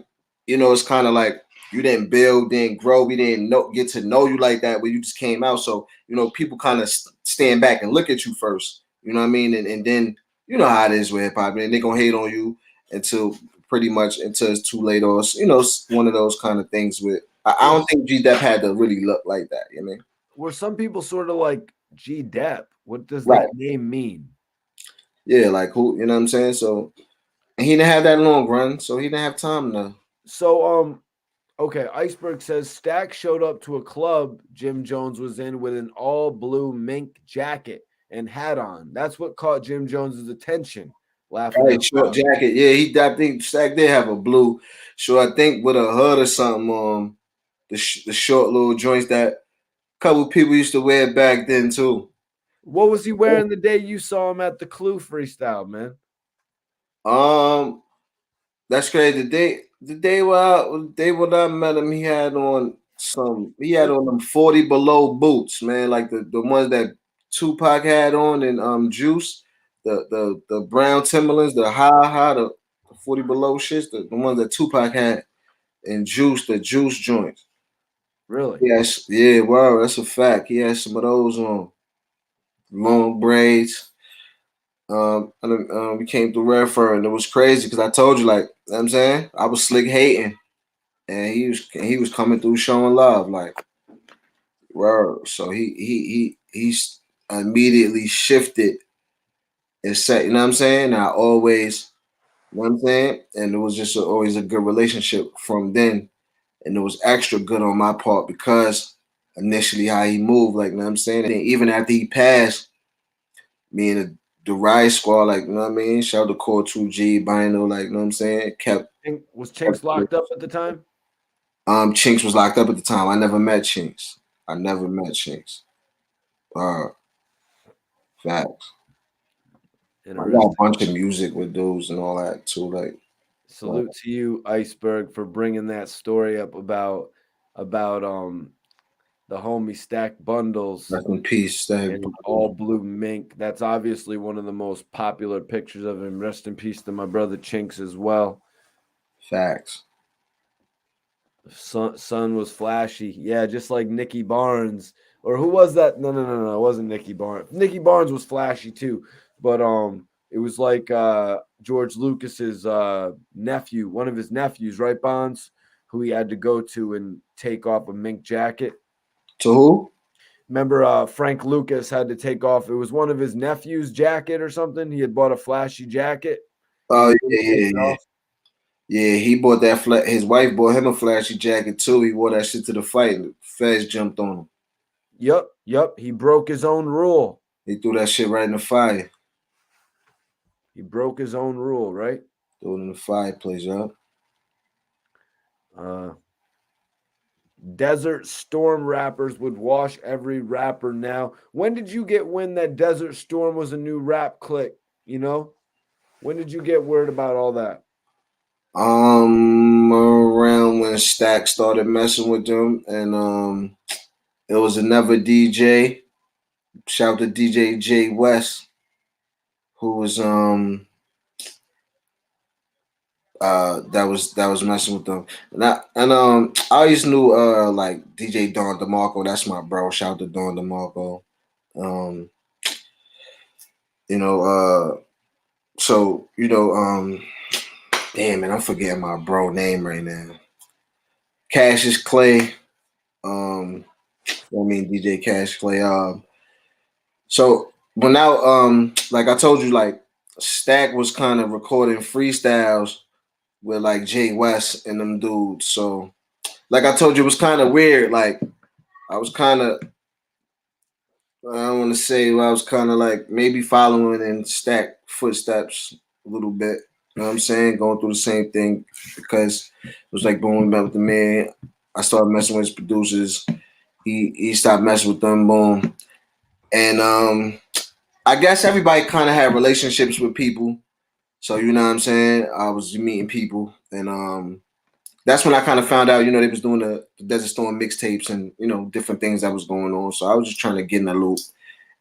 it's kind of like you didn't build, didn't grow, we didn't get to know you like that, where you just came out. So, people kind of stand back and look at you first, you know what I mean? And then, you know how it is with hip hop, and they're going to hate on you until it's too late, or, it's one of those kind of things with, I don't think G Dep had to really look like that, you know what I mean? were some people sort of like G Dep? What does Right. that name mean? Yeah, like who, you know what I'm saying? So, and he didn't have that long run, so he didn't have time to. So okay, Iceberg says Stack showed up to a club Jim Jones was in with an all blue mink jacket and hat on. That's what caught Jim Jones's attention. Laughing Right, out short loud. jacket. Yeah, I think Stack did have a blue short. I think with a hood or something. The short little joints that a couple people used to wear back then too. What was he wearing the day you saw him at the Clue freestyle, man? Um, that's crazy. The day when I met him, he had on them 40 below boots, man, like the ones that Tupac had on, and Juice, the brown Timberlands, the 40 below shits, the ones that Tupac had, and Juice, the Juice joints. Really? Yes, yeah, wow, that's a fact. He had some of those on, long braids. We came through Redford, and it was crazy because I told you, like, you know what I'm saying, I was slick hating, and he was coming through showing love, like, word. So he's immediately shifted and said, you know what I'm saying. I always, you know what I'm saying, and it was just always a good relationship from then, and it was extra good on my part because initially how he moved, like, you know what I'm saying, and even after he passed, me and the Riot Squad, like, you know what I mean, shout out to Core 2G, Bino, like, you know what I'm saying, Was Chinks locked up at the time? Chinks was locked up at the time. I never met Chinks. I never met Chinks. Uh, Facts. I got a Interesting. bunch of music with dudes and all that too. Like, Salute to you, Iceberg, for bringing that story up about the homie Stack Bundles rest in peace, Stag. and all blue mink. That's obviously one of the most popular pictures of him. Rest in peace to my brother Chinks as well. Facts. Son was flashy. Yeah, just like Nicky Barnes. Or who was that? No, it wasn't Nicky Barnes. Nicky Barnes was flashy too, but it was like George Lucas's nephew, one of his nephews, right, Bonds, who he had to go to and take off a mink jacket. To who? Remember, Frank Lucas had to take off. It was one of his nephew's jacket or something. He had bought a flashy jacket, and Oh he yeah, couldn't take yeah, it yeah. off. Yeah, he bought that his wife bought him a flashy jacket too. He wore that shit to the fight and the feds jumped on him. Yep. He broke his own rule. He threw that shit right in the fire. He broke his own rule, right? Threw it in the fireplace, yo. Uh, Desert Storm rappers would wash every rapper now. When did you get wind that Desert Storm was a new rap clique? You know, when did you get word about all that? Around when Stack started messing with them, and it was another DJ. Shout out to DJ J West, who was that was messing with them. I always knew like DJ Don DeMarco, that's my bro. Shout out to Don DeMarco. Um, you know, so damn man, I'm forgetting my bro name right now. Cassius Clay. I mean DJ Cash Clay. So when now like I told you, like Stack was kind of recording freestyles with like Jay West and them dudes. So like I told you, it was kind of weird. Like I was kind of, I don't want to say, well, I was kind of like maybe following in Stack footsteps a little bit. You know what I'm saying? Going through the same thing because it was like boom, met with the man. I started messing with his producers. He stopped messing with them. Boom, and I guess everybody kind of had relationships with people. So you know what I'm saying? I was meeting people, and that's when I kind of found out, they was doing the Desert Storm mixtapes and different things that was going on. So I was just trying to get in the loop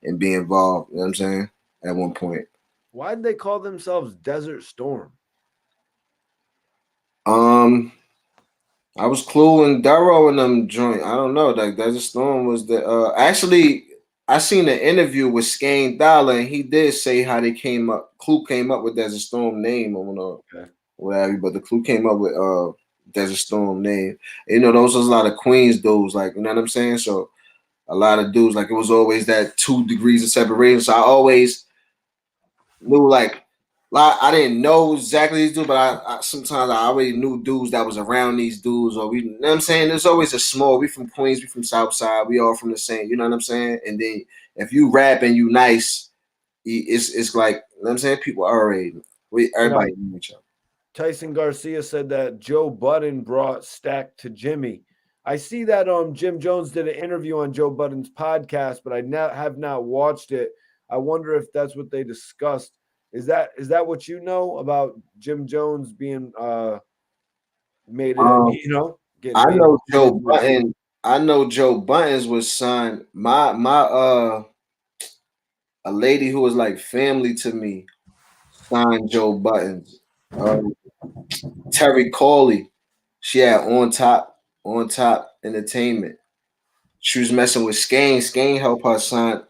and be involved. You know what I'm saying? At one point. Why did they call themselves Desert Storm? I was Clue and Darrow in them joint. I don't know. Like Desert Storm was the actually I seen an interview with Skane Dollar and he did say how they came up. Clue came up with Desert Storm name. I don't know whatever, but the Clue came up with Desert Storm name. Those was a lot of Queens dudes, like you know what I'm saying? So a lot of dudes, like it was always that 2 degrees of separation. So I always knew like I didn't know exactly these dudes, but I sometimes I already knew dudes that was around these dudes, or you know what I'm saying? There's always a small, we from Queens, we from Southside, we all from the same, you know what I'm saying? And then if you rap and you nice, it's like, you know what I'm saying? People already, everybody knew each other. Tyson Garcia said that Joe Budden brought Stack to Jimmy. I see that Jim Jones did an interview on Joe Budden's podcast, but I have not watched it. I wonder if that's what they discussed. Is that what you know about Jim Jones being made it? Getting I made know Joe with Jimmy? Button. I know Joe Buttons was signed. My a lady who was like family to me signed Joe Buttons. Um, Terry Corley, she had on top entertainment. She was messing with Skane. Skane helped her son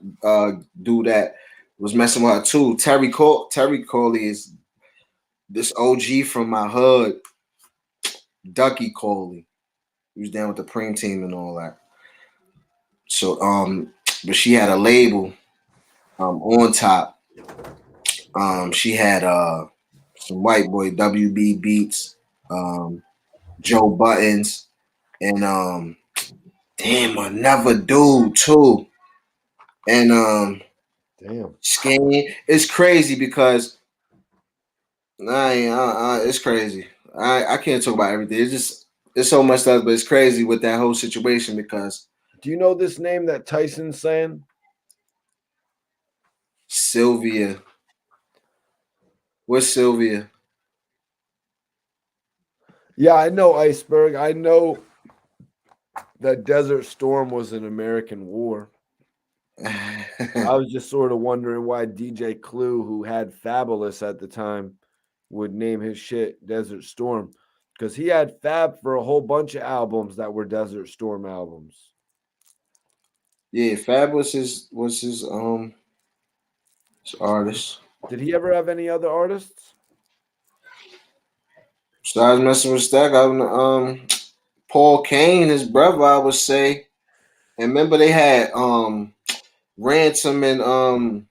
do that. Was messing with her too. Terry Corley is this OG from my hood, Ducky Corley. He was down with the Preem team and all that. So but she had a label on top. She had some white boy WB Beats, Joe Buttons, and damn another dude too. And Damn. Skane. It's crazy because it's crazy. I can't talk about everything. It's so much stuff, but it's crazy with that whole situation because Do you know this name that Tyson's saying? Sylvia. What's Sylvia? Yeah, I know Iceberg. I know that Desert Storm was an American war. I was just sort of wondering why DJ Clue, who had Fabulous at the time, would name his shit Desert Storm. Because he had Fab for a whole bunch of albums that were Desert Storm albums. Yeah, Fab was his artist. Did he ever have any other artists? Besides messing with Stack, Paul Kane, his brother, I would say. And remember they had Ransom and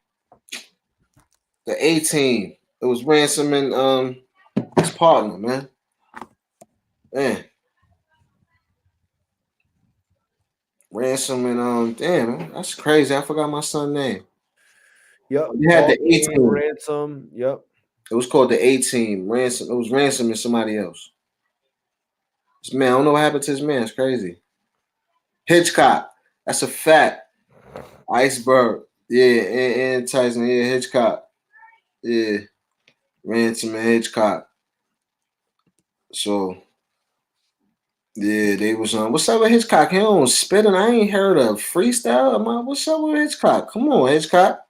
the 18. It was Ransom and his partner, man. Man. Ransom and damn, man, that's crazy. I forgot my son's name. Yep. You had Paul the Kane, 18. Ransom. Yep. It was called the 18. Ransom. It was Ransom and somebody else. This man, I don't know what happened to his man. It's crazy. Hitchcock. That's a fact. Iceberg. Yeah, and Tyson. Yeah, Hitchcock. Yeah. Ransom and Hitchcock. So yeah, they was on. What's up with Hitchcock? He don't spitting. I ain't heard a freestyle. What's up with Hitchcock? Come on, Hitchcock.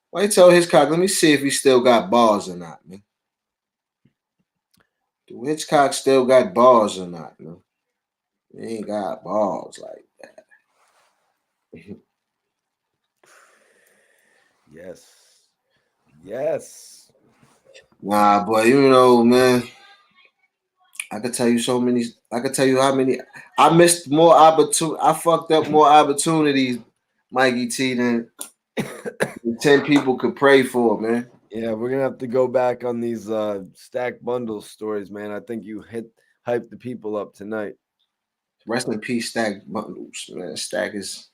Why you tell Hitchcock? Let me see if he still got bars or not, man. Do Hitchcock still got bars or not, man? He ain't got balls like that. Yes. Yes. Nah, but you know, man, I could tell you so many. I could tell you how many. I missed more opportunity. I fucked up more opportunities, Mikey T, than 10 people could pray for, man. Yeah, we're gonna have to go back on these stack bundles stories, man. I think you hyped the people up tonight. Rest in peace, Stack Bundles, man. Stack is.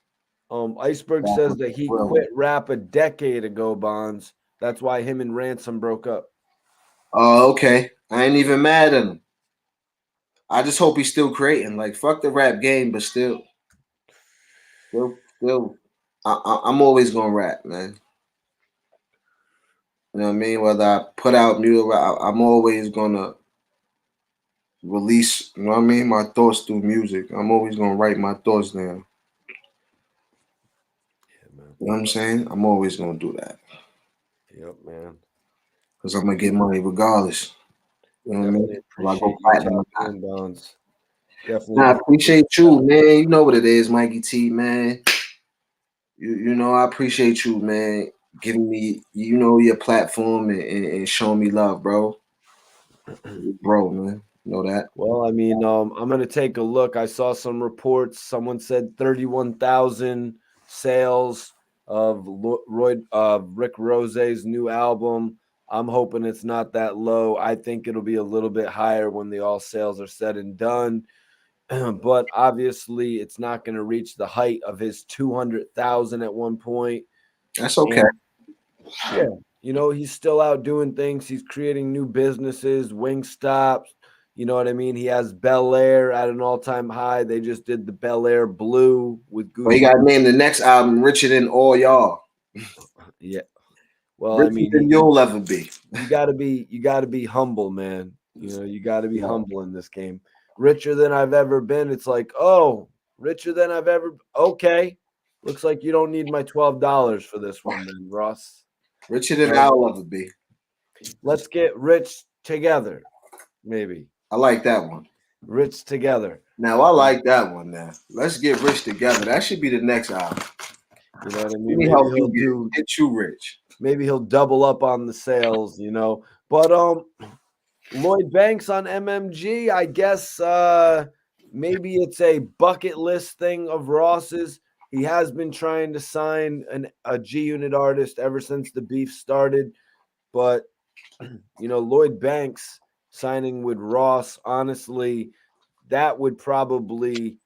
Iceberg says that he quit rap a decade ago, Bonds. That's why him and Ransom broke up. Oh, okay. I ain't even mad at him. I just hope he's still creating. Like, fuck the rap game, but still, I'm always gonna rap, man. You know what I mean? Whether I put out music, I'm always gonna release. You know what I mean? My thoughts through music. I'm always gonna write my thoughts down. Yeah, man. You know what I'm saying? I'm always gonna do that. Yep, man. Because I'm gonna get money regardless. You know what I mean? Appreciate you tapping in, Bonds. Definitely. I appreciate you, man. You know what it is, Mikey T, man. You know, I appreciate you, man, giving me, your platform and showing me love, bro. Bro, man. You know that. Well, I mean, I'm gonna take a look. I saw some reports. Someone said 31,000 sales of Rick Rozay's new album. I'm hoping it's not that low. I think it'll be a little bit higher when the all sales are said and done. But obviously, it's not going to reach the height of his 200,000 at one point. That's okay. And, yeah, he's still out doing things. He's creating new businesses, Wingstops. You know what I mean? He has Bel Air at an all-time high. They just did the Bel Air Blue with Gucci. Well, you got to name the next album Richer Than All Y'all. Yeah. Well, Richer I mean, than you'll ever be. You got to be humble, man. You got to be humble in this game. Richer than I've ever been. It's like, oh, richer than I've ever. Okay, looks like you don't need my $12 for this one, then, Ross. Richer than I'll ever be. Let's get rich together, maybe. I like that one. Rich together. Now I like that one. Now let's get rich together. That should be the next album. You know what I mean? Maybe help you get you rich. Maybe he'll double up on the sales. But Lloyd Banks on MMG, I guess maybe it's a bucket list thing of Ross's. He has been trying to sign a G-Unit artist ever since the beef started. But, Lloyd Banks signing with Ross, honestly, that would probably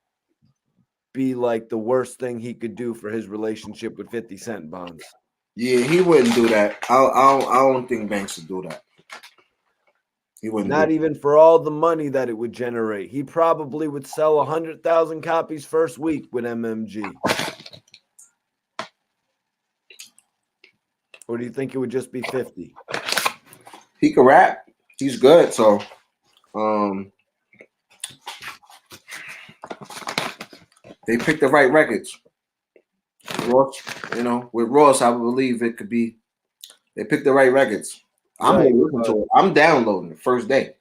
be like the worst thing he could do for his relationship with 50 Cent, Bonds. Yeah, he wouldn't do that. I don't think Banks would do that. He wouldn't. Not even for all the money that it would generate. He probably would sell 100,000 copies first week with MMG. Or do you think it would just be 50? He can rap. He's good. So, they picked the right records. Ross, with Ross, I believe it could be. They picked the right records. I'm downloading the first day.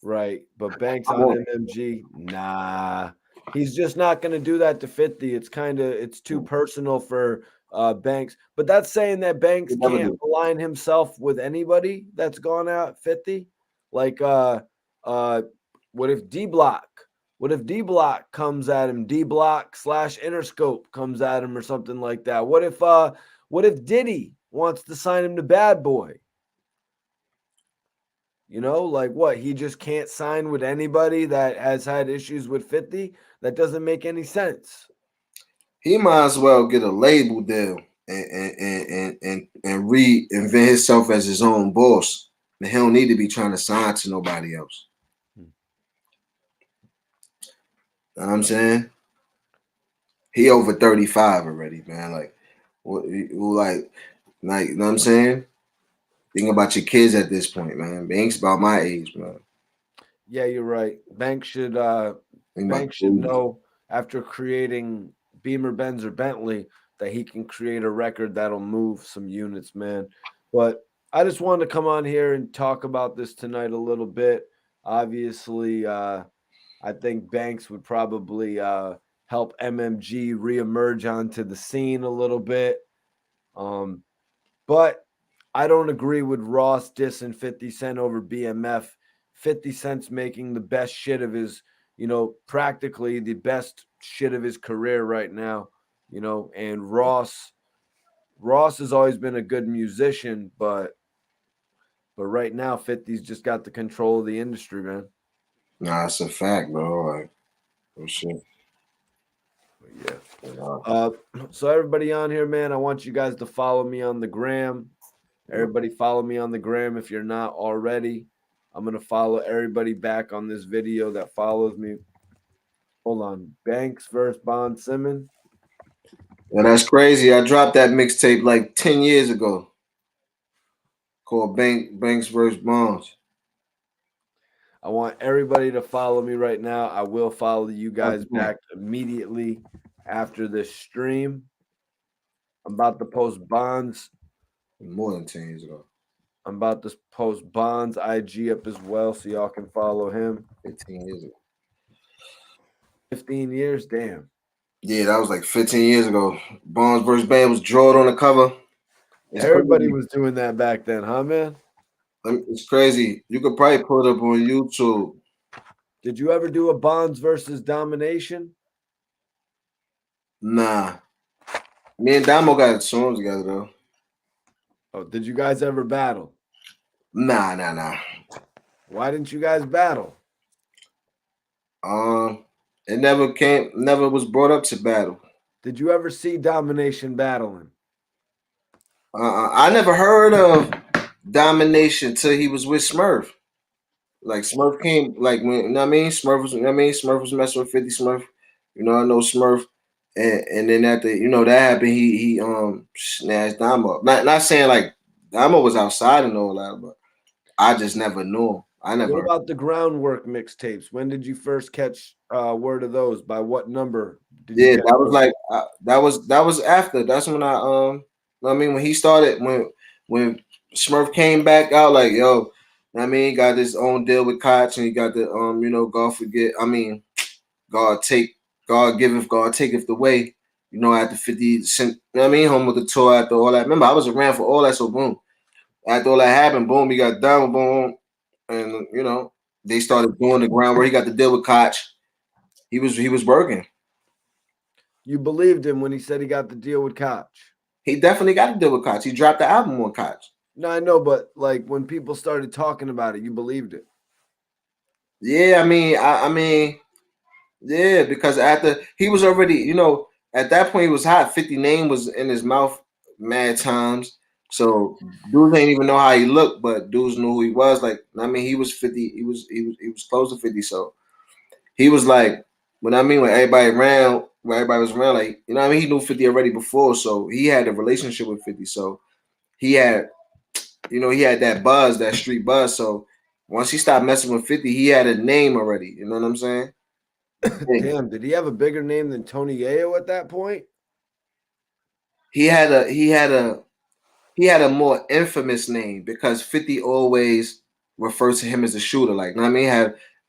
Right, but Banks on MMG, nah. He's just not going to do that to 50. It's too personal for Banks. But that's saying that Banks He never can't do. align himself with anybody that's gone out at 50. Like uh what if D Block? What if D Block comes at him? D Block / Interscope comes at him or something like that. What if Diddy wants to sign him to Bad Boy? You know, like what? He just can't sign with anybody that has had issues with 50? That doesn't make any sense. He might as well get a label deal and reinvent himself as his own boss. And he don't need to be trying to sign to nobody else. You know what I'm saying? He over 35 already, man. Like, what? You know what I'm saying? Think about your kids at this point, man. Banks about my age, man. Yeah, you're right. Think about Banks should know after creating Beamer, Benz, or Bentley that he can create a record that'll move some units, man. But I just wanted to come on here and talk about this tonight a little bit. Obviously, I think Banks would probably help MMG reemerge onto the scene a little bit. But I don't agree with Ross dissing 50 Cent over BMF. 50 Cent's making the best shit of his, practically the best shit of his career right now, and Ross has always been a good musician, but right now 50's just got the control of the industry, man. Nah, it's a fact, bro. Like, for sure. Yeah. So everybody on here, man, I want you guys to follow me on the gram. Everybody follow me on the gram if you're not already. I'm going to follow everybody back on this video that follows me. Hold on. Banks versus Bond Simmons. Yeah, that's crazy. I dropped that mixtape like 10 years ago called Banks vs. Bonds. I want everybody to follow me right now. I will follow you guys back immediately after this stream. I'm about to post Bonds. More than 10 years ago. I'm about to post Bonds IG up as well so y'all can follow him. 15 years ago. 15 years? Damn. Yeah, that was like 15 years ago. Bonds vs. Band was drawn on the cover. Everybody was doing that back then, huh, man? It's crazy. You could probably put it up on YouTube. Did you ever do a Bonds versus Domination? Nah. Me and Damo got songs together, though. Oh, did you guys ever battle? Nah. Why didn't you guys battle? It never was brought up to battle. Did you ever see Domination battling? I never heard of Domination till he was with Smurf. Like Smurf came, like when you know what I mean. Smurf was messing with 50 Smurf. I know Smurf, and then after that happened, he snatched Damo up. Not saying like Damo was outside and all that, but I just never knew him. I never. What about the Groundwork mixtapes? When did you first catch word of those? By what number did you catch that was those? like that was after. That's when when he started when Smurf came back out, like yo. He got his own deal with Koch, and he got the God forget. God giveth, God taketh away. After 50 Cent, home with the tour after all that. Remember, I was around for all that, so boom. After all that happened, boom, he got down, boom, and they started doing the ground where he got the deal with Koch. He was working. You believed him when he said he got the deal with Koch. He definitely got the deal with Koch. He dropped the album on Koch. No, I know, but like when people started talking about it, you believed it. Yeah, yeah, because after he was already, at that point he was hot. 50 name was in his mouth mad times. So dudes ain't even know how he looked, but dudes knew who he was. Like, he was 50, he was close to 50. So he was like, when everybody was around, like, he knew 50 already before. So he had a relationship with 50. So he had, he had that buzz, that street buzz. So once he stopped messing with 50, he had a name already. You know what I'm saying? Damn, did he have a bigger name than Tony Yayo at that point? He had a more infamous name because 50 always refers to him as a shooter. Like,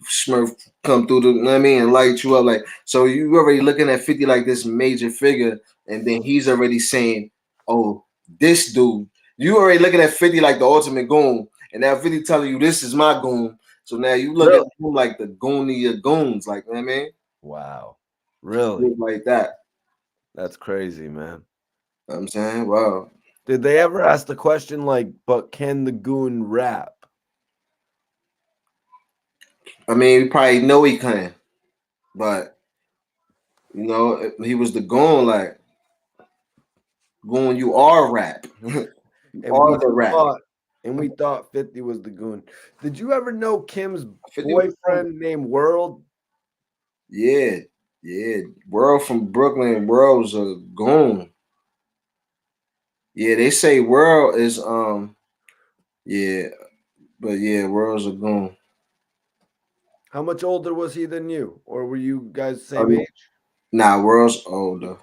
Smurf come through the, you know what I mean, and light you up. Like, so you already looking at 50 like this major figure, and then he's already saying, oh, this dude. You already looking at 50 like the ultimate goon, and now 50 telling you this is my goon. So now you look at Really? him like the goon of your goons, like, you know what I mean? Wow. Really? Shit like that. That's crazy, man. You know what I'm saying? Wow. Did they ever ask the question like, but can the goon rap? I mean, we probably know he can, but you know, he was the goon, like goon, you are rap. You And are we the rap. thought and we thought 50 was the goon. Did you ever know Kim's 50 was boyfriend named World? yeah, yeah. World from Brooklyn, World was a goon. Yeah, they say World is yeah, but yeah, World's a goon. How much older was he than you? Or were you guys the same age? Nah, World's older.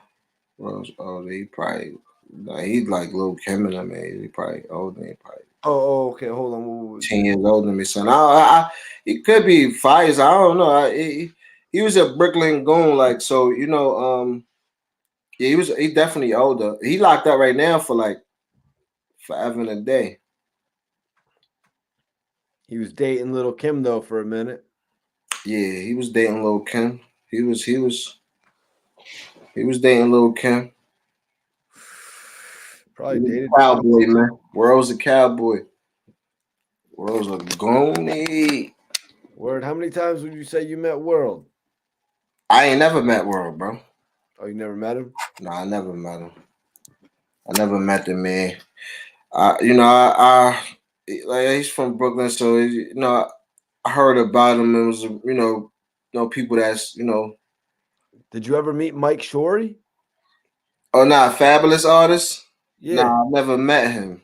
World's older. He probably nah, he's like Lil Kim and them age. He probably older. He probably Okay. Hold on. 10 years older than me, son. It could be 5 years. I don't know. He was a Brooklyn goon, like so. You know, yeah, he definitely older. He locked up right now for like forever and a day. He was dating little Kim though for a minute. Yeah, he was dating Lil Kim. He was dating Lil Kim. Probably He was dated a twice. cowboy, man. World's a cowboy. World's a goonie. Word. How many times would you say you met World? I ain't never met World, bro. Oh, you never met him? Nah, I never met him. I never met the man. I like he's from Brooklyn, so I heard about him. It was people that's Did you ever meet Mike Shorey? oh nah, fabulous artist. Yeah. Nah, I never met him.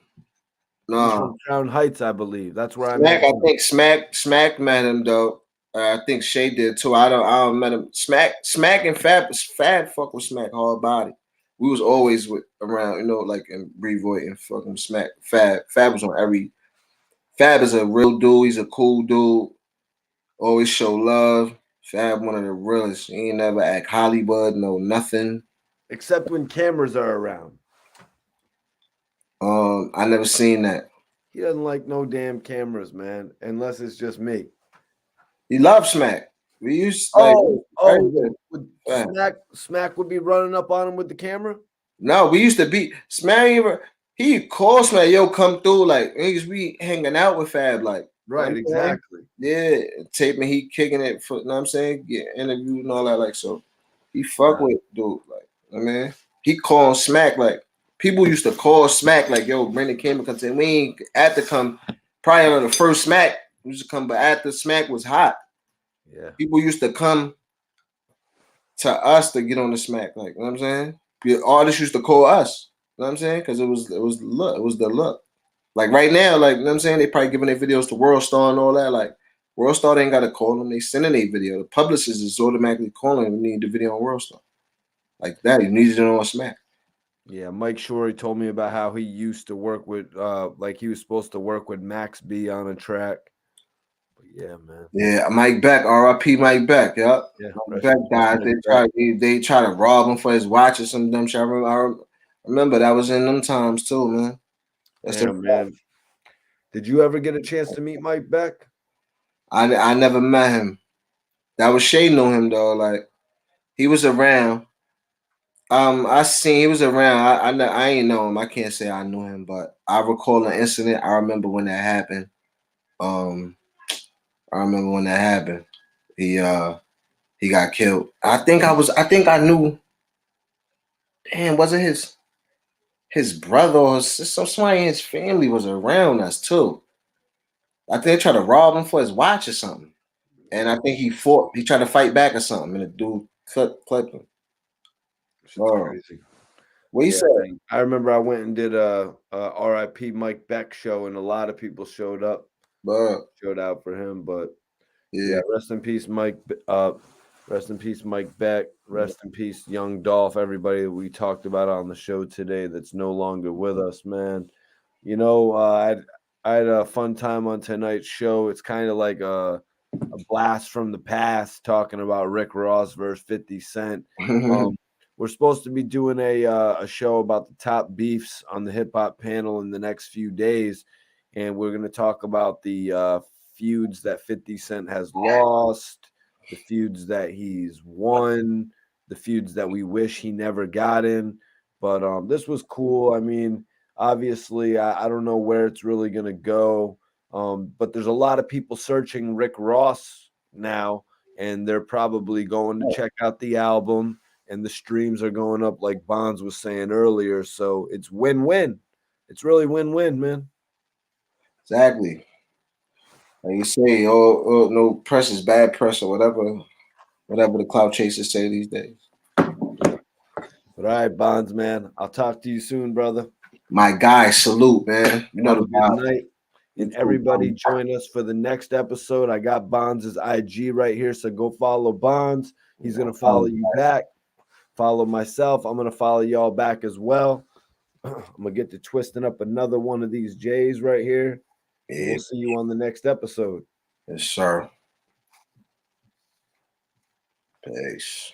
He's No. from Crown Heights, I believe. That's where I met Smack, I him. think Smack met him though. I think Shay did too. I don't met him. Smack and Fab fuck with Smack hard body. We was always around, like in Brevoort and fucking Smack. Fab was on every. Fab is a real dude. He's a cool dude. Always show love. Fab one of the realest. He ain't never act Hollywood, no nothing. Except when cameras are around. I never seen that. He doesn't like no damn cameras, man, unless it's just me. He loves Smack. We used very good. Would Fab. Smack would be running up on him with the camera? No, we used to be Smack. He called Smack, yo, come through. Like niggas be hanging out with Fab, like Right, exactly. Yeah, taping, he kicking it for, you know what I'm saying? Get interviewed and all that, like so. He fuck with dude, like I mean, he called Smack like people used to call Smack like, yo, Brendan came and say we ain't at to come prior to the first Smack. We used to come, but after Smack was hot. Yeah. People used to come to us to get on the Smack, like you know what I'm saying? The artists used to call us, you know what I'm saying? Because it was the look. Like right now, like you know what I'm saying, they probably giving their videos to World Star and all that. Like World Star ain't gotta call them, they sending a video. The publicist is automatically calling, we need the video on World Star. Like that, you needed it on Smack. Yeah, Mike Shorey told me about how he used to work with like he was supposed to work with Max B on a track. But yeah, man. Yeah, Mike Beck, R.I.P. Mike Beck, yep. Yeah, Mike Beck died. They try to rob him for his watch or some dumb shit. I remember that was in them times too, man. That's Damn, man. Did you ever get a chance to meet Mike Beck? I never met him. That was Shay knew him though. Like he was around. I seen he was around. I ain't know him. I can't say I knew him, but I recall an incident. I remember when that happened. I remember when that happened. He got killed. I think I knew. Damn, was it his brother or somebody in his family was around us too? I think they tried to rob him for his watch or something. And I think he fought. He tried to fight back or something, and the dude clipped him. Crazy. What you said? I remember I went and did a R.I.P. Mike Beck show, and a lot of people showed up, showed out for him. But yeah, rest in peace, Mike. Rest in peace, Mike Beck. Rest in peace, Young Dolph. Everybody that we talked about on the show today that's no longer with us, man. I had a fun time on tonight's show. It's kind of like a blast from the past talking about Rick Ross versus 50 Cent. We're supposed to be doing a show about the top beefs on the hip hop panel in the next few days, and we're going to talk about the feuds that 50 Cent has lost, the feuds that he's won, the feuds that we wish he never got in. But this was cool. I mean, obviously, I don't know where it's really going to go, but there's a lot of people searching Rick Ross now, and they're probably going to check out the album, and the streams are going up like Bonds was saying earlier. So it's win-win. It's really win-win, man. Exactly. Like you say, no press is bad press or whatever the cloud chasers say these days. But all right, Bonds, man. I'll talk to you soon, brother. My guy, salute, man. You know Have a good night. And everybody Bonds. join us for the next episode. I got Bonds' IG right here, so go follow Bonds. He's going to follow you back. Follow myself. I'm going to follow y'all back as well. I'm going to get to twisting up another one of these J's right here. And we'll see you on the next episode. Yes, sir. Peace.